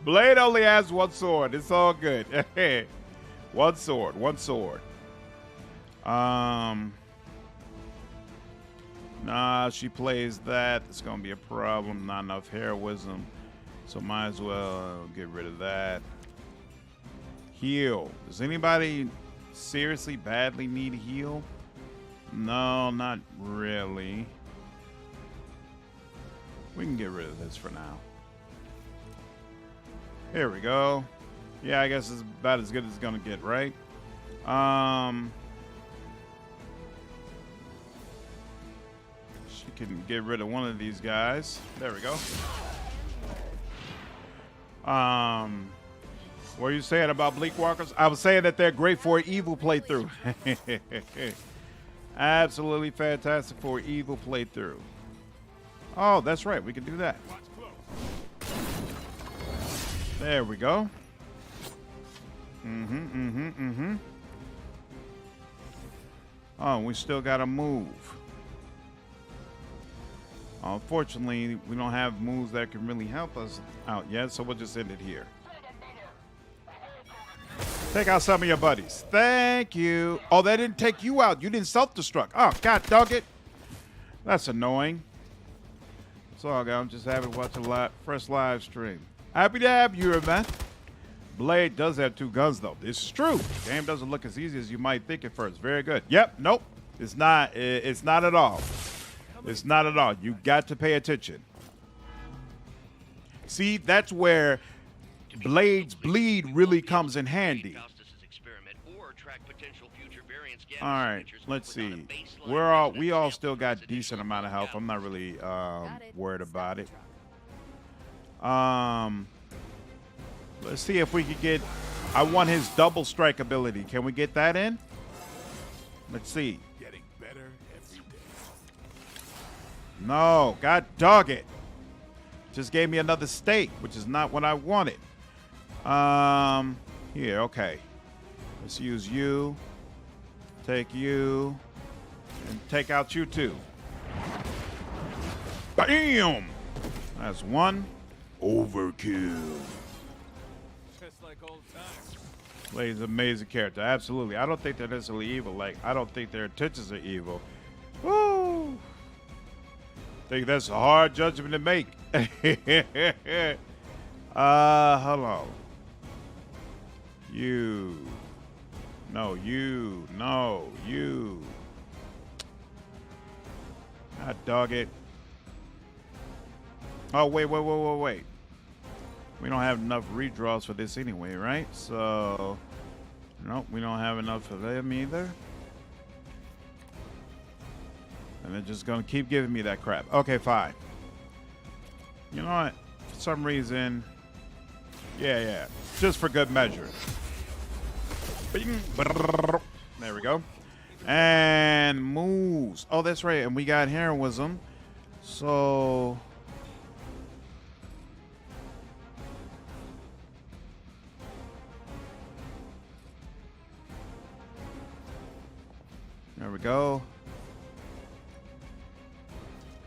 Blade only has 1 sword. It's all good. 1 sword. Nah, she plays that. It's going to be a problem. Not enough heroism. So might as well get rid of that. Heal. Does anybody seriously badly need a heal? No, not really. We can get rid of this for now. Here we go. Yeah, I guess it's about as good as it's gonna get, right? She can get rid of one of these guys. There we go. What are you saying about Bleak Walkers? I was saying that they're great for an evil playthrough. Absolutely fantastic for an evil playthrough. Oh, that's right. We can do that. There we go. Oh, we still got to move. Unfortunately, we don't have moves that can really help us out yet, so we'll just end it here. Take out some of your buddies. Thank you. Oh, that didn't take you out. You didn't self-destruct. Oh, God dog it. That's annoying. It's all good. I'm just happy to watch a fresh live stream. Happy to have you, man. Blade does have 2 guns, though. This is true. The game doesn't look as easy as you might think at first. Very good. Yep. Nope. It's not. It's not at all. It's not at all. You got to pay attention. See, that's where Blade's bleed really comes in handy. All right, let's see. We all still got decent amount of health. I'm not really worried about it. Let's see if we could get. I want his double strike ability. Can we get that in? Let's see. Getting better every day. No, God dog it. Just gave me another state, which is not what I wanted. Here, okay. Let's use you. Take you. And take out you too. Bam! That's 1. Overkill. Just like old times. Blade's an amazing character. Absolutely. I don't think they're necessarily evil. Like, I don't think their intentions are evil. Woo! I think that's a hard judgment to make. Hello. You. No, you. No, you. God dog it. Oh, wait. We don't have enough redraws for this anyway, right? So, nope, we don't have enough for them either. And they're just going to keep giving me that crap. Okay, fine. You know what? For some reason, yeah. Just for good measure. There we go. And moves. Oh, that's right. And we got heroism. So... there we go.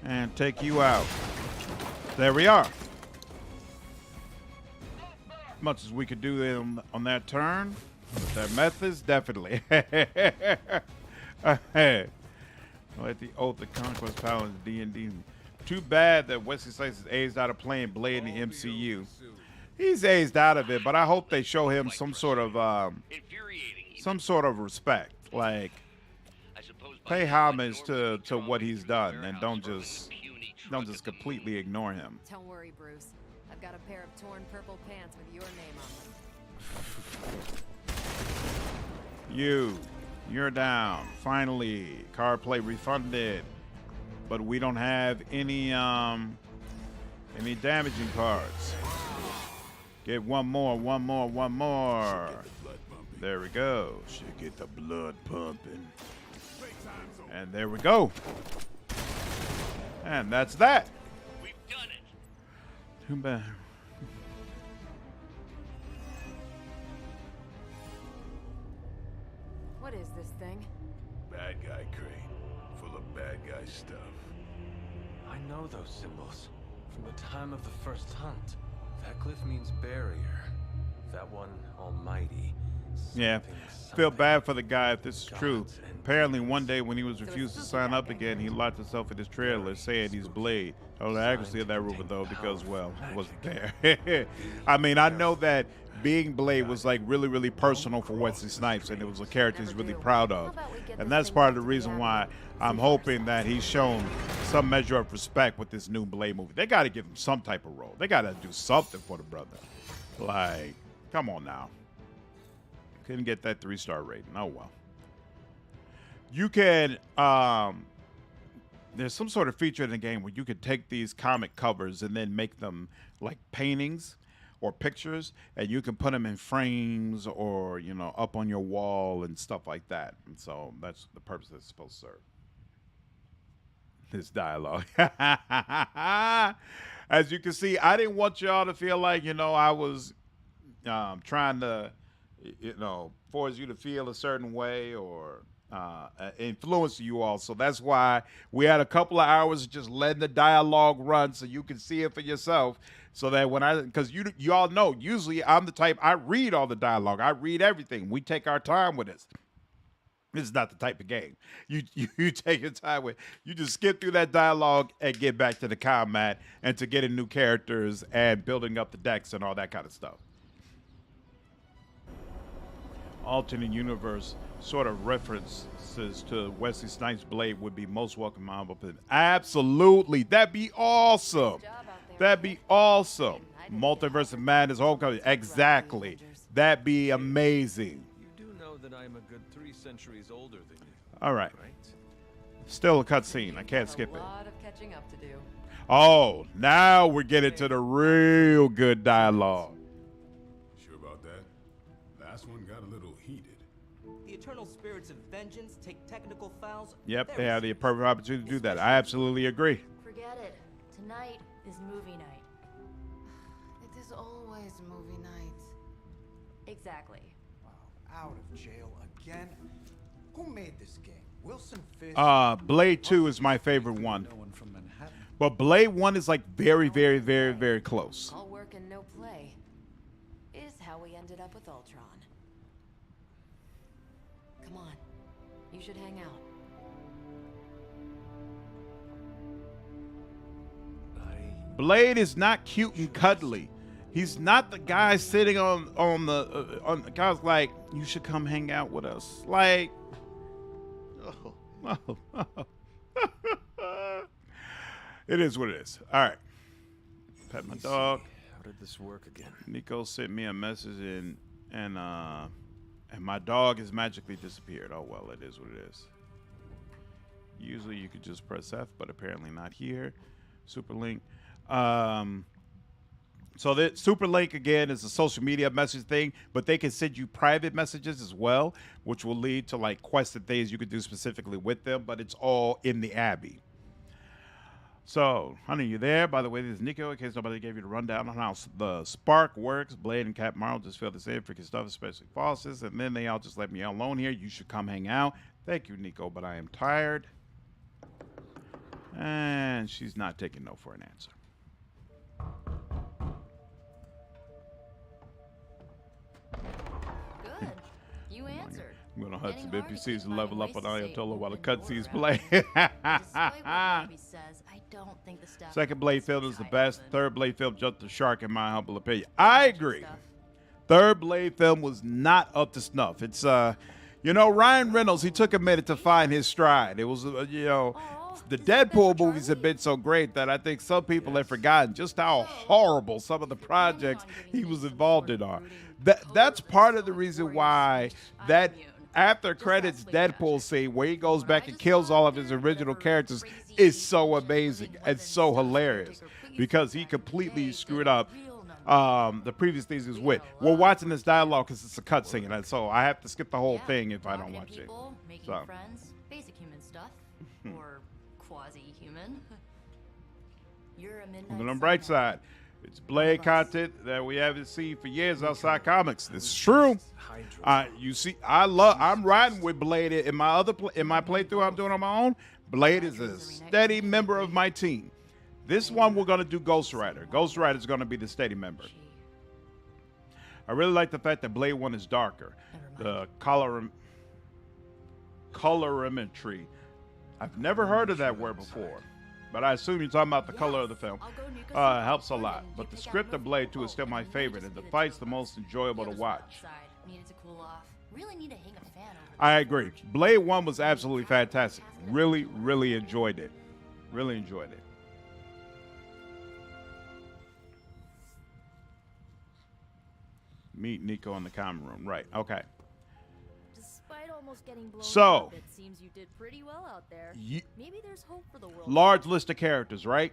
And take you out. There we are. Much as we could do them on that turn. With their methods, definitely. Let the Oath of Conquest Paladins D&D. Too bad that Wesley Snipes is aged out of playing Blade in the MCU. He's aged out of it, but I hope they show him some sort of respect. Like, pay homage to what he's done, and don't just completely ignore him. Don't worry, Bruce. I've got a pair of torn purple pants with your name on them. You're down. Finally, card play refunded, but we don't have any damaging cards. Get one more. There we go. Should get the blood pumping. And there we go. And that's that. We've done it. Too bad. What is this thing? Bad guy crate. Full of bad guy stuff. I know those symbols from the time of the first hunt. That glyph means barrier. That one, almighty. Yeah, feel bad for the guy if this is true. Apparently, one day when he was refused to sign up again, he locked himself in his trailer saying he's Blade. Oh, the accuracy of that rumor, though, because, well, it wasn't there. I mean, I know that being Blade was, like, really, really personal for Wesley Snipes, and it was a character he's really proud of. And that's part of the reason why I'm hoping that he's shown some measure of respect with this new Blade movie. They got to give him some type of role. They got to do something for the brother. Like, come on now. Couldn't get that 3-star rating. Oh, well. You can, there's some sort of feature in the game where you could take these comic covers and then make them like paintings, or pictures, and you can put them in frames or, you know, up on your wall and stuff like that. And so that's the purpose it's supposed to serve. This dialogue. As you can see, I didn't want y'all to feel like, you know, I was trying to, you know, force you to feel a certain way or influence you all. So that's why we had a couple of hours just letting the dialogue run so you can see it for yourself. So that when because you all know, usually I'm the type, I read all the dialogue. I read everything. We take our time with this. This is not the type of game. You take your time with. You just skip through that dialogue and get back to the combat and to getting new characters and building up the decks and all that kind of stuff. Alternate universe sort of references to Wesley Snipes' Blade would be most welcome. Absolutely, that'd be awesome. That'd be awesome. Multiverse of Madness, Homecoming, exactly. That'd be amazing. You do know that I'm a good 3 centuries older than you. All right. Still a cutscene. I can't skip it. A lot of catching up to do. Oh, now we're getting to the real good dialogue. Sure about that? Last one got a little heated. The eternal spirits of vengeance take technical files. Yep, they have the perfect opportunity to do that. I absolutely agree. Forget it. Tonight is movie night. It is always movie night. Exactly. Wow, out of jail again? Who made this game? Wilson Fisk? Blade 2 is my favorite one. But Blade 1 is like very, very, very, very close. All work and no play is how we ended up with Ultron. Come on, you should hang out. Blade is not cute and cuddly. He's not the guy sitting on the guy's like, you should come hang out with us. Like, it is what it is. All right. Pet my dog. How did this work again? Nico sent me a message and my dog has magically disappeared. Oh well, it is what it is. Usually you could just press F, but apparently not here. Super link. So the super link again is a social media message thing, but they can send you private messages as well, which will lead to like quests and things you could do specifically with them, but it's all in the Abbey. So, honey, you there? By the way, this is Nico, in case nobody gave you the rundown on how the Spark works. Blade and Cap Marvel just feel the same freaking stuff, especially Fosses, and then they all just let me alone here. You should come hang out. Thank you, Nico, but I am tired. And she's not taking no for an answer. Good. You answered. I'm going to hunt some NPCs and level up on Ayatollah while the cutscenes play. Second Blade film is the best. Third Blade film jumped the shark in my humble opinion. I agree. Third Blade film was not up to snuff. It's, you know, Ryan Reynolds, he took a minute to find his stride. It was, you know, the Deadpool movies have been so great that I think some people have forgotten just how horrible some of the projects he was involved in are. That's part of the reason why that after credits Deadpool scene where he goes back and kills all of his original characters is so amazing and so hilarious because he completely screwed up the previous things he was with. We're watching this dialogue because it's a cutscene, and so I have to skip the whole thing if I don't watch it. Making So. friends, basic human stuff, or quasi-human. You're a midnight On the bright side, it's Blade content that we haven't seen for years outside comics. This is true. You see, I'm riding with Blade in my playthrough I'm doing on my own. Blade is a steady member of my team. This one we're gonna do Ghost Rider. Ghost Rider is gonna be the steady member. I really like the fact that Blade 1 is darker. The colorimetry. I've never heard of that word before, but I assume you're talking about the color of the film. Helps a lot. But the script of Blade 2 is still my favorite, and the fight's the most enjoyable to watch. Needed to cool off. Really need to hang a fan over. I agree. Blade 1 was absolutely fantastic. Really, really enjoyed it. Really enjoyed it. Meet Nico in the common room. Right. Okay. Despite almost getting blown So, up, it seems you did pretty well out there. Maybe there's hope for the world. Large list of characters, right?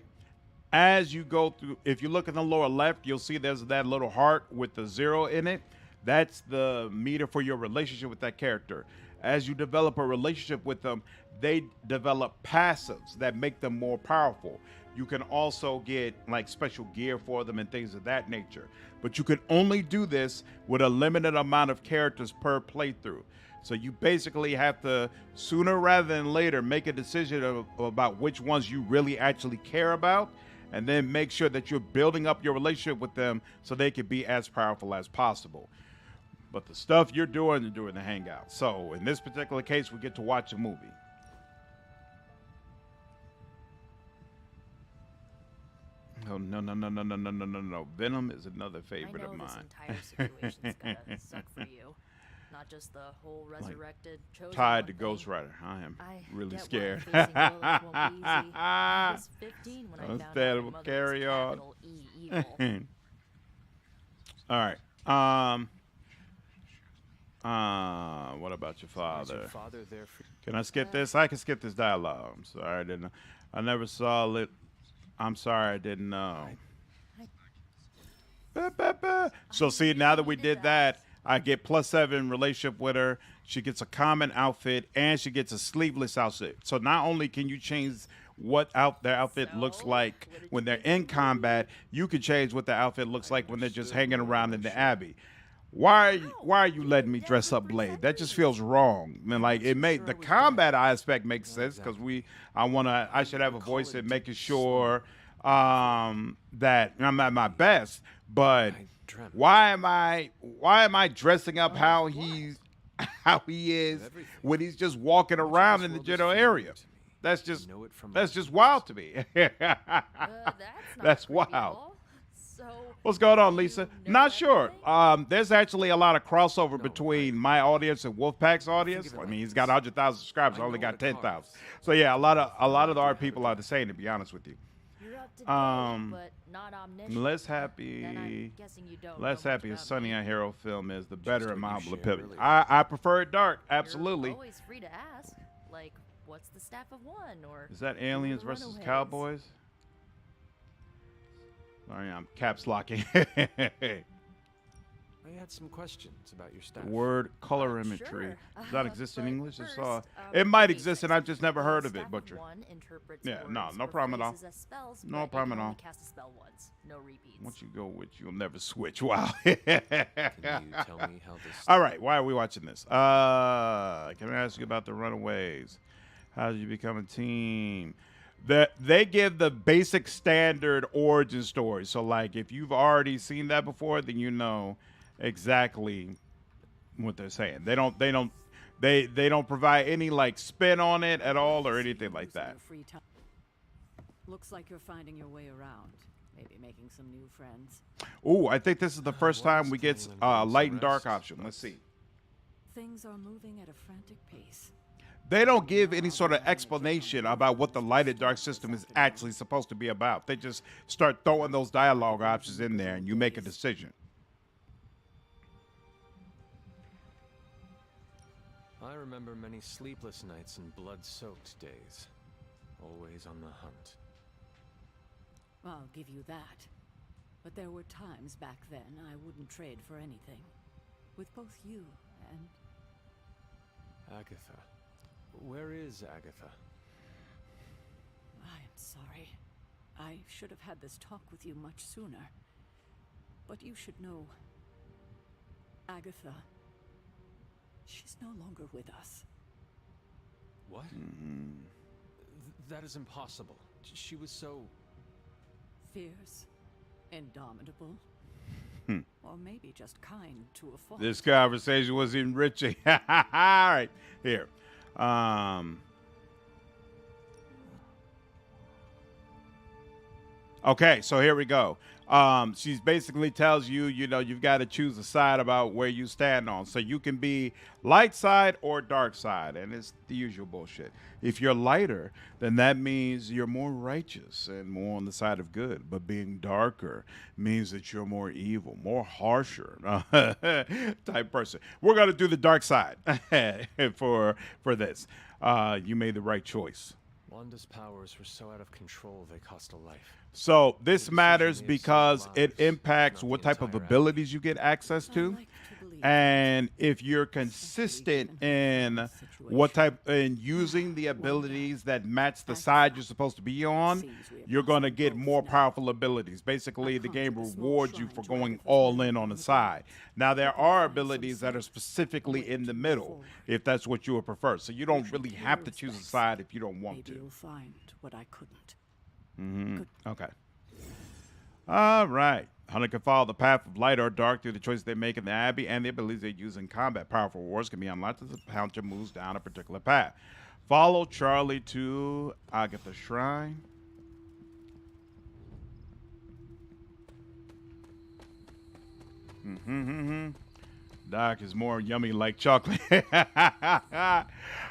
as you go through, if you look in the lower left, you'll see there's that little heart with the 0 in it. That's the meter for your relationship with that character. As you develop a relationship with them, they develop passives that make them more powerful. You can also get like special gear for them and things of that nature. But you can only do this with a limited amount of characters per playthrough. So you basically have to, sooner rather than later, make a decision about which ones you really actually care about, and then make sure that you're building up your relationship with them so they can be as powerful as possible. But the stuff you're doing the hangout. So in this particular case, we get to watch a movie. Oh, no. Venom is another favorite of mine. This entire situation's gotta suck for you. Not just the whole resurrected, chosen Tied one to thing. Ghost Rider. I am really get why scared. facing Lilith won't be easy. I was 15 when I found out my mother carry was on. capital E evil. All right. What about your father? Can I skip this? I can skip this dialogue. I'm sorry, I never saw it. I'm sorry, I didn't know. So see, now that we did that, I get +7 relationship with her. She gets a common outfit and she gets a sleeveless outfit. So not only can you change what their outfit looks like when they're in combat, you can change what the outfit looks like when they're just hanging around in the Abbey. Why are you letting me dress up Blade? That just feels wrong. I mean, like the combat aspect makes sense because I should have a voice in making sure that I'm at my best. But why am I dressing up how he is when he's just walking around in the general area? That's just wild to me. That's wild. What's going on, Lisa? Not sure. There's actually a lot of crossover between my audience and Wolfpack's audience. I mean, he's got 100,000 subscribers. I only got 10,000. So yeah, a lot of our people are the same. To be honest with you. Less happy a Sunny a hero film is, the better in my humble opinion. I prefer it dark. Absolutely. You're always free to ask, like, what's the staff of one, or is that Aliens versus Cowboys? Sorry, I'm caps locking. I had some questions about your staff. Word colorimetry. Does that exist in English? It might exist, and I've just never heard of it, Butcher. Yeah, no problem at all. No problem at all. Once you go with, you'll never switch. Wow. Can you tell me how this? All right, why are we watching this? Can I ask you about the Runaways? How did you become a team? They give the basic standard origin story. So, like, if you've already seen that before, then you know exactly what they're saying. They don't provide any like spin on it at all or anything like that. Looks like you're finding your way around. Maybe making some new friends. Ooh, I think this is the first time we get light and dark option. Let's see. Things are moving at a frantic pace. They don't give any sort of explanation about what the light and dark system is actually supposed to be about. They just start throwing those dialogue options in there and you make a decision. I remember many sleepless nights and blood-soaked days. Always on the hunt. I'll give you that. But there were times back then I wouldn't trade for anything. With both you and... Agatha. Where is Agatha? I am sorry. I should have had this talk with you much sooner. But you should know... Agatha... She's no longer with us. What? That is impossible. She was so... fierce, indomitable, or maybe just kind to a fault. This conversation was enriching. All right, here. Okay, so here we go. She basically tells you, you've got to choose a side about where you stand on. So you can be light side or dark side, and it's the usual bullshit. If you're lighter, then that means you're more righteous and more on the side of good. But being darker means that you're more evil, more harsher type person. We're going to do the dark side for this. You made the right choice. Wanda's powers were so out of control they cost a life. So this matters because it impacts what type of abilities you get access to. And if you're consistent in what type in using the abilities that match the side you're supposed to be on, you're going to get more powerful abilities. Basically, the game rewards you for going all in on the side. Now, there are abilities that are specifically in the middle, if that's what you would prefer. So you don't really have to choose a side if you don't want to. Maybe you'll find what I couldn't. Okay. All right. Hunter can follow the path of light or dark through the choices they make in the Abbey and the abilities they use in combat. Powerful rewards can be unlocked as the hunter moves down a particular path. Follow Charlie to Agatha Shrine. Doc is more yummy like chocolate. I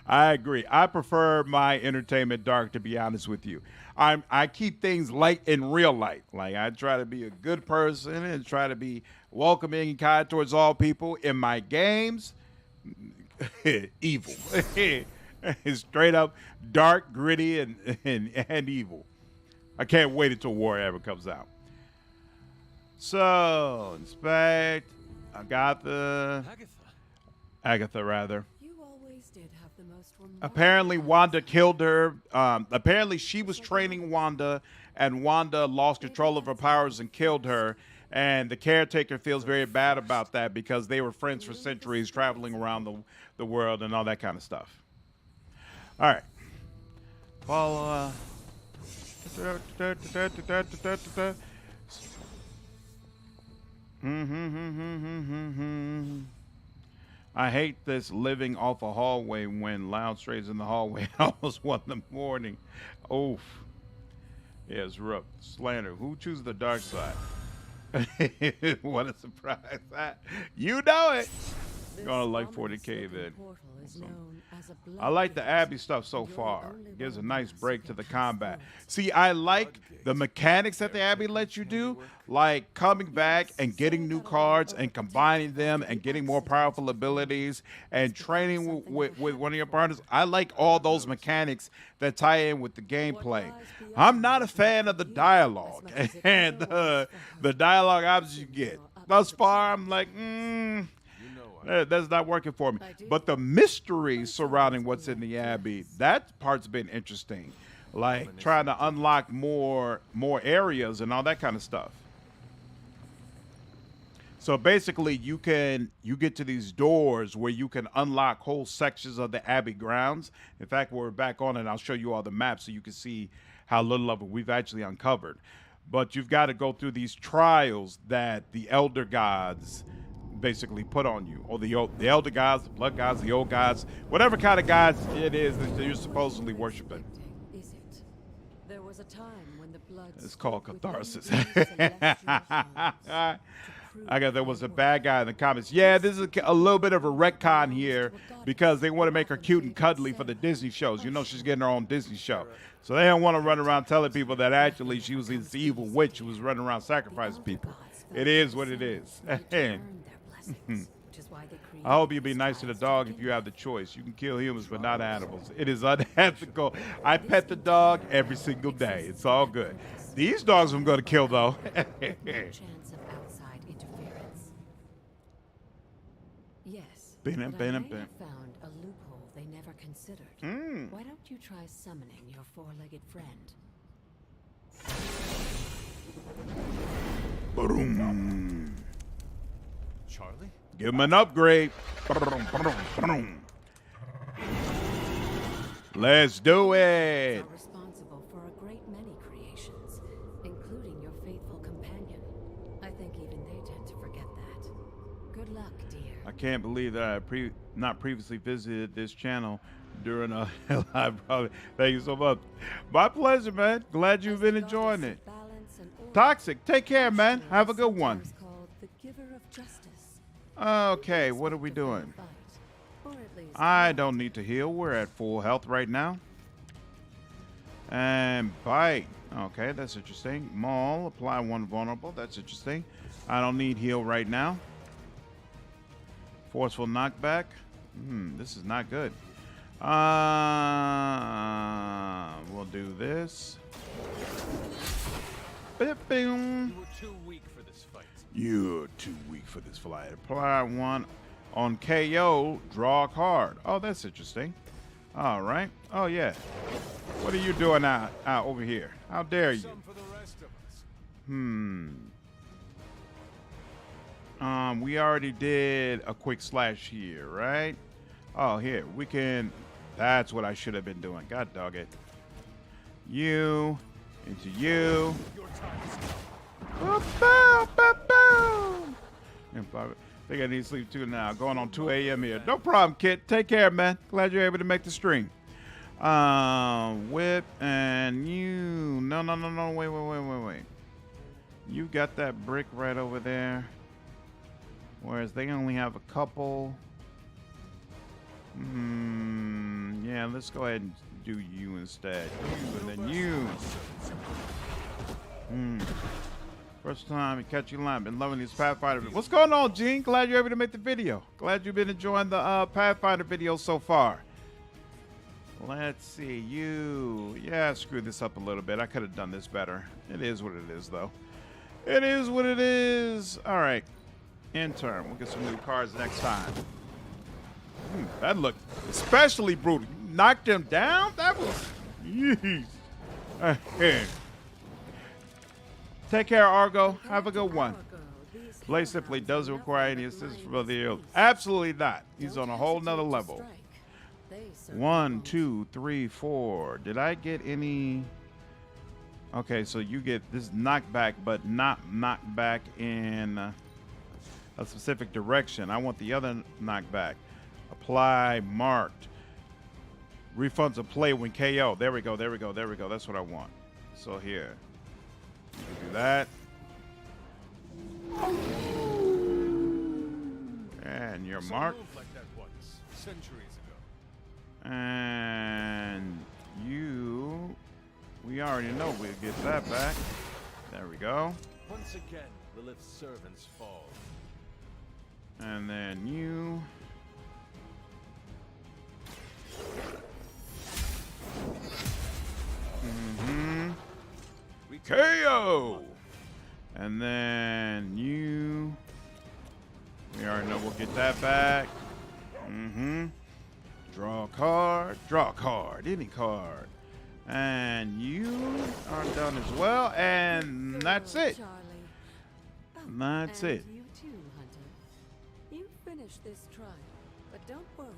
agree. I prefer my entertainment dark, to be honest with you. I keep things light in real life. Like, I try to be a good person and try to be welcoming and kind towards all people. In my games, evil. Straight up dark, gritty, and evil. I can't wait until War ever comes out. So, inspect. Agatha, rather. You always did have the most Apparently, Wanda killed her. Apparently, she was training Wanda, and Wanda lost control of her powers and killed her. And the caretaker feels very bad about that because they were friends for centuries, traveling around the world and all that kind of stuff. All right. Follow. I hate this living off a hallway when loud strays in the hallway at almost 1 in the morning. Oof. Yeah, it's rough. Slandered. Who chooses the dark side? What a surprise. You know it. Gonna like 40K then. I like the Abbey stuff so far. Gives a nice break to the combat. See, I like the mechanics that the Abbey lets you do, like coming back and getting new cards and combining them and getting more powerful abilities and training with one of your partners. I like all those mechanics that tie in with the gameplay. I'm not a fan of the dialogue and the dialogue options you get. Thus far, I'm like, that's not working for me. But the mystery surrounding what's in the Abbey, that part's been interesting. Like trying to unlock more areas and all that kind of stuff. So basically, you get to these doors where you can unlock whole sections of the Abbey grounds. In fact, we're back on it. I'll show you all the maps so you can see how little of it we've actually uncovered. But you've got to go through these trials that the elder gods basically put on you, or the elder gods, the blood gods, the old gods, whatever kind of gods it is that you're supposedly worshiping. Is it? There was a time when the blood. It's called catharsis. There was a bad guy in the comments. Yeah, this is a little bit of a retcon here because they want to make her cute and cuddly for the Disney shows. You know, she's getting her own Disney show. So they don't want to run around telling people that actually she was this evil witch who was running around sacrificing people. It is what it is. I hope you be nice to the dog if you have the choice. You can kill humans, but not animals. It is unethical. I pet the dog every single day. It's all good. These dogs I'm going to kill, though. Yes. But I may have found a loophole they never considered. Why don't you try summoning your four-legged friend? Boom. Charlie? Give him an upgrade. Let's do it. Are responsible for a great many creations, including your faithful companion. I think even they tend to forget that. Good luck, dear. I can't believe that I not previously visited this channel during a live probably. Thank you so much. My pleasure, man. Glad you've been enjoying it. Toxic, take care, man. Have a good one. Okay, what are we doing? I don't need to heal. We're at full health right now. And bite. Okay, that's interesting. Maul, apply 1 vulnerable. That's interesting. I don't need heal right now. Forceful knockback. This is not good. do this. Boom. You were too weak for this fight. You're too weak for this fight. Apply one on KO. Draw a card. Oh, that's interesting. All right. Oh, yeah. What are you doing out over here? How dare you? Some for the rest of us. We already did a quick slash here, right? Oh, here. We can... That's what I should have been doing. God dog it. You. Into you. Bow, bow, bow, bow. I think I need to sleep too now. Going on 2 a.m. here. No problem, kid. Take care, man. Glad you're able to make the stream. Whip and you. No. Wait. You got that brick right over there. Whereas they only have a couple. Yeah, let's go ahead and do you instead. You and then you. First time to catch you line. Been loving these Pathfinder videos. What's going on, Gene? Glad you're able to make the video. Glad you've been enjoying the Pathfinder videos so far. Let's see. You. Yeah, screwed this up a little bit. I could have done this better. It is what it is, though. It is what it is. All right. Intern. We'll get some new cards next time. That looked especially brutal. You knocked him down? That was... Yeesh. Take care, Argo. Have a good one. Play simply doesn't require any assistance from other heroes. Absolutely not. He's on a whole nother level. 1, 2, 3, 4. Did I get any... Okay, so you get this knockback, but not knockback in a specific direction. I want the other knockback. Apply marked. Refunds a play when KO. There we go. That's what I want. So here. You can do that. And you're marked. Like that once, centuries ago. And you... We already know we'll get that back. There we go. Once again, Lilith's servants fall. And then you... KO! And then you... We already know we'll get that back. Draw a card, any card. And you are done as well, and that's it. That's it. You too, Hunter. You finished this trial, but don't worry.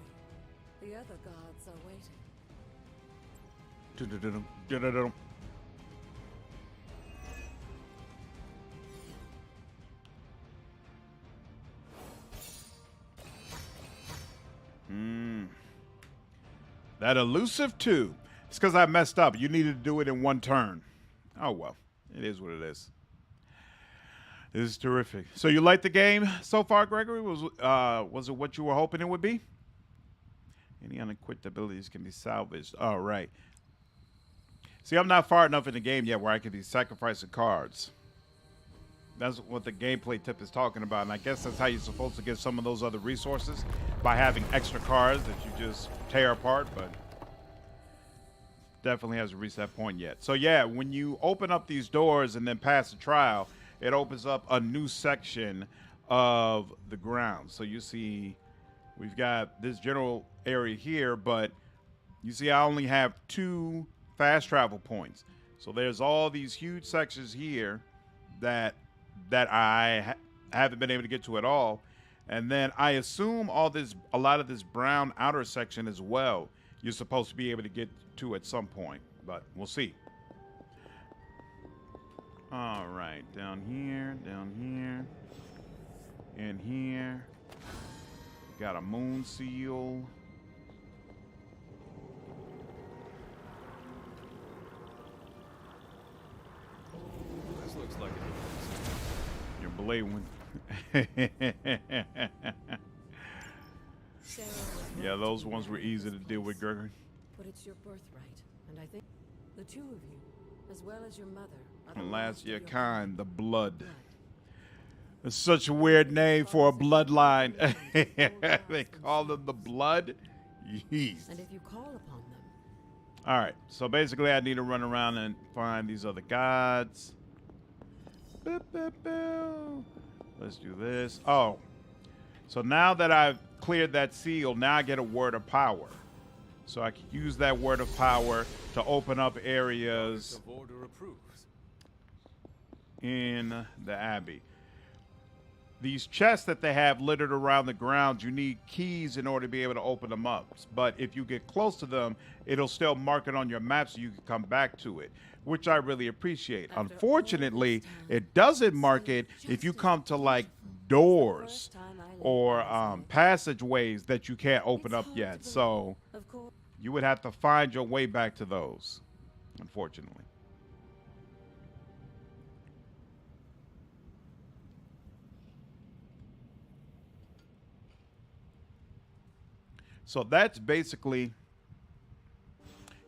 The other gods are waiting. That elusive 2. It's because I messed up. You needed to do it in one turn. Oh, well. It is what it is. This is terrific. So you liked the game so far, Gregory? Was it what you were hoping it would be? Any unequipped abilities can be salvaged. All right. See, I'm not far enough in the game yet where I can be sacrificing cards. That's what the gameplay tip is talking about. And I guess that's how you're supposed to get some of those other resources, by having extra cards that you just tear apart, but definitely hasn't reached that point yet. So yeah, when you open up these doors and then pass the trial, it opens up a new section of the ground. So you see we've got this general area here, but you see I only have 2 fast travel points. So there's all these huge sections here that I haven't been able to get to at all. And then I assume a lot of this brown outer section as well, you're supposed to be able to get to at some point, but we'll see. All right, down here, in here. Got a moon seal. This looks like it. Your blade one. Yeah, those ones were easy to deal with, Gregory. But it's your birthright, and I think the 2 of you, as well as your mother, are the And last last of year your kind, the blood. It's such a weird name for a bloodline. They call them the blood. Yeesh. And if you call upon them, All right. So basically, I need to run around and find these other gods. Boop, boop, boop. Let's do this. Oh. So now that I've cleared that seal, now I get a word of power. So I can use that word of power to open up areas in the Abbey. These chests that they have littered around the ground, you need keys in order to be able to open them up. But if you get close to them, it'll still mark it on your map so you can come back to it, which I really appreciate. Unfortunately, it doesn't mark it if you come to like doors or passageways that you can't open up yet. So you would have to find your way back to those, unfortunately. So that's basically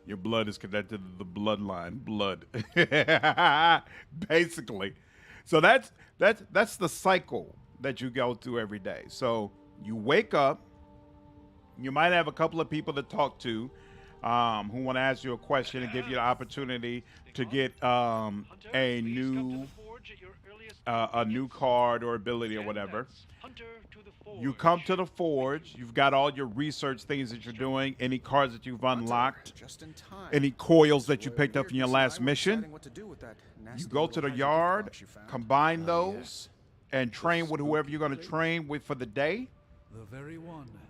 your blood is connected to the bloodline. Blood. Basically. So that's the cycle that you go through every day. So you wake up, you might have a couple of people to talk to who want to ask you a question and give you the opportunity to get a new card or ability or whatever. You come to the forge. You've got all your research things that you're doing, any cards that you've unlocked, any coils that you picked up in your last mission. You go to the yard, combine those, and train with whoever you're going to train with for the day.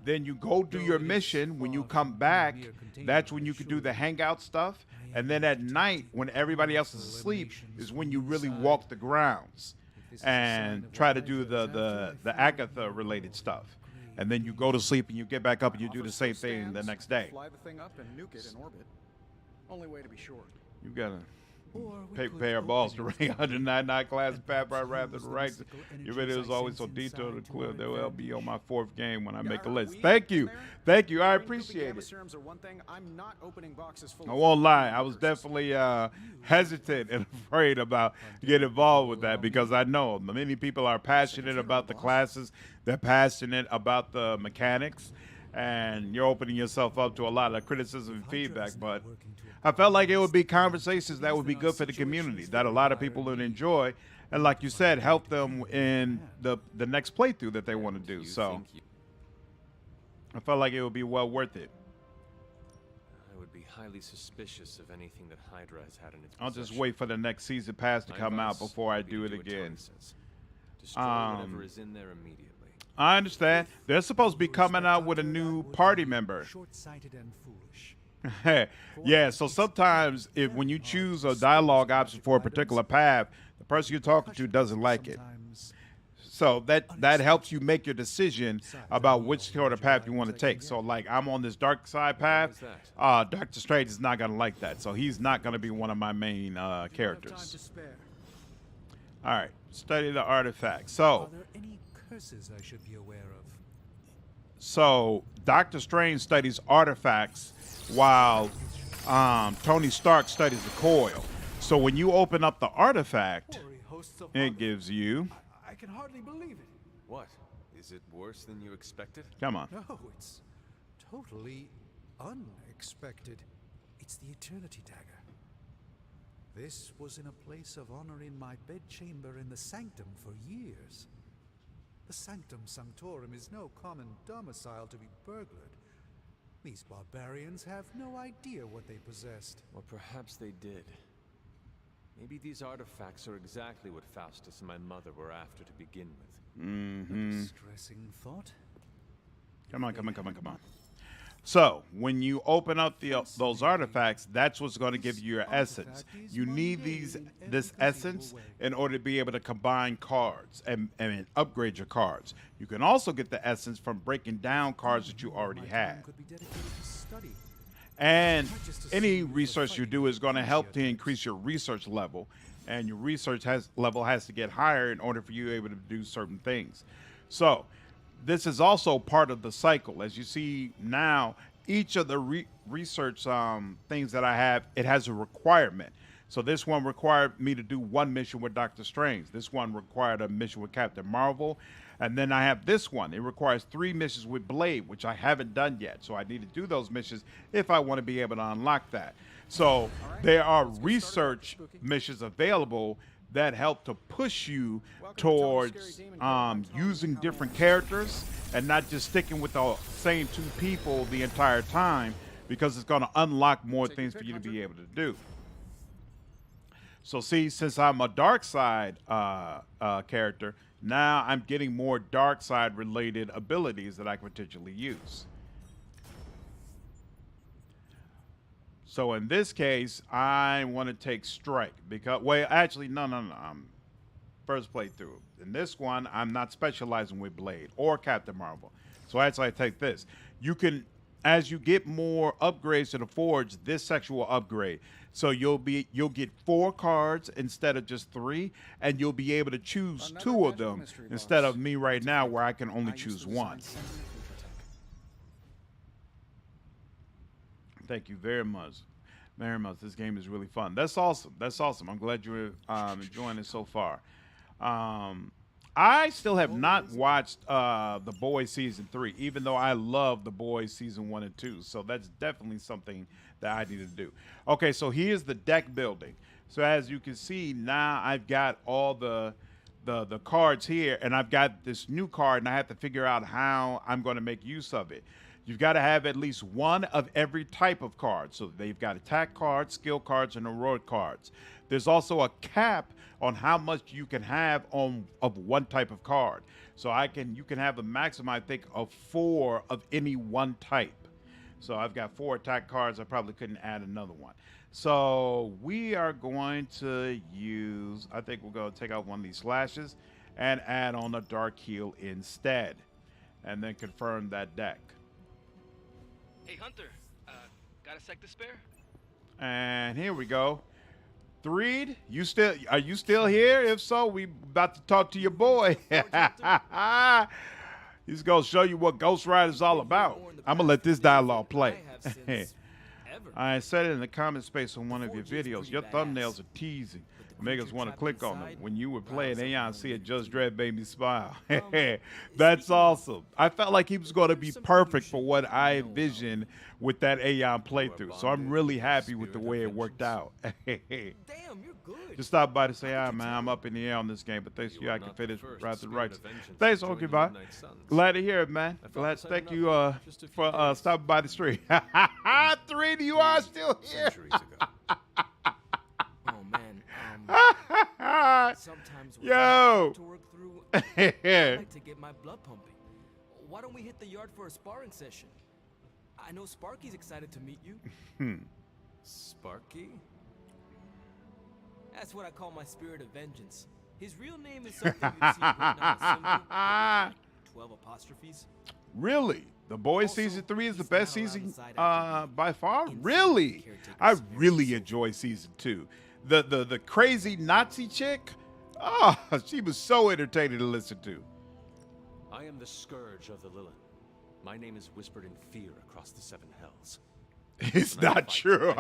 Then you go do your mission. When you come back, that's when you can do the hangout stuff. And then at night, when everybody else is asleep, is when you really walk the grounds and try to do the Agatha related stuff. And then you go to sleep and you get back up and you do the same thing the next day. Fly the thing up and nuke it in orbit. Only way to be sure. You gotta pay our balls to rank 199 class path right rather than ranks. Your video is always so detailed and clear. They will be on my 4th game when I make a list. Thank you. Thank you. I appreciate it. I won't lie. I was definitely hesitant and afraid about getting involved with that because I know many people are passionate about the classes. They're passionate about the mechanics. And you're opening yourself up to a lot of criticism and feedback, but I felt like it would be conversations that would be good for the community, that a lot of people would enjoy, and like you said, help them in the next playthrough that they want to do. So I felt like it would be well worth it. I would be highly suspicious of anything that Hydra has had in its I'll just wait for the next season pass to come out before I do it again. Destroy whatever is in there immediately. I understand. They're supposed to be coming out with a new party member. Short-sighted and foolish. Yeah, so sometimes when you choose a dialogue option for a particular path, the person you're talking to doesn't like it. So that helps you make your decision about which sort of path you want to take. So like I'm on this dark side path, Doctor Strange is not going to like that. So he's not going to be one of my main characters. All right, study the artifact. So Are there any curses I should be aware of? So Doctor Strange studies artifacts while Tony Stark studies the coil. So when you open up the artifact, it gives you... I can hardly believe it. What? Is it worse than you expected? Come on. No, it's totally unexpected. It's the Eternity Dagger. This was in a place of honor in my bedchamber in the Sanctum for years. The Sanctum Sanctorum is no common domicile to be burglared. These barbarians have no idea what they possessed. Or perhaps they did. Maybe these artifacts are exactly what Faustus and my mother were after to begin with. Mm-hmm. A distressing thought. Come on. So when you open up those artifacts, that's what's going to give you your essence. You need this essence in order to be able to combine cards and upgrade your cards. You can also get the essence from breaking down cards that you already had. And any research you do is going to help to increase your research level, and your research level has to get higher in order for you to be able to do certain things. So this is also part of the cycle. As you see now, each of the research things that I have, it has a requirement. So this one required me to do one mission with Doctor Strange. This one required a mission with Captain Marvel. And then I have this one. It requires 3 missions with Blade, which I haven't done yet. So I need to do those missions if I want to be able to unlock that. So there are research missions available that help to push you towards using different characters and not just sticking with the same 2 people the entire time, because it's going to unlock more things for you to be able to do. So see, since I'm a dark side character, now I'm getting more dark side related abilities that I can potentially use. So in this case, I want to take Strike because, well, actually, no. First playthrough. In this one, I'm not specializing with Blade or Captain Marvel. So actually, I take this. You can, as you get more upgrades to the Forge, this section will upgrade. So you'll get 4 cards instead of just 3, and you'll be able to choose 2 of them instead of me right now where I can only choose 1. Thank you very much. Very much. This game is really fun. That's awesome. That's awesome. I'm glad you're enjoying it so far. I still have not watched The Boys Season 3, even though I love The Boys Season 1 and 2. So that's definitely something that I need to do. Okay, so here's the deck building. So as you can see, now I've got all the cards here, and I've got this new card, and I have to figure out how I'm going to make use of it. You've got to have at least 1 of every type of card. So they've got attack cards, skill cards, and heroic cards. There's also a cap on how much you can have of one type of card. So you can have a maximum, I think, of 4 of any one type. So I've got 4 attack cards. I probably couldn't add another one. So we are going to use, I think we're going to take out one of these slashes and add on a dark heal instead, and then confirm that deck. Hey, Hunter, got a sec to spare? And here we go. Threed, are you still here? If so, we about to talk to your boy. He's gonna show you what Ghost Rider is all about. I'm gonna let this dialogue play. I said it in the comment space on one of your videos. Your thumbnails are teasing. Make us want to click on them. When you were playing Aeon, see it, Judge Dredd made me smile. That's awesome. I felt like he was going to be perfect for what I envisioned with that Aeon playthrough. So I'm really happy with the way it worked out. Just stop by to say, man, I'm up in the air on this game, but thanks to you, I can finish right to the right. Thanks, okay, bye. Glad to hear it, man. Glad to thank you for stopping by the stream. 3, you are still here. Sometimes yo, to work through, I like to get my blood pumping. Why don't we hit the yard for a sparring session? I know Sparky's excited to meet you. Sparky? That's what I call my spirit of vengeance. His real name is something you'd see written on a symbol, 12 apostrophes. Really? The Boys Season 3 is the best season by far? Really? I really enjoy Season 2. The crazy Nazi chick, oh, she was so entertaining to listen to. I am the scourge of the Lilith. My name is whispered in fear across the 7 hells. It's not true.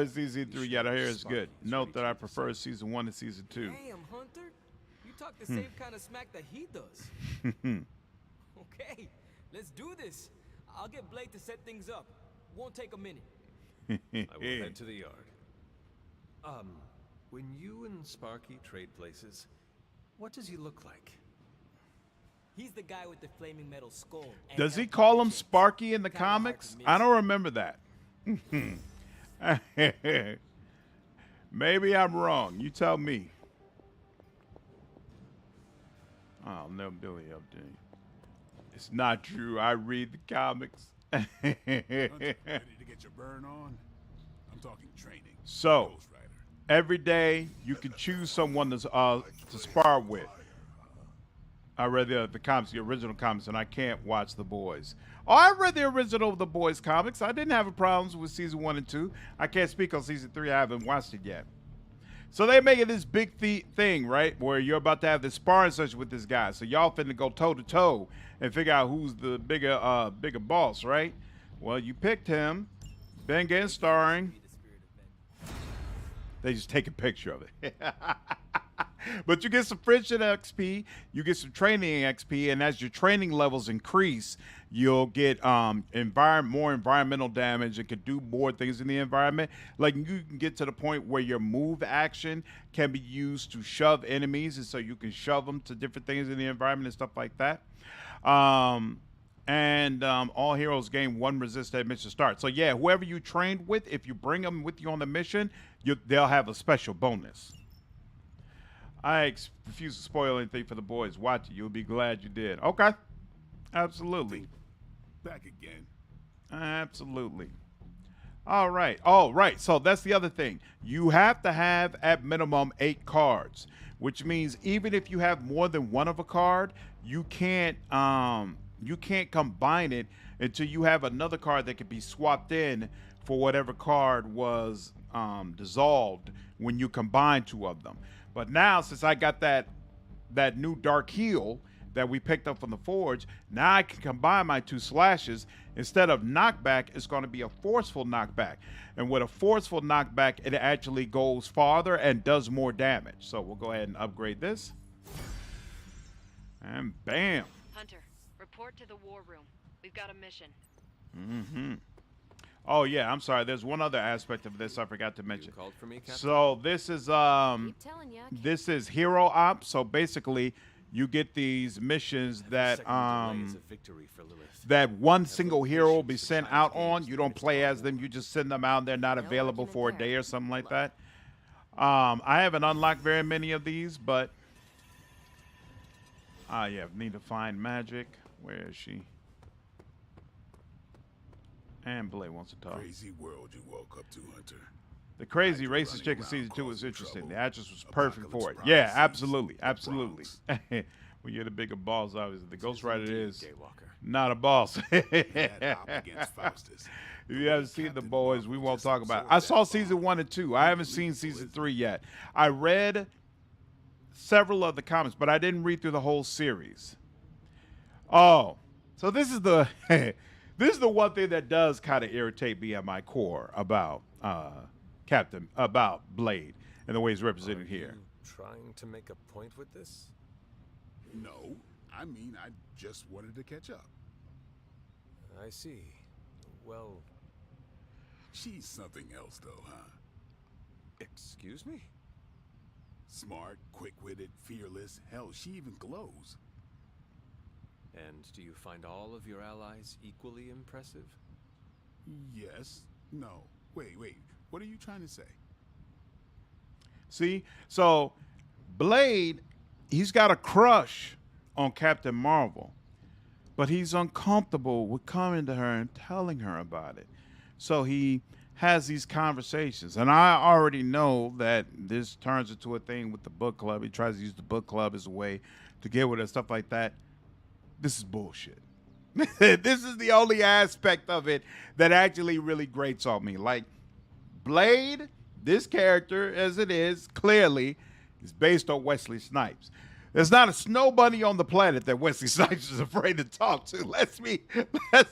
Season 3, yeah, the hair is good. Note that I prefer Season 1 to Season 2. Damn, Hunter, you talk the same kind of smack that he does. Okay, let's do this. I'll get Blade to set things up. Won't take a minute. I will head to the yard. When you and Sparky trade places, what does he look like? He's the guy with the flaming metal skull. Does he call him Sparky in the comics? I don't remember that. Maybe I'm wrong. You tell me. Oh, no, Billy update. It's not true. I read the comics. Ready to get your burn on? I'm talking training. So, every day you can choose someone to spar with. I read the comics, the original comics, and I can't watch The Boys. Oh, I read the original The Boys comics. I didn't have problems with Season 1 and 2. I can't speak on Season 3. I haven't watched it yet. So they're making this big thing, right, where you're about to have this sparring session with this guy. So y'all finna go toe-to-toe and figure out who's the bigger boss, right? Well, you picked him. Been getting starring. They just take a picture of it. But you get some friendship XP, you get some training XP, and as your training levels increase, you'll get more environmental damage. It can do more things in the environment. Like you can get to the point where your move action can be used to shove enemies, and so you can shove them to different things in the environment and stuff like that. All heroes gain 1 resist at mission start. So yeah, whoever you trained with, if you bring them with you on the mission, they'll have a special bonus. I refuse to spoil anything for the boys. Watch it. You'll be glad you did. Okay. Absolutely. Back again. Absolutely. All right. All right. So that's the other thing. You have to have at minimum 8 cards, which means even if you have more than one of a card, you can't combine it until you have another card that can be swapped in for whatever card was dissolved when you combine 2 of them. But now, since I got that new Dark Heal that we picked up from the Forge, now I can combine my 2 slashes. Instead of knockback, it's going to be a forceful knockback. And with a forceful knockback, it actually goes farther and does more damage. So we'll go ahead and upgrade this. And bam. Hunter, report to the war room. We've got a mission. Mm-hmm. Oh yeah, I'm sorry. There's one other aspect of this I forgot to mention. You called for me, Captain? So this is this is hero ops. So basically, you get these missions that that one single hero will be sent out on. You don't play as them. You just send them out. They're not available for a day or something like that. I haven't unlocked very many of these, but yeah, need to find Magic. Where is she? And Blade wants to talk. Crazy world you woke up to, Hunter. The Crazy Racist Chick in Season 2 was interesting. The actress was perfect for it. Yeah, absolutely. Absolutely. When you're the bigger boss, obviously. The Ghost Rider is not a boss. If you haven't seen The Boys, we won't talk about it. I saw Season 1 and 2. I haven't seen Season 3 yet. I read several of the comics, but I didn't read through the whole series. Oh, so this is the... This is the one thing that does kind of irritate me at my core about about Blade and the way he's represented here. Trying to make a point with this? No, I mean I just wanted to catch up. I see. Well, she's something else though, huh? Excuse me? Smart, quick-witted, fearless. Hell, she even glows. And do you find all of your allies equally impressive? Yes. No. Wait. What are you trying to say? See? So, Blade, he's got a crush on Captain Marvel, but he's uncomfortable with coming to her and telling her about it. So he has these conversations. And I already know that this turns into a thing with the book club. He tries to use the book club as a way to get with her, stuff like that. This is bullshit. This is the only aspect of it that actually really grates on me. Like, Blade, this character, as it is, clearly, is based on Wesley Snipes. There's not a snow bunny on the planet that Wesley Snipes is afraid to talk to. Let's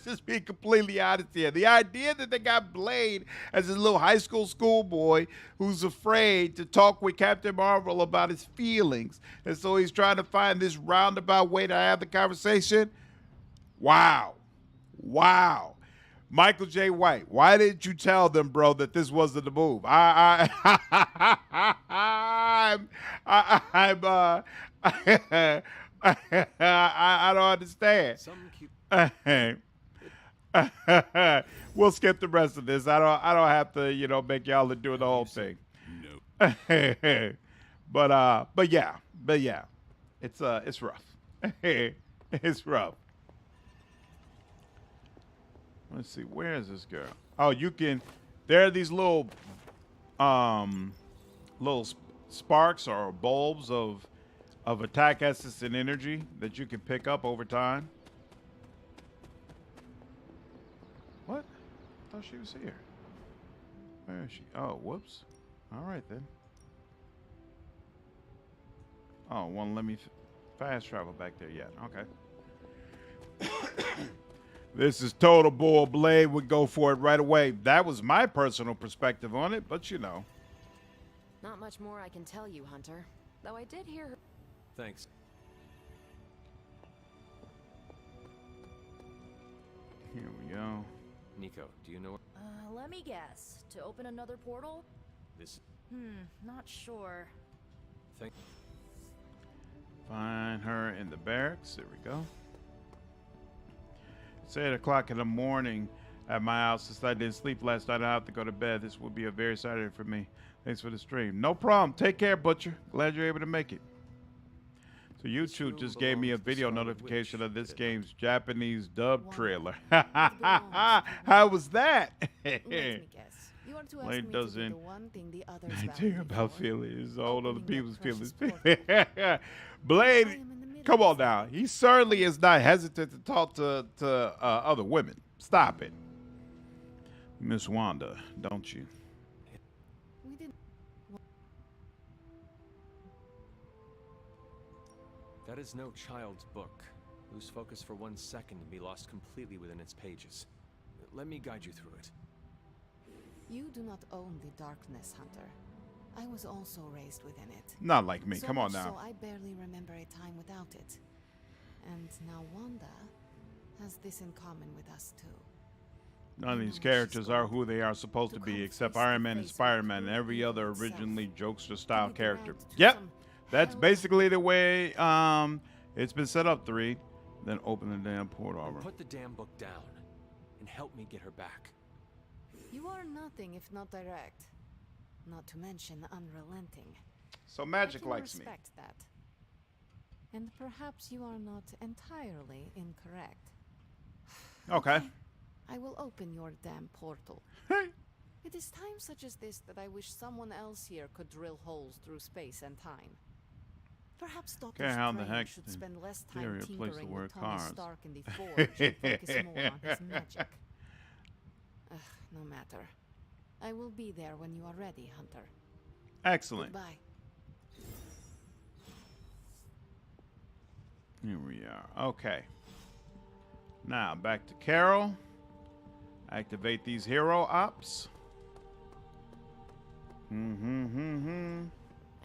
just be completely honest here. The idea that they got Blade as a little high schoolboy who's afraid to talk with Captain Marvel about his feelings, and so he's trying to find this roundabout way to have the conversation. Wow. Michael J. White, why didn't you tell them, bro, that this wasn't the move? I don't understand. We'll skip the rest of this. I don't have to, make y'all to do the whole thing. No. But yeah. It's rough. It's rough. Let's see, where is this girl? Oh, there are these little sparks or bulbs of attack essence and energy that you can pick up over time. What? I thought she was here. Where is she? Oh, whoops. All right then. Oh, won't let me fast travel back there yet. Okay. This is total bull. Blade would go for it right away. That was my personal perspective on it, but Not much more I can tell you, Hunter. Though I did hear her. Thanks. Here we go. Nico, do you know? Let me guess. To open another portal? This. Not sure. Thank. Find her in the barracks. There we go. It's 8 o'clock in the morning at my house. Since I didn't sleep last night, I have to go to bed. This will be a very Saturday for me. Thanks for the stream. No problem. Take care, Butcher. Glad you're able to make it. So YouTube just gave me a video notification of this game's Japanese dub trailer. How was that? Let me guess. You want to ask Blade me doesn't to do the one thing the others think about feelings. All other people's precious feelings. Blade, come on now. He certainly is not hesitant to talk to other women. Stop it. Miss Wanda, don't you? We did. That is no child's book. Lose focus for 1 second and be lost completely within its pages. Let me guide you through it. You do not own the darkness, Hunter. I was also raised within it. Not like me. So Come on much now. So I barely remember a time without it. And now Wanda has this in common with us too. None of these characters are who they are supposed to be, except Iron Man and Spider-Man and every other originally jokester-style character. Yep, that's basically the way it's been set up, 3. Then open the damn portal over. Put the damn book down and help me get her back. You are nothing if not direct. Not to mention unrelenting. So Magic I can likes me. Respect that. And perhaps you are not entirely incorrect. Okay. I will open your damn portal. It is times such as this that I wish someone else here could drill holes through space and time. Perhaps Doctor Okay, how in the Strange heck should did spend less Theory time replace the tinkering word with Tony cars? Stark in the Forge and focus more on his magic. Ugh, no matter. I will be there when you are ready, Hunter. Excellent. Goodbye. Here we are. Okay. Now back to Carol. Activate these hero ops. I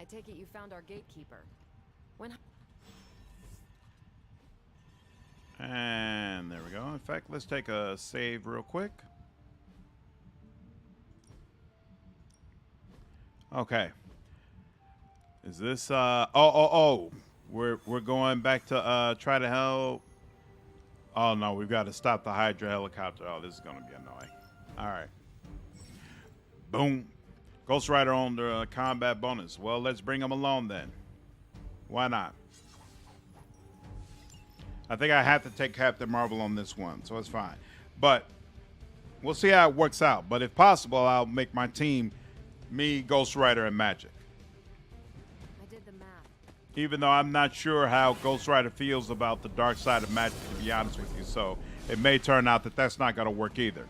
take it you found our gatekeeper. When? And there we go. In fact, let's take a save real quick. Okay. Is this we're going back to try to help. Oh no, we've got to stop the Hydra helicopter. Oh, this is gonna be annoying. All right. Boom. Ghost Rider on the combat bonus. Well, let's bring him along then. Why not? I think I have to take Captain Marvel on this one, so it's fine. But we'll see how it works out. But if possible, I'll make my team me, Ghost Rider, and Magic. I did the math. Even though I'm not sure how Ghost Rider feels about the dark side of magic, to be honest with you. So it may turn out that that's not going to work either.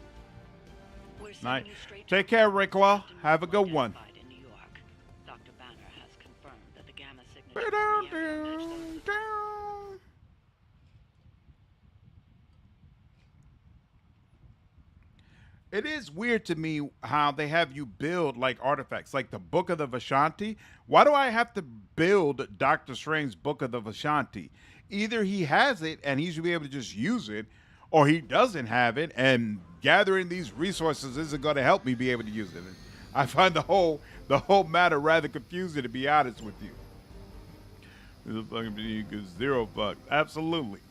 Night. Take care, Rayquaza. Have a good one. In New York. Dr. Banner has confirmed that the gamma signatures in the area match those. It is weird to me how they have you build like artifacts, like the Book of the Vishanti. Why do I have to build Doctor Strange's Book of the Vishanti? Either he has it and he should be able to just use it, or he doesn't have it, and gathering these resources isn't going to help me be able to use it. I find the whole matter rather confusing, to be honest with you. This is fucking zero fuck. Absolutely.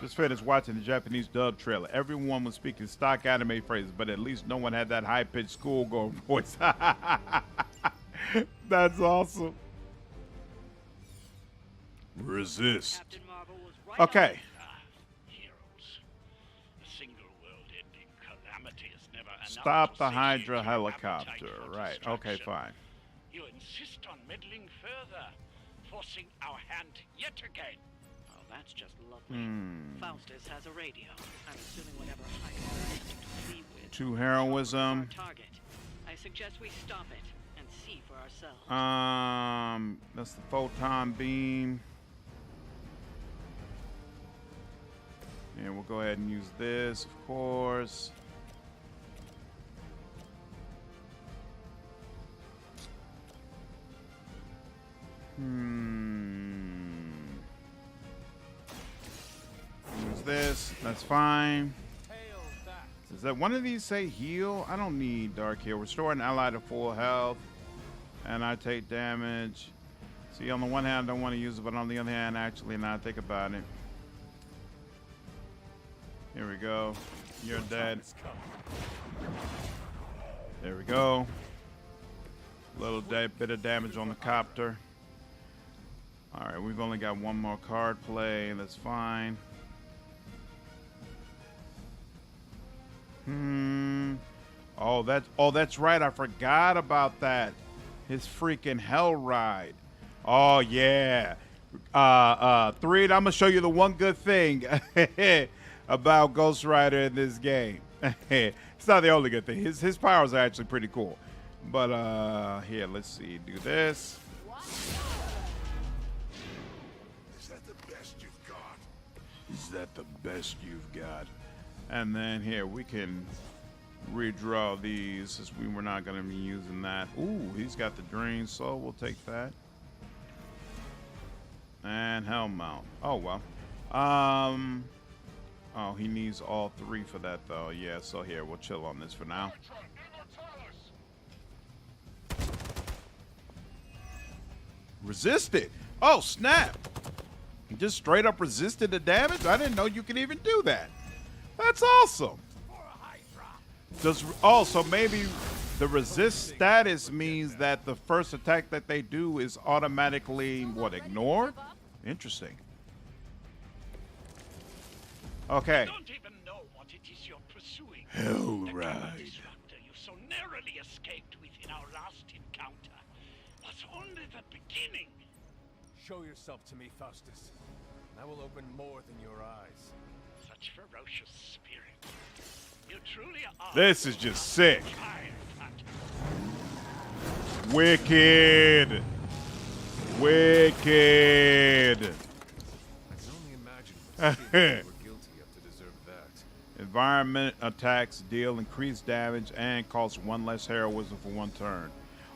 Just finished watching the Japanese dub trailer. Everyone was speaking stock anime phrases, but at least no one had that high-pitched schoolgirl voice. That's awesome. Resist. Okay. Stop the Hydra helicopter. Right. Okay, fine. You insist on meddling further, forcing our hand yet again. Oh, that's just lovely. Faustus has a radio. I'm assuming whatever Hydra is to be with. To heroism. Target. I suggest we stop it and see for ourselves. That's the photon beam. And we'll go ahead and use this, of course. That's fine. Does that one of these say heal? I don't need dark heal. Restore an ally to full health. And I take damage. See, on the one hand, I don't want to use it, but on the other hand, actually, now I think about it. Here we go. You're dead. There we go. Little bit of damage on the copter. All right, we've only got one more card play. That's fine. Oh, that's right. I forgot about that. His freaking hell ride. Oh yeah. Threed, I'm gonna show you the one good thing about Ghost Rider in this game. It's not the only good thing. His powers are actually pretty cool. But here, let's see. Do this. Is that the best you've got? Is that the best you've got? And then here we can redraw these since we were not going to be using that. Ooh, he's got the drain, so we'll take that. And helm mount. Oh well. Oh, he needs all three for that though. Yeah, so here we'll chill on this for now. Resisted. Oh snap! Just straight up resisted the damage. I didn't know you could even do that. That's awesome. So maybe the resist status means that the first attack that they do is automatically ignored? Interesting. Okay. I don't even know what it is you're pursuing. Hell The ride. disruptor you so narrowly escaped within our last encounter was only the beginning. Show yourself to me, Faustus. I will open more than your eyes. Such ferocious spirit. You truly are. This is just sick. Wicked. Wicked. I can only imagine what sins you were guilty of to deserve that. Environment attacks deal increased damage and cost one less heroism for one turn.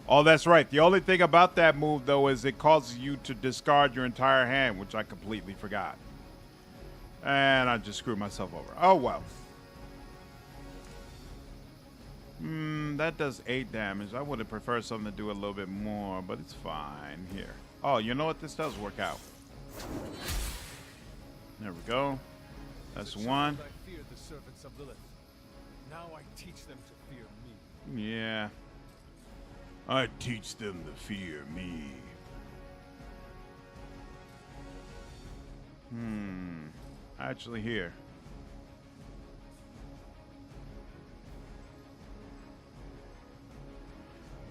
Oh, that's right. The only thing about that move, though, is it causes you to discard your entire hand, which I completely forgot. And I just screwed myself over. Oh, well. That does 8 damage. I would have preferred something to do a little bit more, but it's fine. Here. Oh, you know what? This does work out. There we go. That's one. I feared the servants of Lilith. Now I teach them to fear me. Yeah. I teach them to fear me. Actually, here.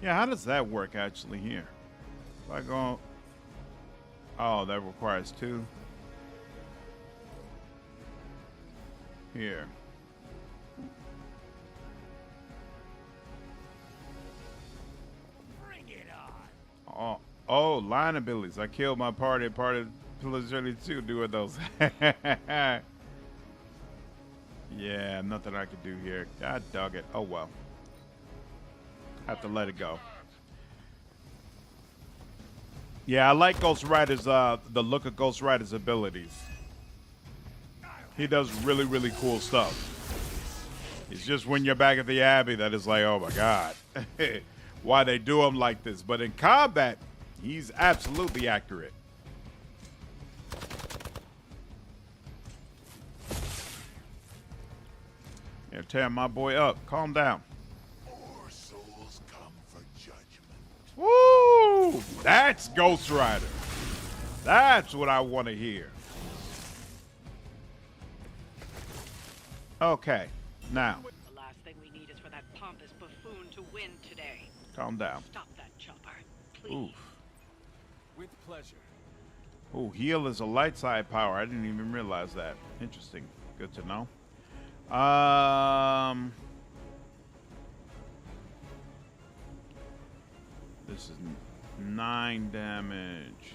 Yeah, how does that work actually here? If I go... Oh, that requires 2. Here. Bring it on. Oh, line abilities. I killed my party at part of Pillars 32 doing those. Yeah, nothing I can do here. God dog it. Oh well. Have to let it go. Yeah, I like Ghost Rider's the look of Ghost Rider's abilities. He does really, really cool stuff. It's just when you're back at the Abbey that is like, oh my God. Why they do him like this. But in combat, he's absolutely accurate. Yeah, tear my boy up. Calm down. More souls come for judgment. Woo! That's Ghost Rider. That's what I want to hear. Okay, now. The last thing we need is for that pompous buffoon to win today. Calm down. Stop that chopper, please. Oof. With pleasure. Ooh, heal is a light side power. I didn't even realize that. Interesting. Good to know. This is 9 damage.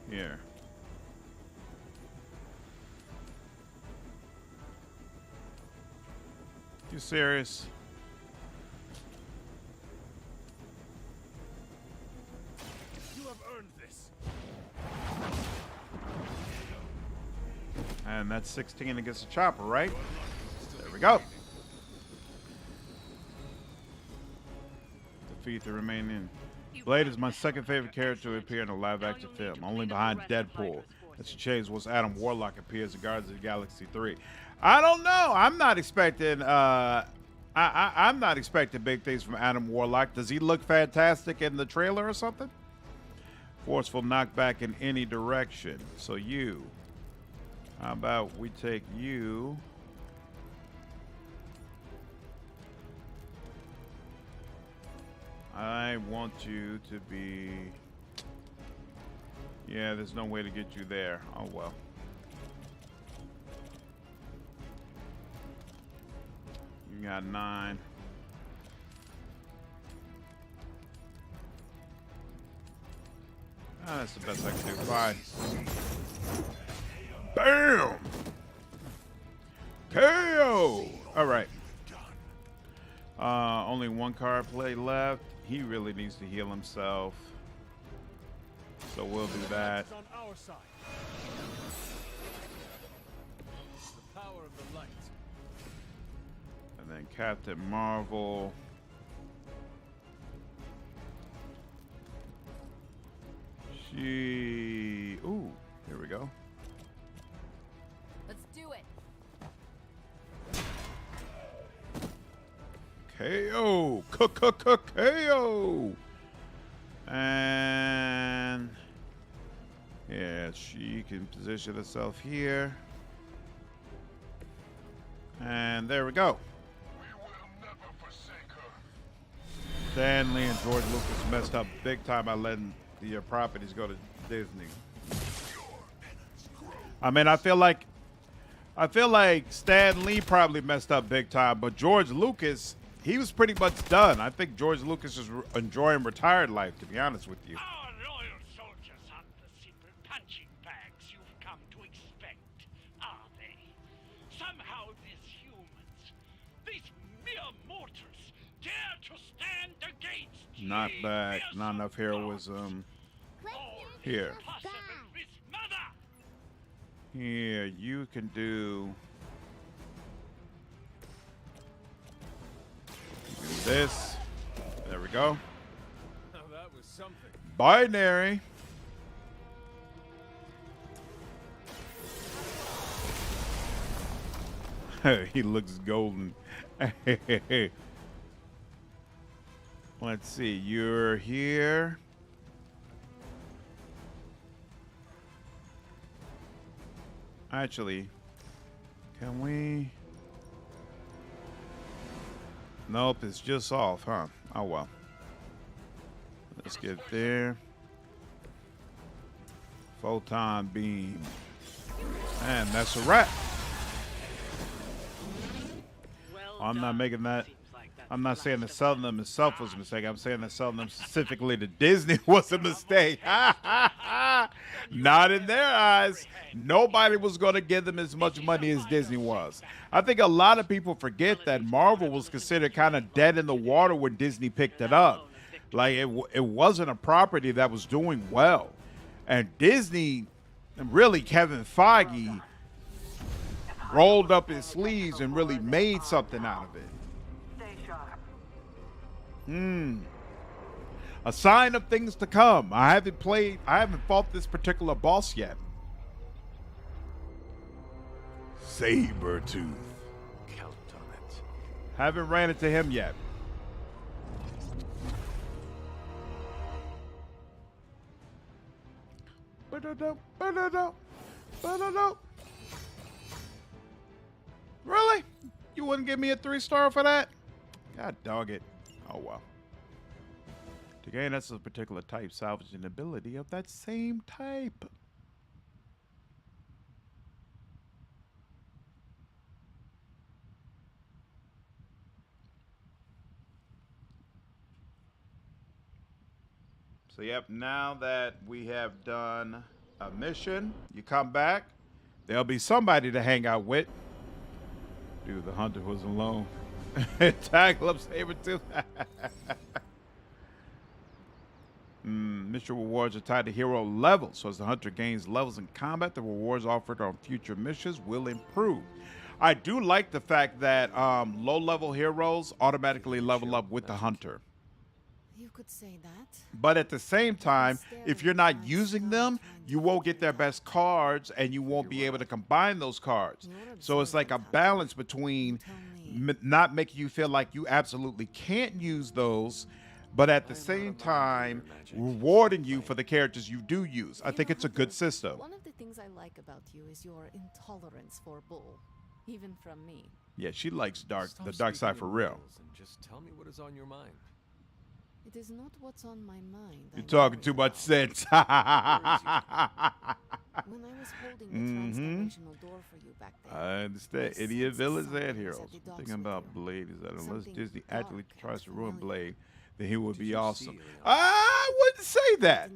Here. You serious? You have earned this. that's 16 against the chopper, right? There we go. Defeat the remaining. Blade is my second favorite character to appear in a live-action film, only behind Deadpool. That's changed once Adam Warlock appears in Guardians of the Galaxy 3. I don't know. I'm not expecting. I'm not expecting big things from Adam Warlock. Does he look fantastic in the trailer or something? Forceful knockback in any direction. So you. How about we take you? I want you to be... Yeah, there's no way to get you there. Oh, well. You got 9. Ah, that's the best I can do. Fine. Bam! KO! All right. Only one card play left. He really needs to heal himself. So we'll do that. On our side. The power of the light. And then Captain Marvel. She... Ooh, here we go. Let's do it. KO! KO! And... yeah, she can position herself here. And there we go. Stan Lee and George Lucas messed up big time by letting the properties go to Disney. I mean, I feel like Stan Lee probably messed up big time, but George Lucas, he was pretty much done. I think George Lucas is enjoying retired life, to be honest with you. Our loyal soldiers aren't the simple punching bags you've come to expect, are they? Somehow these humans, these mere mortals, dare to stand against Not back, not enough heroism. Here. Here, you can do this. There we go. Now that was something. Binary. He looks golden. Let's see. You're here. Actually, can we? Nope, it's just off, huh? Oh, well. Let's get there. Photon beam. And that's a wrap. I'm not making that. I'm not saying that selling them itself was a mistake. I'm saying that selling them specifically to Disney was a mistake. Not in their eyes. Nobody was going to give them as much money as Disney was. I think a lot of people forget that Marvel was considered kind of dead in the water when Disney picked it up. Like, it wasn't a property that was doing well. And Disney, and really Kevin Feige, rolled up his sleeves and really made something out of it. A sign of things to come. I haven't fought this particular boss yet. Sabretooth. Count on it. Haven't ran into him yet. Really? You wouldn't give me a 3-star for that? God dog it. Oh, well. To gain that's a particular type, salvaging ability of that same type. So, yep, now that we have done a mission, you come back, there'll be somebody to hang out with. Dude, the hunter was alone. Tackle up Sabretooth. mission rewards are tied to hero levels. So as the hunter gains levels in combat, the rewards offered on future missions will improve. I do like the fact that low-level heroes automatically level up with the hunter. You could say that. But at the same time, if you're not using them, you won't get their best cards, and you won't be able to combine those cards. So it's like a balance between not making you feel like you absolutely can't use those, but at the same time, rewarding you for the characters you do use. I think it's a good system. One of the things I like about you is your intolerance for bull, even from me. Yeah, she likes the dark side for real. And just tell me what is on your mind. It is not what's on my mind. You're talking too much sense. When I was holding the transformational door for you back there, I understand. Idiot villains and heroes. Thinking about Blade is that unless Disney actually tries to ruin Blade, then he would be awesome. I wouldn't say that.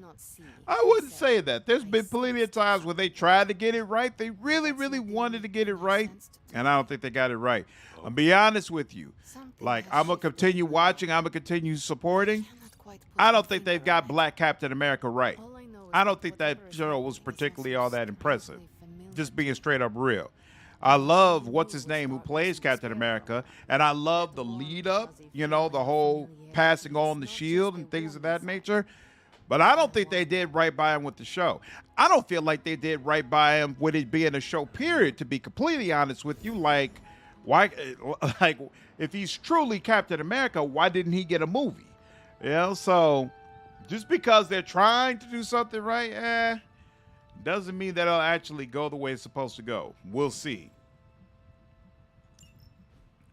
I wouldn't say that. There's been plenty of times where they tried to get it right. They really, really wanted to get it right, and I don't think they got it right. I'll be honest with you. Like, I'm going to continue watching. I'm going to continue supporting. I don't think they've got Black Captain America right. I don't think that show was particularly all that impressive. Just being straight up real. I love, what's his name, who plays Captain America, and I love the lead up, you know, the whole passing on the shield and things of that nature. But I don't think they did right by him with the show. I don't feel like they did right by him with it being a show, period, to be completely honest with you. Like, why, like, if he's truly Captain America, why didn't he get a movie? You know, so just because they're trying to do something right, doesn't mean that it'll actually go the way it's supposed to go. We'll see.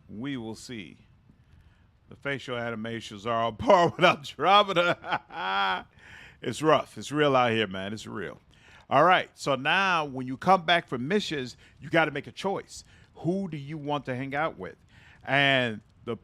We will see. The facial animations are on par with Andromeda. It's rough. It's real out here, man. It's real. All right. So now when you come back from missions, you got to make a choice. Who do you want to hang out with? And the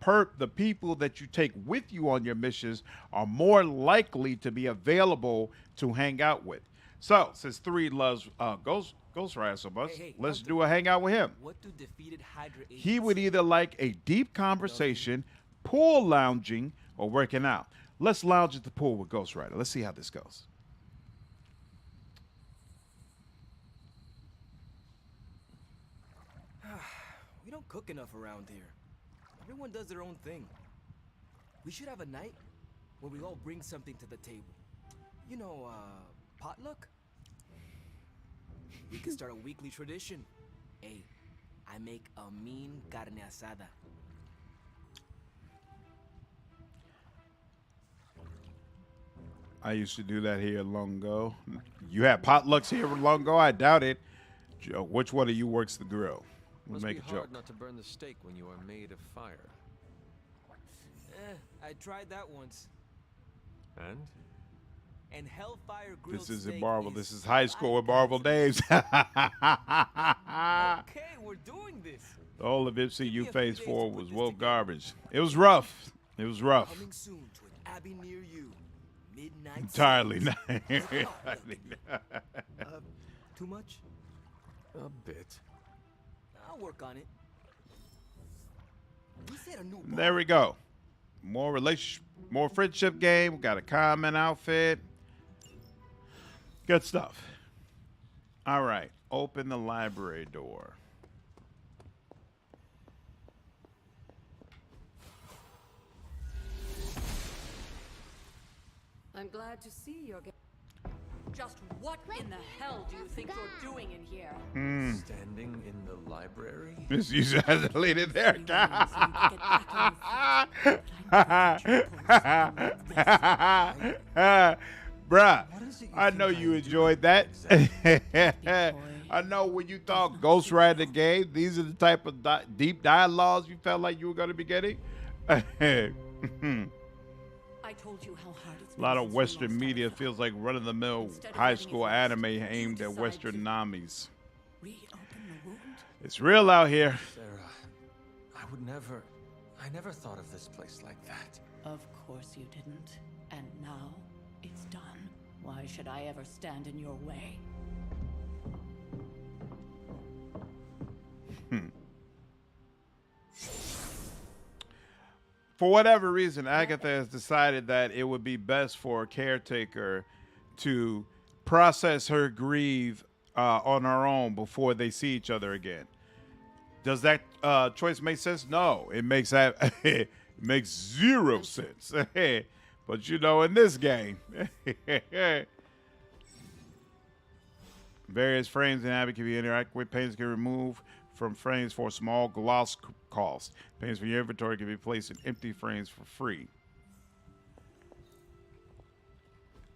people that you take with you on your missions are more likely to be available to hang out with. So, since 3 loves Ghost Rider so much, let's do a hangout with him. What do defeated Hydra He would either like a deep conversation, pool lounging, or working out. Let's lounge at the pool with Ghost Rider. Let's see how this goes. We don't cook enough around here. Everyone does their own thing. We should have a night where we all bring something to the table. You know, potluck? We could start a weekly tradition. Hey, I make a mean carne asada. I used to do that here long ago. You had potlucks here long ago? I doubt it. Joe, which one of you works the grill? We'll Must make be a joke. hard not to burn the steak when you are made of fire. I tried that once. And? And Hellfire grilled This isn't steak Marvel. is This is high school with Marvel names. Okay, we're doing this. The whole of MCU Phase 4 was woke garbage. It was rough. It was rough. Coming soon to an Abbey near you. Midnight. Entirely not. Too much? A bit. I'll work on it. We said a new There we go. More friendship game. We got a common outfit. Good stuff. All right. Open the library door. I'm glad to see you're just what in the hell do you think you're doing in here? Standing in the library? This user has a lady there. Bruh, I know you enjoyed that. I know when you thought Ghost Rider game, these are the type of deep dialogues you felt like you were going to be getting. I told you how hard it's A lot of Western media feels like run-of-the-mill high school anime aimed at Western Namis. It's real out here. Sarah, I never thought of this place like that. Of course you didn't. And now it's done. Why should I ever stand in your way? for whatever reason, Agatha has decided that it would be best for a caretaker to process her grief on her own before they see each other again. Does that choice make sense? No, it makes it makes zero sense. But you know, in this game, various frames in Abbey can be interacted with. Paintings can remove from frames for a small gloss cost. Paintings for your inventory can be placed in empty frames for free.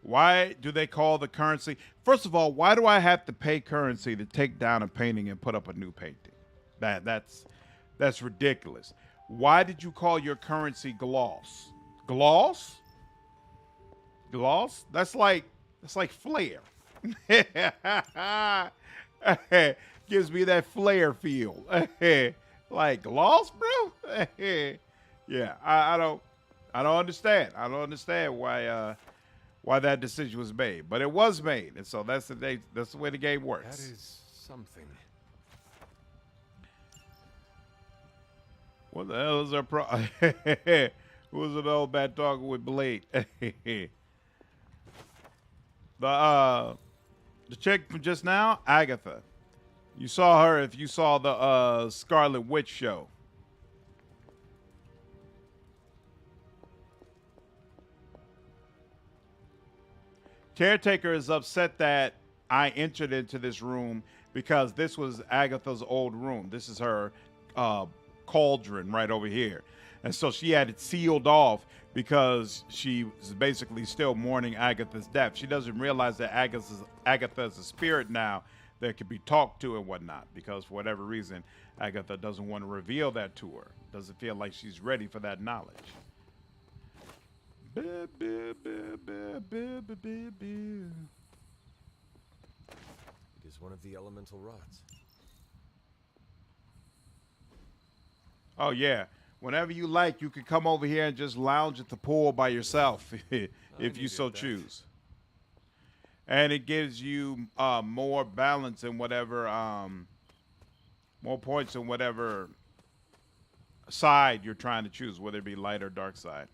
Why do they call the currency? First of all, why do I have to pay currency to take down a painting and put up a new painting? That's ridiculous. Why did you call your currency gloss? Gloss? Gloss? That's like flair. Gives me that flair feel. Like gloss, bro? Yeah, I don't understand. I don't understand why that decision was made, but it was made, and so that's the way the game works. That is something. What the hell is our problem? Who's an old man talking with Blade? The chick from just now, Agatha. You saw her if you saw the Scarlet Witch show. Caretaker is upset that I entered into this room because this was Agatha's old room. This is her cauldron right over here. And so she had it sealed off because she was basically still mourning Agatha's death. She doesn't realize that Agatha is a spirit now that can be talked to and whatnot, because for whatever reason, Agatha doesn't want to reveal that to her. Doesn't feel like she's ready for that knowledge. It is one of the elemental rods. Oh, yeah. Whenever you like, you can come over here and just lounge at the pool by yourself if you so choose. And it gives you more balance in whatever, more points in whatever side you're trying to choose, whether it be light or dark side.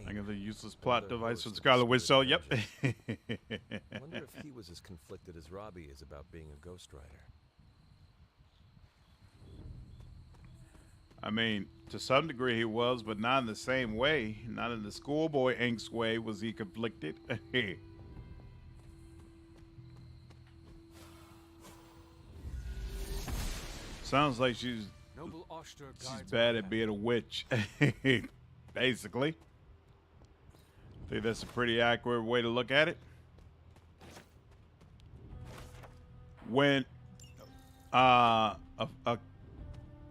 I got the useless plot device for Scarlet Witch. So, yep. Wonder if he was as conflicted as Robbie is about being a Ghost Rider. I mean, to some degree he was, but not in the same way. Not in the schoolboy angst way was he conflicted. Sounds like she's bad at being a witch. Basically. I think that's a pretty accurate way to look at it. When a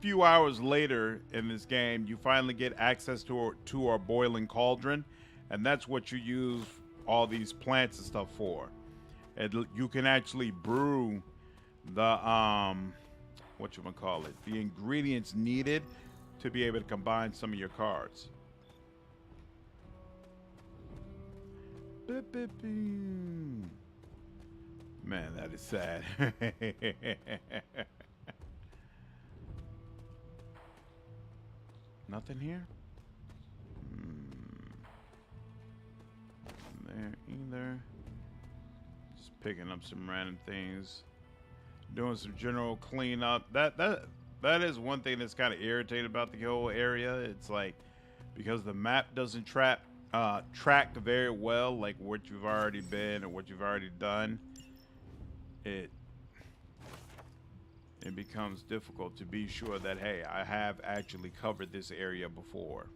few hours later in this game, you finally get access to our boiling cauldron, and that's what you use all these plants and stuff for. And you can actually brew the the ingredients needed to be able to combine some of your cards. Man, that is sad. Nothing here? There either. Just picking up some random things. Doing some general cleanup. That is one thing that's kind of irritating about the whole area. It's like, because the map doesn't track very well, like what you've already been or what you've already done, it becomes difficult to be sure that, hey, I have actually covered this area before.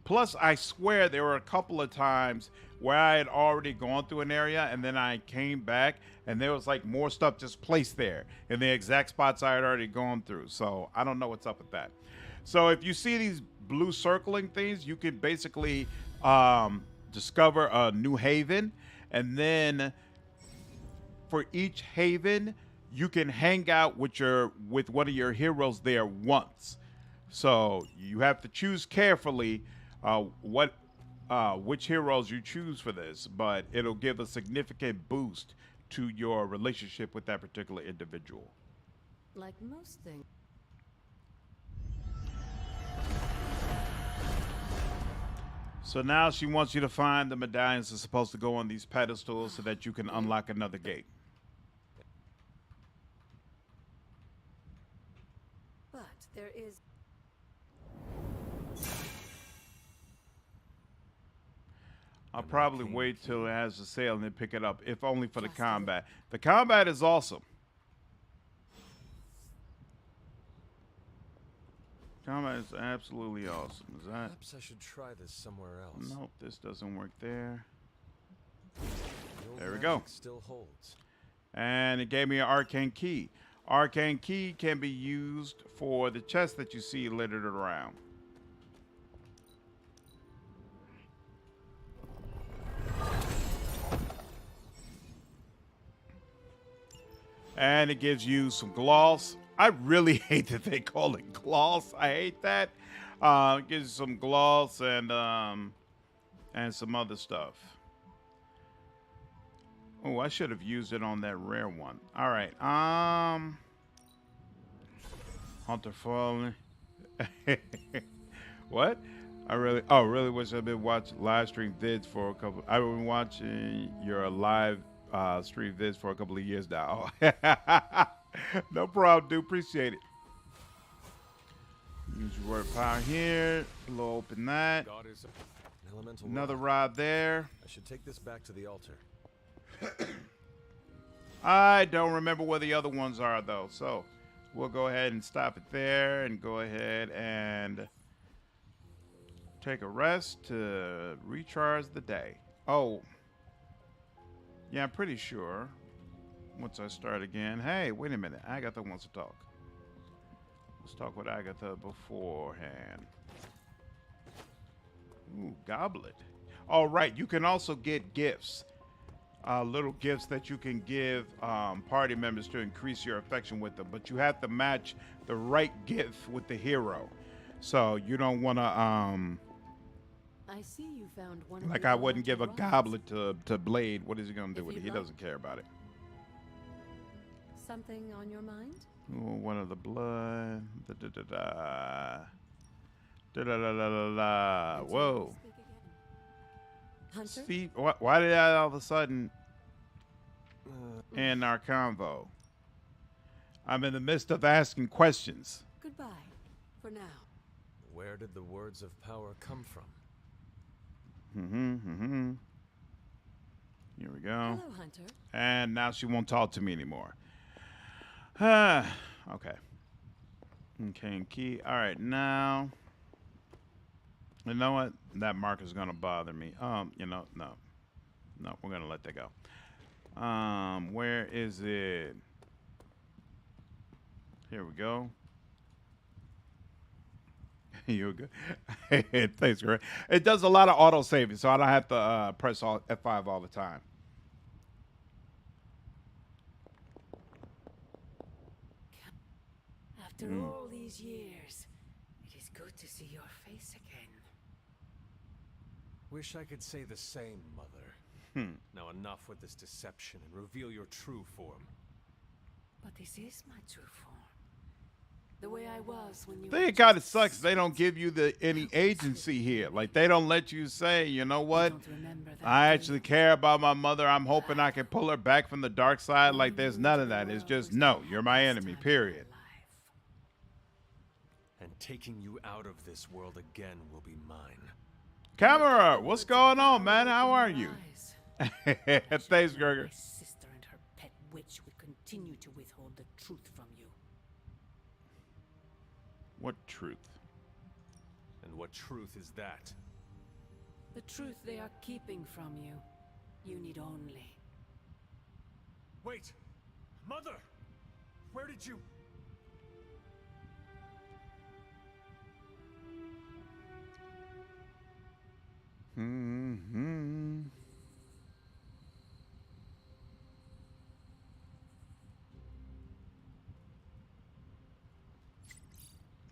Plus, I swear there were a couple of times where I had already gone through an area and then I came back and there was like more stuff just placed there in the exact spots I had already gone through. So I don't know what's up with that. So if you see these blue circling things, you can basically discover a new haven, and then for each haven you can hang out with one of your heroes there once. So you have to choose carefully which heroes you choose for this, but it'll give a significant boost to your relationship with that particular individual. Like most things. So now she wants you to find the medallions that's supposed to go on these pedestals so that you can unlock another gate. But there is. I'll probably wait till it has a sale and then pick it up, if only for the combat. The combat is awesome. Combat is absolutely awesome. Is that? Perhaps I should try this somewhere else. Nope, this doesn't work there. The There we old go. magic still holds. And it gave me an arcane key. Arcane key can be used for the chest that you see littered around. And it gives you some gloss. I really hate that they call it gloss. I hate that. It gives you some gloss and some other stuff. Oh, I should have used it on that rare one. All right. Hunter Fallen. What? I really wish I'd been watching live stream vids for a couple. I've been watching your live stream vids for a couple of years now. No problem, dude. Appreciate it. Use your word power here. We'll open that. God is an elemental Another rod. rod there. I should take this back to the altar. I don't remember where the other ones are, though. So we'll go ahead and stop it there and go ahead and take a rest to recharge the day. Oh, yeah, I'm pretty sure once I start again. Hey, wait a minute. Agatha wants to talk. Let's talk with Agatha beforehand. Ooh, goblet. All right, you can also get gifts. Little gifts that you can give party members to increase your affection with them, but you have to match the right gift with the hero. So you don't want to I see you found one. like I wouldn't give a goblet to Blade. What is he gonna do with it? He doesn't care about it. Something on your mind? Ooh, one of the blood. Da da da da. Da da da da da da. Whoa. Hunter? See, why did that all of a sudden end our convo? I'm in the midst of asking questions. Goodbye, for now. Where did the words of power come from? Here we go. Hello, Hunter. And now she won't talk to me anymore. Okay. Okay, and key. All right, now. You know what? That marker's gonna bother me. You know, no, we're gonna let that go. Where is it? Here we go. You're good. Thanks, Greg. It does a lot of auto saving, so I don't have to press F5 all the time. After all these years, it is good to see your face again. Wish I could say the same, Mother. Now enough with this deception and reveal your true form. But this is my true form. The way I was when you. I think it kind of sucks they don't give you any agency here. Like, they don't let you say, you know what? I actually care about my mother. I'm hoping I can pull her back from the dark side. Like, there's none of that. It's just, no, you're my enemy, period. And taking you out of this world again will be mine. Camera, what's going on, man? How are you? Thanks, Gregor. My sister and her pet witch would continue to withhold the truth from you. What truth? And what truth is that? The truth they are keeping from you. You need only. Wait! Mother! Where did you...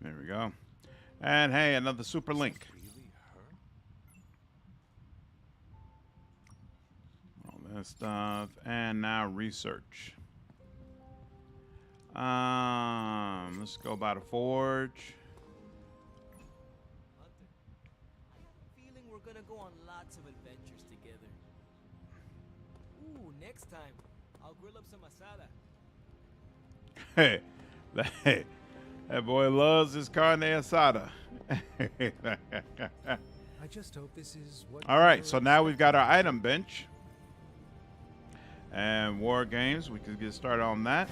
There we go. And hey, another super link. All that stuff. And now research. Let's go by the forge. Feeling we're gonna go on lots of adventures together. Ooh, next time I'll grill up some asada. Hey, that boy loves his carne asada. I just hope this is what. All right, so now we've got our item bench. And war games, we could get started on that.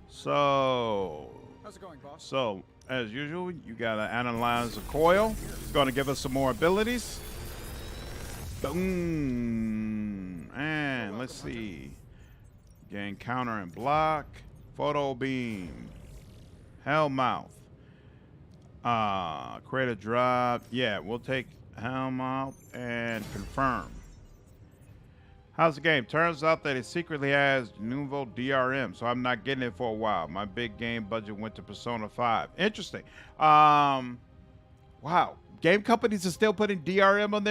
So, how's it going, boss? So, as usual, you got to analyze the coil. It's going to give us some more abilities. Boom. And let's see. Gain counter and block. Photo beam. Hellmouth. Create a drop. Yeah, we'll take Hellmouth and confirm. How's the game? Turns out that it secretly has Nouveau DRM, so I'm not getting it for a while. My big game budget went to Persona 5. Interesting. Wow. Game companies are still putting DRM on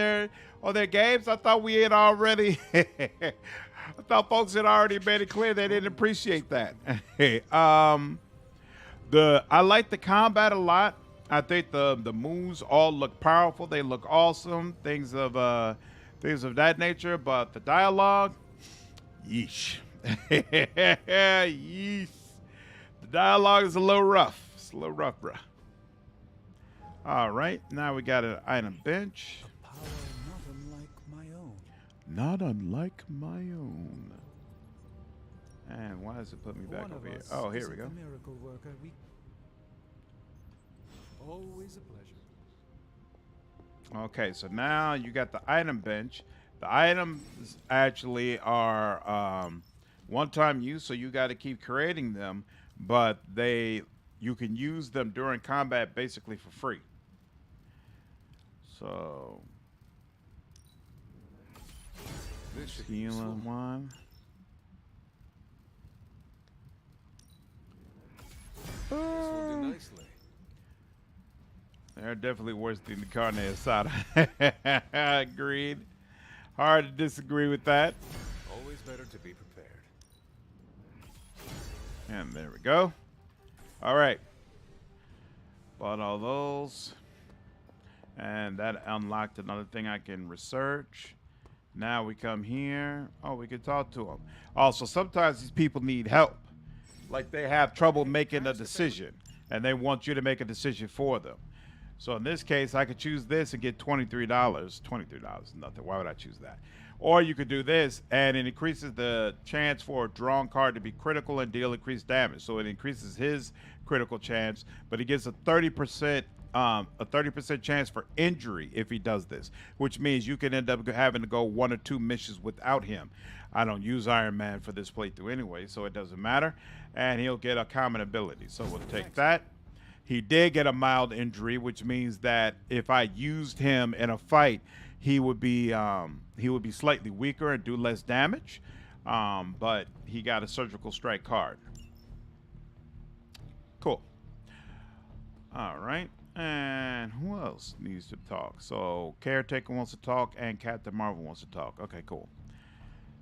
their games? I thought we had already I thought folks had already made it clear they didn't appreciate that. I like the combat a lot. I think the moves all look powerful. They look awesome. Things of that nature, but the dialogue, yeesh. Yeesh. The dialogue is a little rough. It's a little rough, bruh. All right, now we got an item bench. A power not unlike my own. Not unlike my own. And why does it put me back over here? Oh, here we go. Miracle worker. Always a pleasure. Okay, so now you got the item bench. The items actually are one-time use, so you got to keep creating them, but you can use them during combat basically for free. So, healing one. This will do nicely. They're definitely worse than the carne asada. Agreed. Hard to disagree with that. Always better to be prepared. And there we go. All right. Bought all those. And that unlocked another thing I can research. Now we come here. Oh, we can talk to them. Also, sometimes these people need help. Like they have trouble making a decision. And they want you to make a decision for them. So in this case, I could choose this and get $23. $23 is nothing. Why would I choose that? Or you could do this, and it increases the chance for a drawn card to be critical and deal increased damage. So it increases his critical chance, but he gets a 30% chance for injury if he does this, which means you can end up having to go 1 or 2 missions without him. I don't use Iron Man for this playthrough anyway, so it doesn't matter. And he'll get a common ability. So we'll take that. He did get a mild injury, which means that if I used him in a fight, he would be slightly weaker and do less damage. But he got a surgical strike card. Cool. All right. And who else needs to talk? So Caretaker wants to talk and Captain Marvel wants to talk. Okay, cool.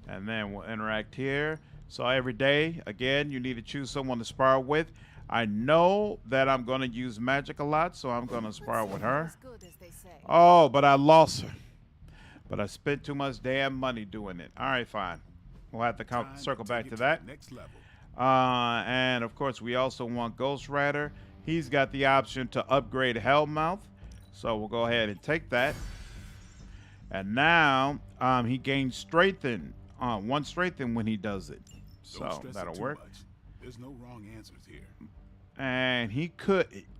And then we'll interact here. So every day, again, you need to choose someone to spar with. I know that I'm going to use magic a lot, so I'm going to spar with her. Oh, but I lost her. But I spent too much damn money doing it. All right, fine. We'll have to circle back to that. Next level. And, of course, we also want Ghost Rider. He's got the option to upgrade Hellmouth. So we'll go ahead and take that. And now he gains Strengthen. 1 Strengthen when he does it. So that'll work. There's no wrong answers here. And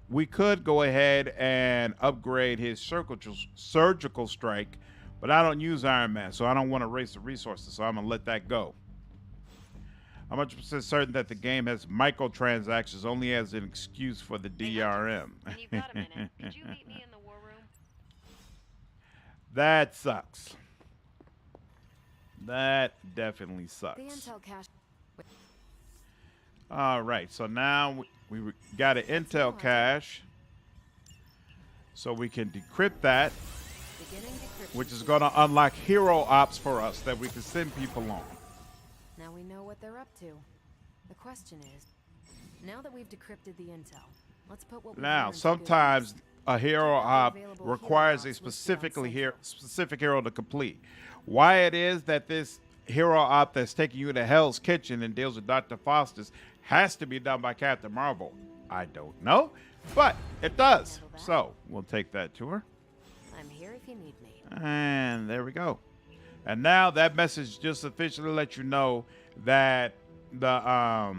we could go ahead and upgrade his surgical strike, but I don't use Iron Man, so I don't want to waste the resources, so I'm going to let that go. I'm 100% certain that the game has microtransactions only as an excuse for the DRM. When you've got a minute, could you meet me in the war room? That sucks. That definitely sucks. The intel cache. All right, so now got an intel cache, so we can decrypt that, which is going to unlock hero ops for us that we can send people on. Now we know what they're up to. The question is, now that we've decrypted the intel, let's put what we Now, sometimes a hero op requires a specific hero to complete. Why it is that this hero op that's taking you to Hell's Kitchen and deals with Dr. Faustus has to be done by Captain Marvel, I don't know, but it does. So we'll take that to her. I'm here if you need me. And there we go. And now that message just officially lets you know that the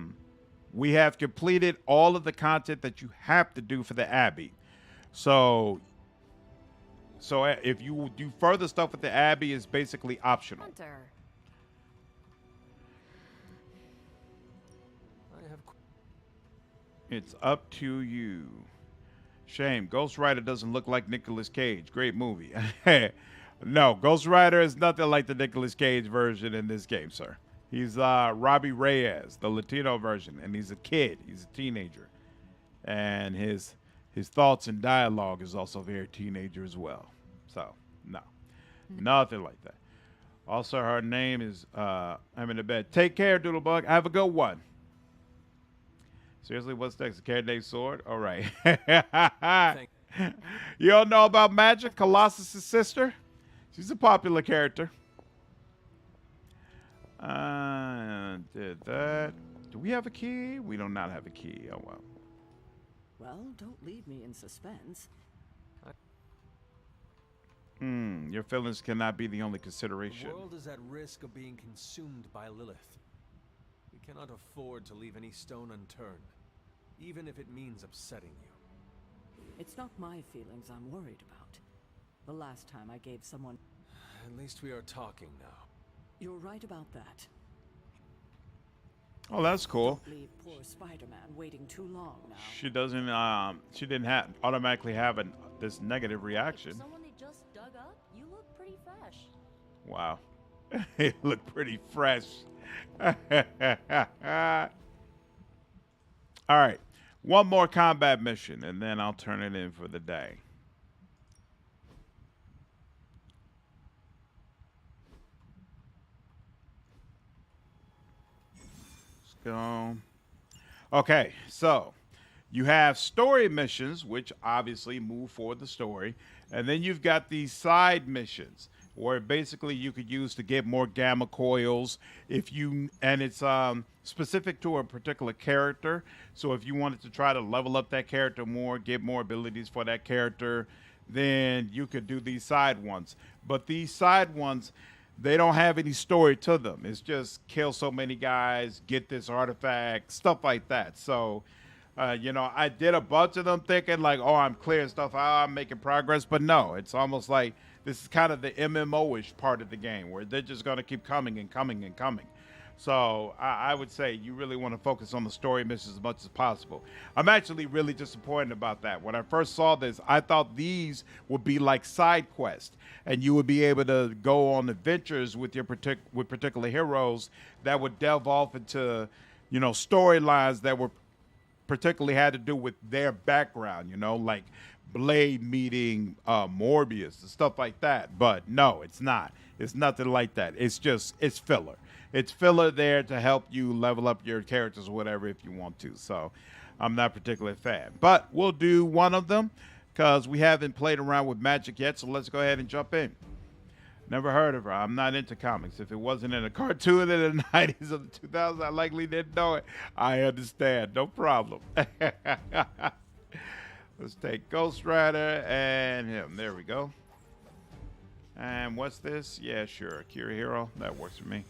we have completed all of the content that you have to do for the Abbey. So if you do further stuff with the Abbey, it's basically optional. Hunter. It's up to you. Shame. Ghost Rider doesn't look like Nicolas Cage. Great movie. No, Ghost Rider is nothing like the Nicolas Cage version in this game, sir. He's Robbie Reyes, the Latino version, and he's a kid. He's a teenager. And his thoughts and dialogue is also very teenager as well. So, no. Nothing like that. Also, her name is I'm in the bed. Take care, Doodlebug. Have a good one. Seriously, what's next? A character named Sword? All right. You don't know about Magic, Colossus' sister? She's a popular character. Did that. Do we have a key? We do not have a key. Oh, well. Well, don't leave me in suspense. Your feelings cannot be the only consideration. The world is at risk of being consumed by Lilith. We cannot afford to leave any stone unturned, even if it means upsetting you. It's not my feelings I'm worried about. The last time I gave someone... At least we are talking now. You're right about that. Oh, that's cool. Don't leave poor Spider-Man waiting too long now. She doesn't. She didn't automatically have this negative reaction. Someone they just dug up. You look pretty fresh. Wow, it looked pretty fresh. All right, one more combat mission, and then I'll turn it in for the day. Go. Okay, so you have story missions, which obviously move forward the story, and then you've got these side missions where basically you could use to get more gamma coils and it's specific to a particular character. So if you wanted to try to level up that character more, get more abilities for that character, then you could do these side ones. But these side ones, they don't have any story to them. It's just kill so many guys, get this artifact, stuff like that. So, I did a bunch of them thinking like, oh, I'm clearing stuff out, I'm making progress. But no, it's almost like this is kind of the MMO-ish part of the game where they're just going to keep coming and coming and coming. So I would say you really want to focus on the story missions as much as possible. I'm actually really disappointed about that. When I first saw this, I thought these would be like side quests, and you would be able to go on adventures with your particular heroes that would delve off into, storylines that were particularly had to do with their background. Like Blade meeting Morbius and stuff like that. But no, it's not. It's nothing like that. It's filler. It's filler there to help you level up your characters or whatever if you want to. So I'm not particularly a fan. But we'll do one of them because we haven't played around with Magic yet. So let's go ahead and jump in. Never heard of her. I'm not into comics. If it wasn't in a cartoon in the 90s or the 2000s, I likely didn't know it. I understand. No problem. Let's take Ghost Rider and him. There we go. And what's this? Yeah, sure. Akira Hero. That works for me.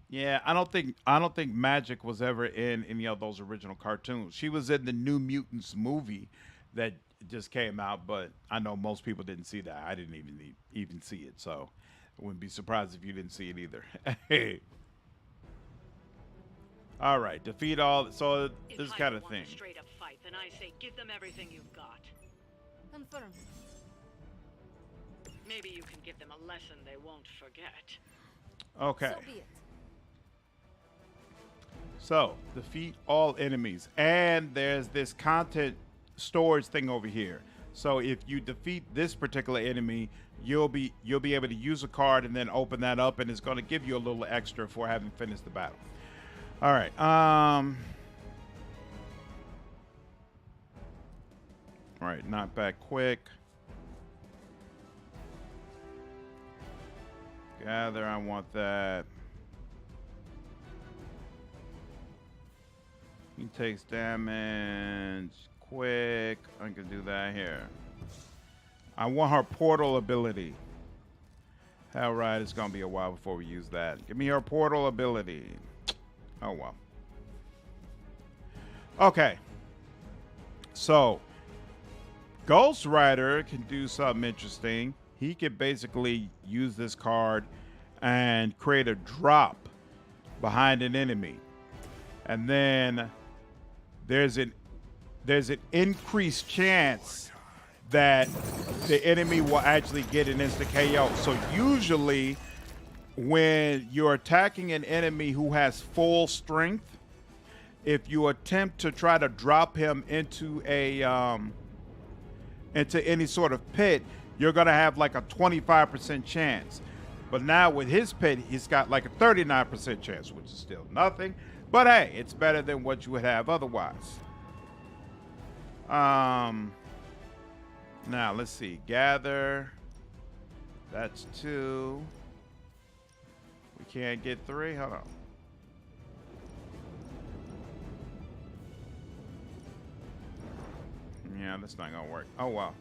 Yeah, I don't think Magic was ever in any of those original cartoons. She was in the New Mutants movie that just came out, but I know most people didn't see that. I didn't even see it, so I wouldn't be surprised if you didn't see it either. All right, defeat all. So this kind of thing. Straight up fight, then I say give them everything you've got. Confirm. Maybe you can give them a lesson they won't forget. Okay. So be it. So, defeat all enemies. And there's this content storage thing over here. So if you defeat this particular enemy, you'll be able to use a card and then open that up, and it's going to give you a little extra for having finished the battle. All right. All right, knock back quick. Gather, I want that. He takes damage quick. I can do that here. I want her portal ability. Hell right, it's gonna be a while before we use that. Give me her portal ability. Oh well. Okay. So Ghost Rider can do something interesting. He can basically use this card and create a drop behind an enemy. And then there's an increased chance that the enemy will actually get an instant KO. So usually when you're attacking an enemy who has full strength, if you attempt to try to drop him into a into any sort of pit, you're gonna have like a 25% chance. But now with his pit, he's got like a 39% chance, which is still nothing. But hey, it's better than what you would have otherwise. Now let's see. Gather. That's 2. We can't get 3. Hold on. Yeah, that's not gonna work. Oh well.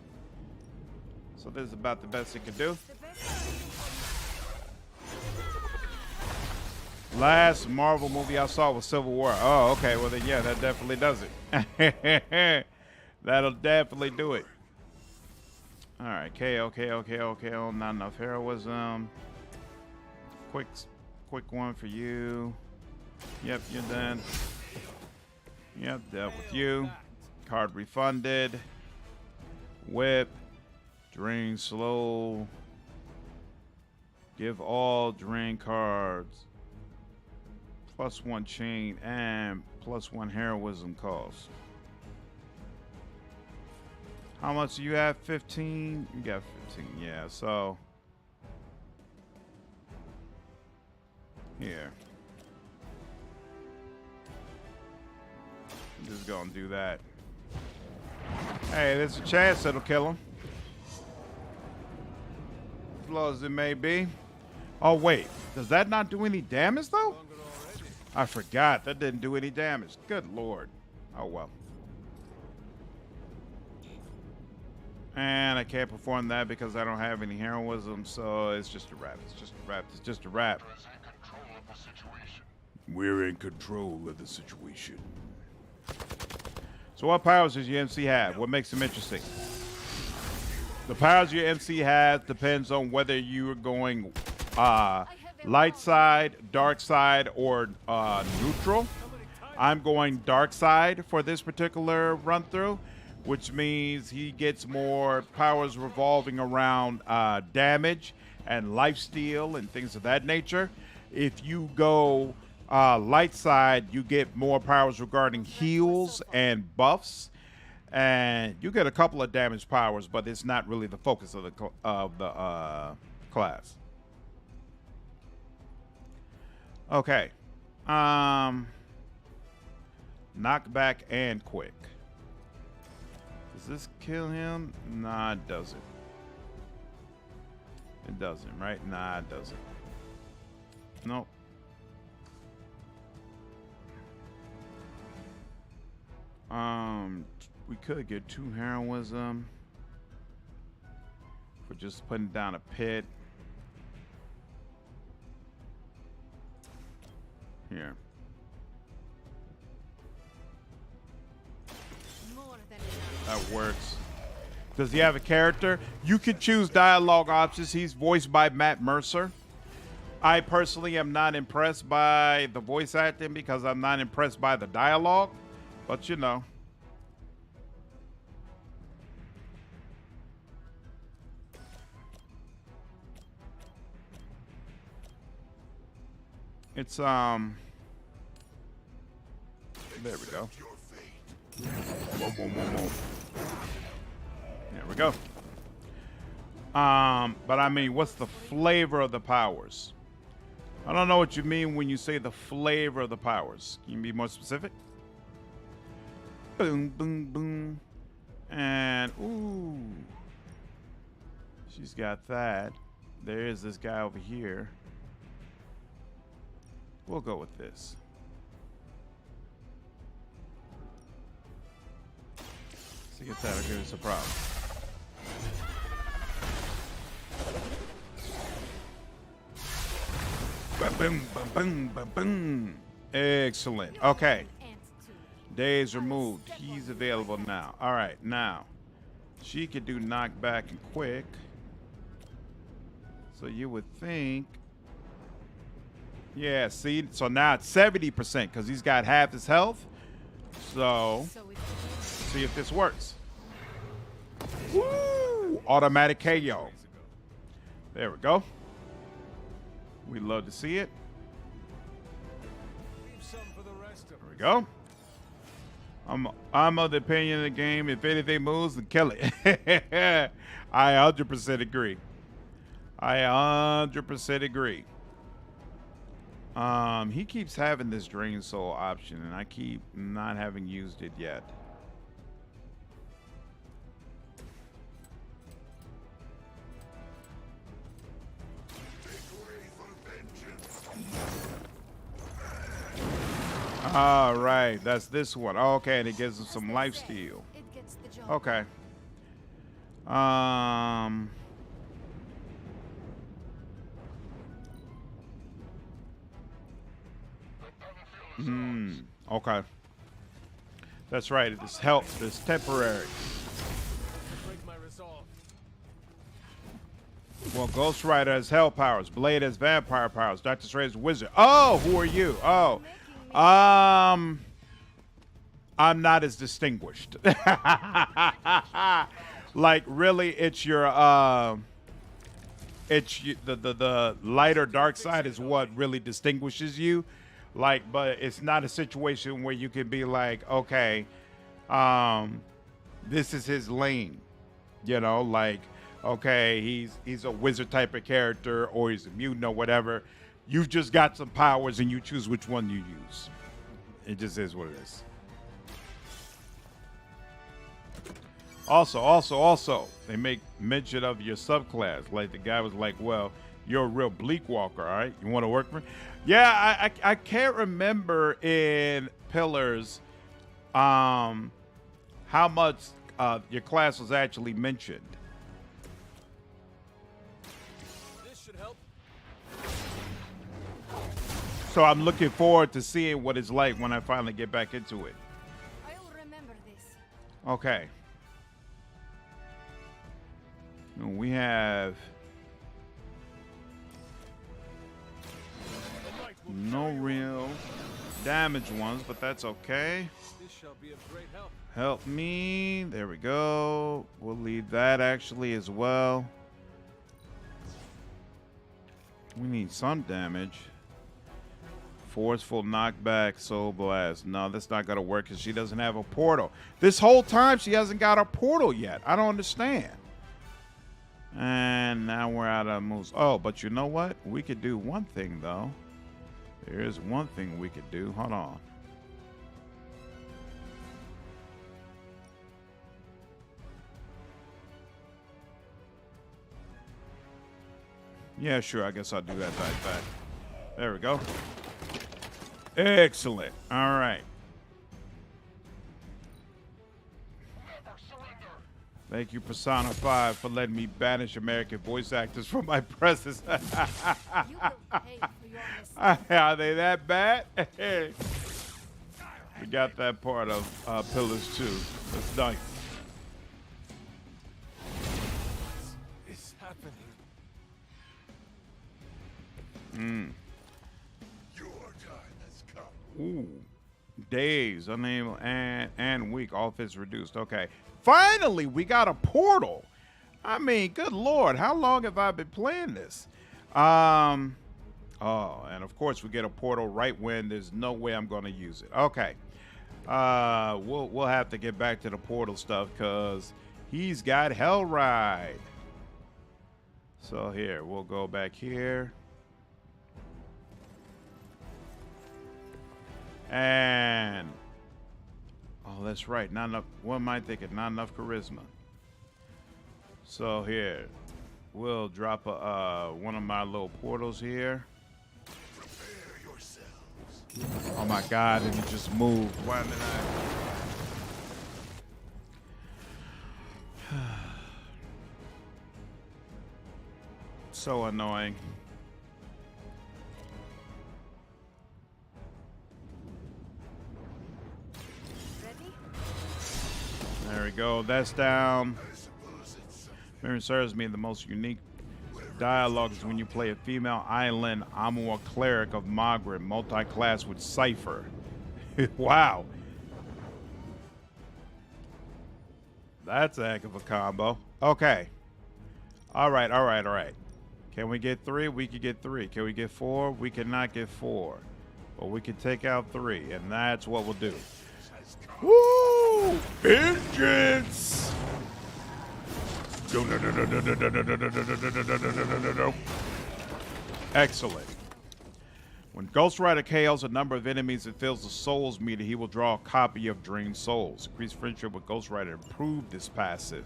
So this is about the best it can do. Last Marvel movie I saw was Civil War. Oh, okay. Well, then, yeah, that definitely does it. That'll definitely do it. All right. KO. Not enough heroism. Quick one for you. Yep, you're done. Yep, dealt with you. Card refunded. Whip. Drain slow. Give all drain cards +1 chain and +1 heroism cost. How much do you have? 15? You got 15. Yeah, so here. I'm just gonna do that. Hey, there's a chance it'll kill him. As low as it may be. Oh, wait. Does that not do any damage, though? I forgot. That didn't do any damage. Good Lord. Oh, well. And I can't perform that because I don't have any heroism, so it's just a wrap. It's just a wrap. It's just a wrap. We're in control of the situation. So what powers does your MC have? What makes them interesting? The powers your MC has depends on whether you are going light side, dark side, or neutral. I'm going dark side for this particular run through, which means he gets more powers revolving around damage and lifesteal and things of that nature. If you go light side, you get more powers regarding heals and buffs, and you get a couple of damage powers, but it's not really the focus of the class. Okay. Knockback and quick. Does this kill him? Nah, it doesn't. It doesn't, right? Nah, it doesn't. Nope. We could get 2 heroism for just putting down a pit. Here. That works. Does he have a character? You can choose dialogue options. He's voiced by Matt Mercer. I personally am not impressed by the voice acting because I'm not impressed by the dialogue. But you know. It's there we go. Whoa, whoa, whoa, whoa. There we go. But I mean, what's the flavor of the powers? I don't know what you mean when you say the flavor of the powers. Can you be more specific? Boom, boom, boom. And, ooh. She's got that. There is this guy over here. We'll go with this. So get that, I'll give you a surprise. Boom, boom, boom, boom, boom. Excellent. Okay. Days removed. He's available now. All right, now. She could do knockback and quick. So you would think. Yeah, see? So now it's 70% because he's got half his health. So, see if this works. Woo! Automatic KO. There we go. We love to see it. There we go. I'm of the opinion of the game, if anything moves, then kill it. I 100% agree. I 100% agree. He keeps having this Drain Soul option, and I keep not having used it yet. All right, that's this one. Okay, and it gives him some life steal. Okay. Okay. That's right. This help. This temporary. Well, Ghost Rider has hell powers. Blade has vampire powers. Dr. Strange is wizard. Oh, who are you? Oh. I'm not as distinguished. Like, really, it's your the lighter dark side is what really distinguishes you. Like, but it's not a situation where you can be like, okay, this is his lane. You know, like, okay, he's a wizard type of character, or he's a mutant or whatever. You've just got some powers and you choose which one you use. It just is what it is. Also, they make mention of your subclass. Like the guy was like, well, you're a real bleak walker, all right? You want to work for me? Yeah, I can't remember in Pillars how much your class was actually mentioned. So I'm looking forward to seeing what it's like when I finally get back into it. I'll remember this. Okay. We have no real damage ones, but that's okay. This shall be of great help. Help me. There we go. We'll leave that actually as well. We need some damage. Forceful knockback, soul blast. No, that's not gonna work because she doesn't have a portal. This whole time she hasn't got a portal yet. I don't understand. And now we're out of moves. Oh, but you know what? We could do one thing though. There is one thing we could do. Hold on. Yeah, sure. I guess I'll do that like that. There we go. Excellent. All right. Thank you, Persona 5, for letting me banish American voice actors from my presence. Are they that bad? We got that part of Pillars 2. That's nice. It's happening. Your time has come. Ooh. Days, unable, and weak. All fits reduced. Okay. Finally, we got a portal. I mean, good Lord. How long have I been playing this? Oh, and of course we get a portal right when there's no way I'm going to use it. Okay. We'll have to get back to the portal stuff because he's got Hellride. So here, we'll go back here. And oh, that's right. Not enough. What am I thinking? Not enough charisma. So here, we'll drop one of my little portals here. Prepare yourselves. Oh my God! And it just moved. Why did I? So annoying. There we go. That's down. Memory serves me, the most unique dialogue is when you play a female island Amor cleric of Margaret, multi-class with Cypher. Wow. That's a heck of a combo. Okay. All right, all right, all right. Can we get 3? We could get 3. Can we get 4? We cannot get 4. But we can take out 3, and that's what we'll do. Woo! Vengeance! Excellent. When Ghost Rider KOs a number of enemies and fills the souls meter, he will draw a copy of Drained Souls. Increased friendship with Ghost Rider improved this passive.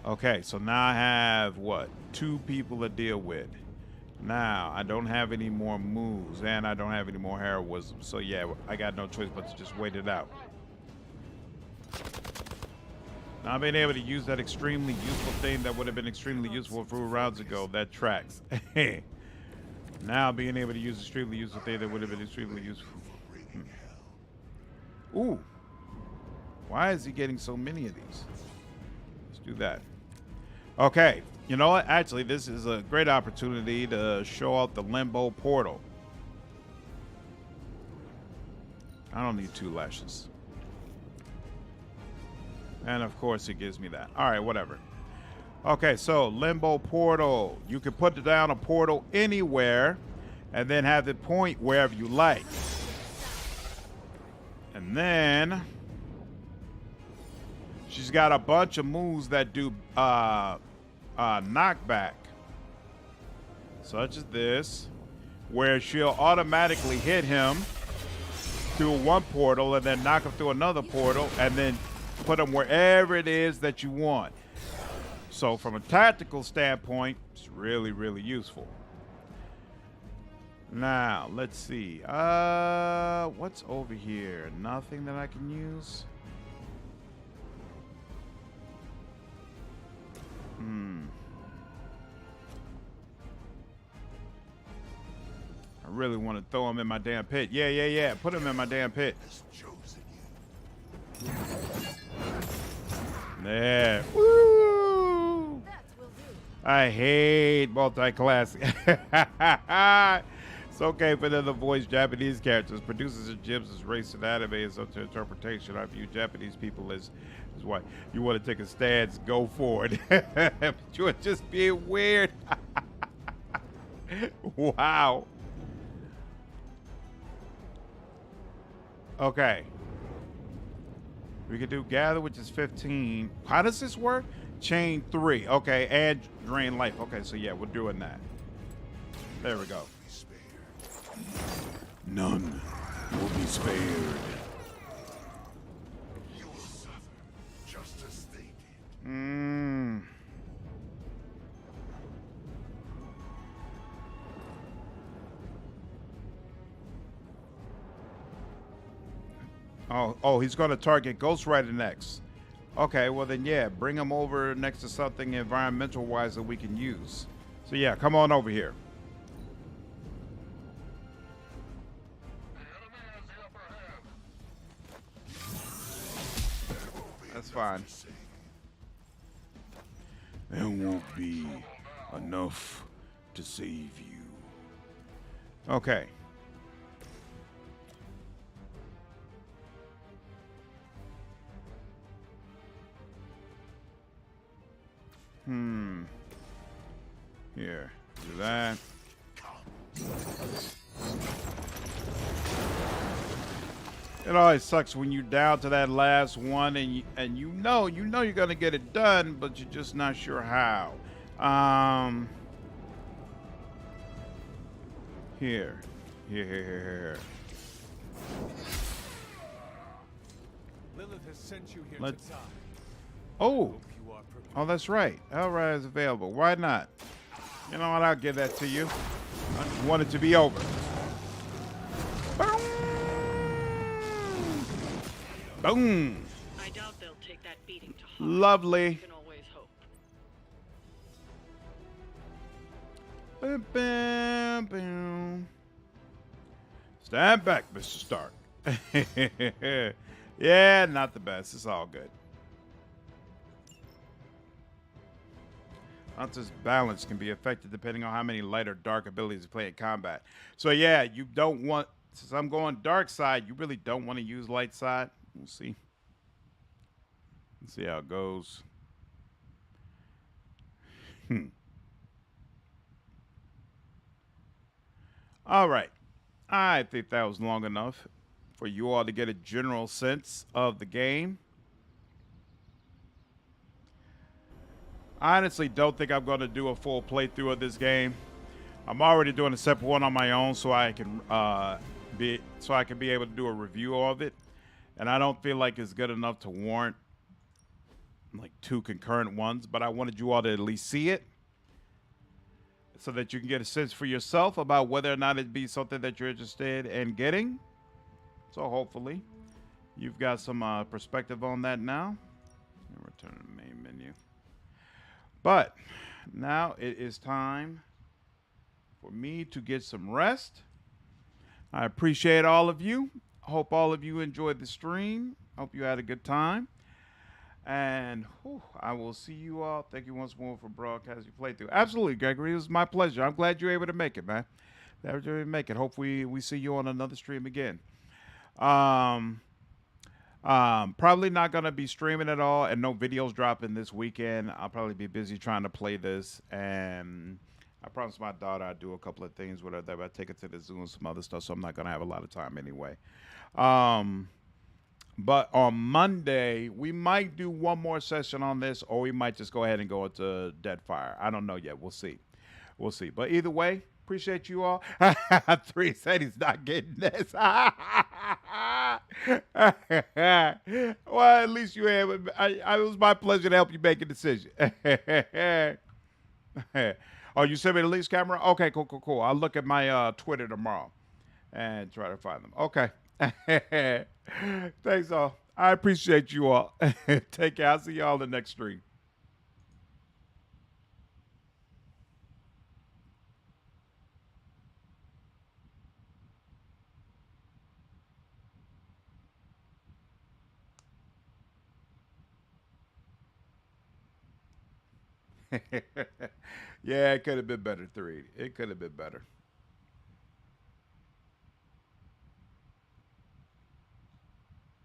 Okay, so now I have, what, 2 people to deal with. Now, I don't have any more moves, and I don't have any more heroism. So, yeah, I got no choice but to just wait it out. Now, being able to use that extremely useful thing that would have been extremely useful a few rounds ago, that tracks. Now, being able to use extremely useful thing that would have been extremely useful. Ooh. Why is he getting so many of these? Let's do that. Okay. You know what? Actually, this is a great opportunity to show out the Limbo Portal. I don't need 2 lashes. And of course, it gives me that. All right, whatever. Okay, so Limbo Portal. You can put down a portal anywhere and then have it point wherever you like. And then she's got a bunch of moves that do knockback, such as this, where she'll automatically hit him through one portal and then knock him through another portal and then put him wherever it is that you want. So from a tactical standpoint, it's really, really useful. Now, let's see. What's over here? Nothing that I can use? I really want to throw him in my damn pit. Yeah. Put him in my damn pit. There. Woo! I hate multi-class. It's okay for them to voice Japanese characters. Producers and gyms' race and anime is up to interpretation. I view Japanese people as what you want to take a stance, go for it. But you're just being weird. Wow. Okay. We could do gather, which is 15. How does this work? Chain 3. Okay, and drain life. Okay, so yeah, we're doing that. There we go. None will be spared. You will suffer just as they did. Oh, he's going to target Ghost Rider next. Okay, well then, yeah, bring him over next to something environmental-wise that we can use. So yeah, come on over here. That's fine. There won't be enough to save you. Okay. Here. Do that. It always sucks when you're down to that last one and you know you're gonna get it done, but you're just not sure how. Here. Lilith has sent you here Let's. to die. Oh, that's right. Elrod is available. Why not? You know what? I'll give that to you. I just want it to be over. Boom! Boom! I doubt they'll take that beating to heart. Lovely. You can always hope. Bam, bam, bam. Stand back, Mr. Stark. Yeah, not the best. It's all good. Hunter's balance can be affected depending on how many light or dark abilities you play in combat. So yeah, you don't want, since I'm going dark side, you really don't want to use light side. We'll see. Let's see how it goes. All right. I think that was long enough for you all to get a general sense of the game. I honestly don't think I'm going to do a full playthrough of this game. I'm already doing a separate one on my own so I can be able to do a review of it. And I don't feel like it's good enough to warrant like 2 concurrent ones, but I wanted you all to at least see it so that you can get a sense for yourself about whether or not it'd be something that you're interested in getting. So hopefully you've got some perspective on that now. Return to the main menu. But now it is time for me to get some rest. I appreciate all of you. Hope all of you enjoyed the stream. Hope you had a good time. And I will see you all. Thank you once more for broadcasting playthrough. Absolutely, Gregory. It was my pleasure. I'm glad you're able to make it, man. Glad you're able to make it. Hopefully we see you on another stream again. Probably not going to be streaming at all and no videos dropping this weekend. I'll probably be busy trying to play this, and I promised my daughter I'd do a couple of things with her that I'd take her to the zoo and some other stuff, so I'm not going to have a lot of time anyway. But on Monday, we might do one more session on this, or we might just go ahead and go into Deadfire. I don't know yet. We'll see. We'll see. But either way, appreciate you all. 3 said he's not getting this. Well, at least you have. It was my pleasure to help you make a decision. Oh, you sent me the lease camera? Okay, cool. I'll look at my Twitter tomorrow and try to find them. Okay. Thanks all. I appreciate you all. Take care. I'll see y'all in the next stream. Yeah, it could have been better, 3. It could have been better.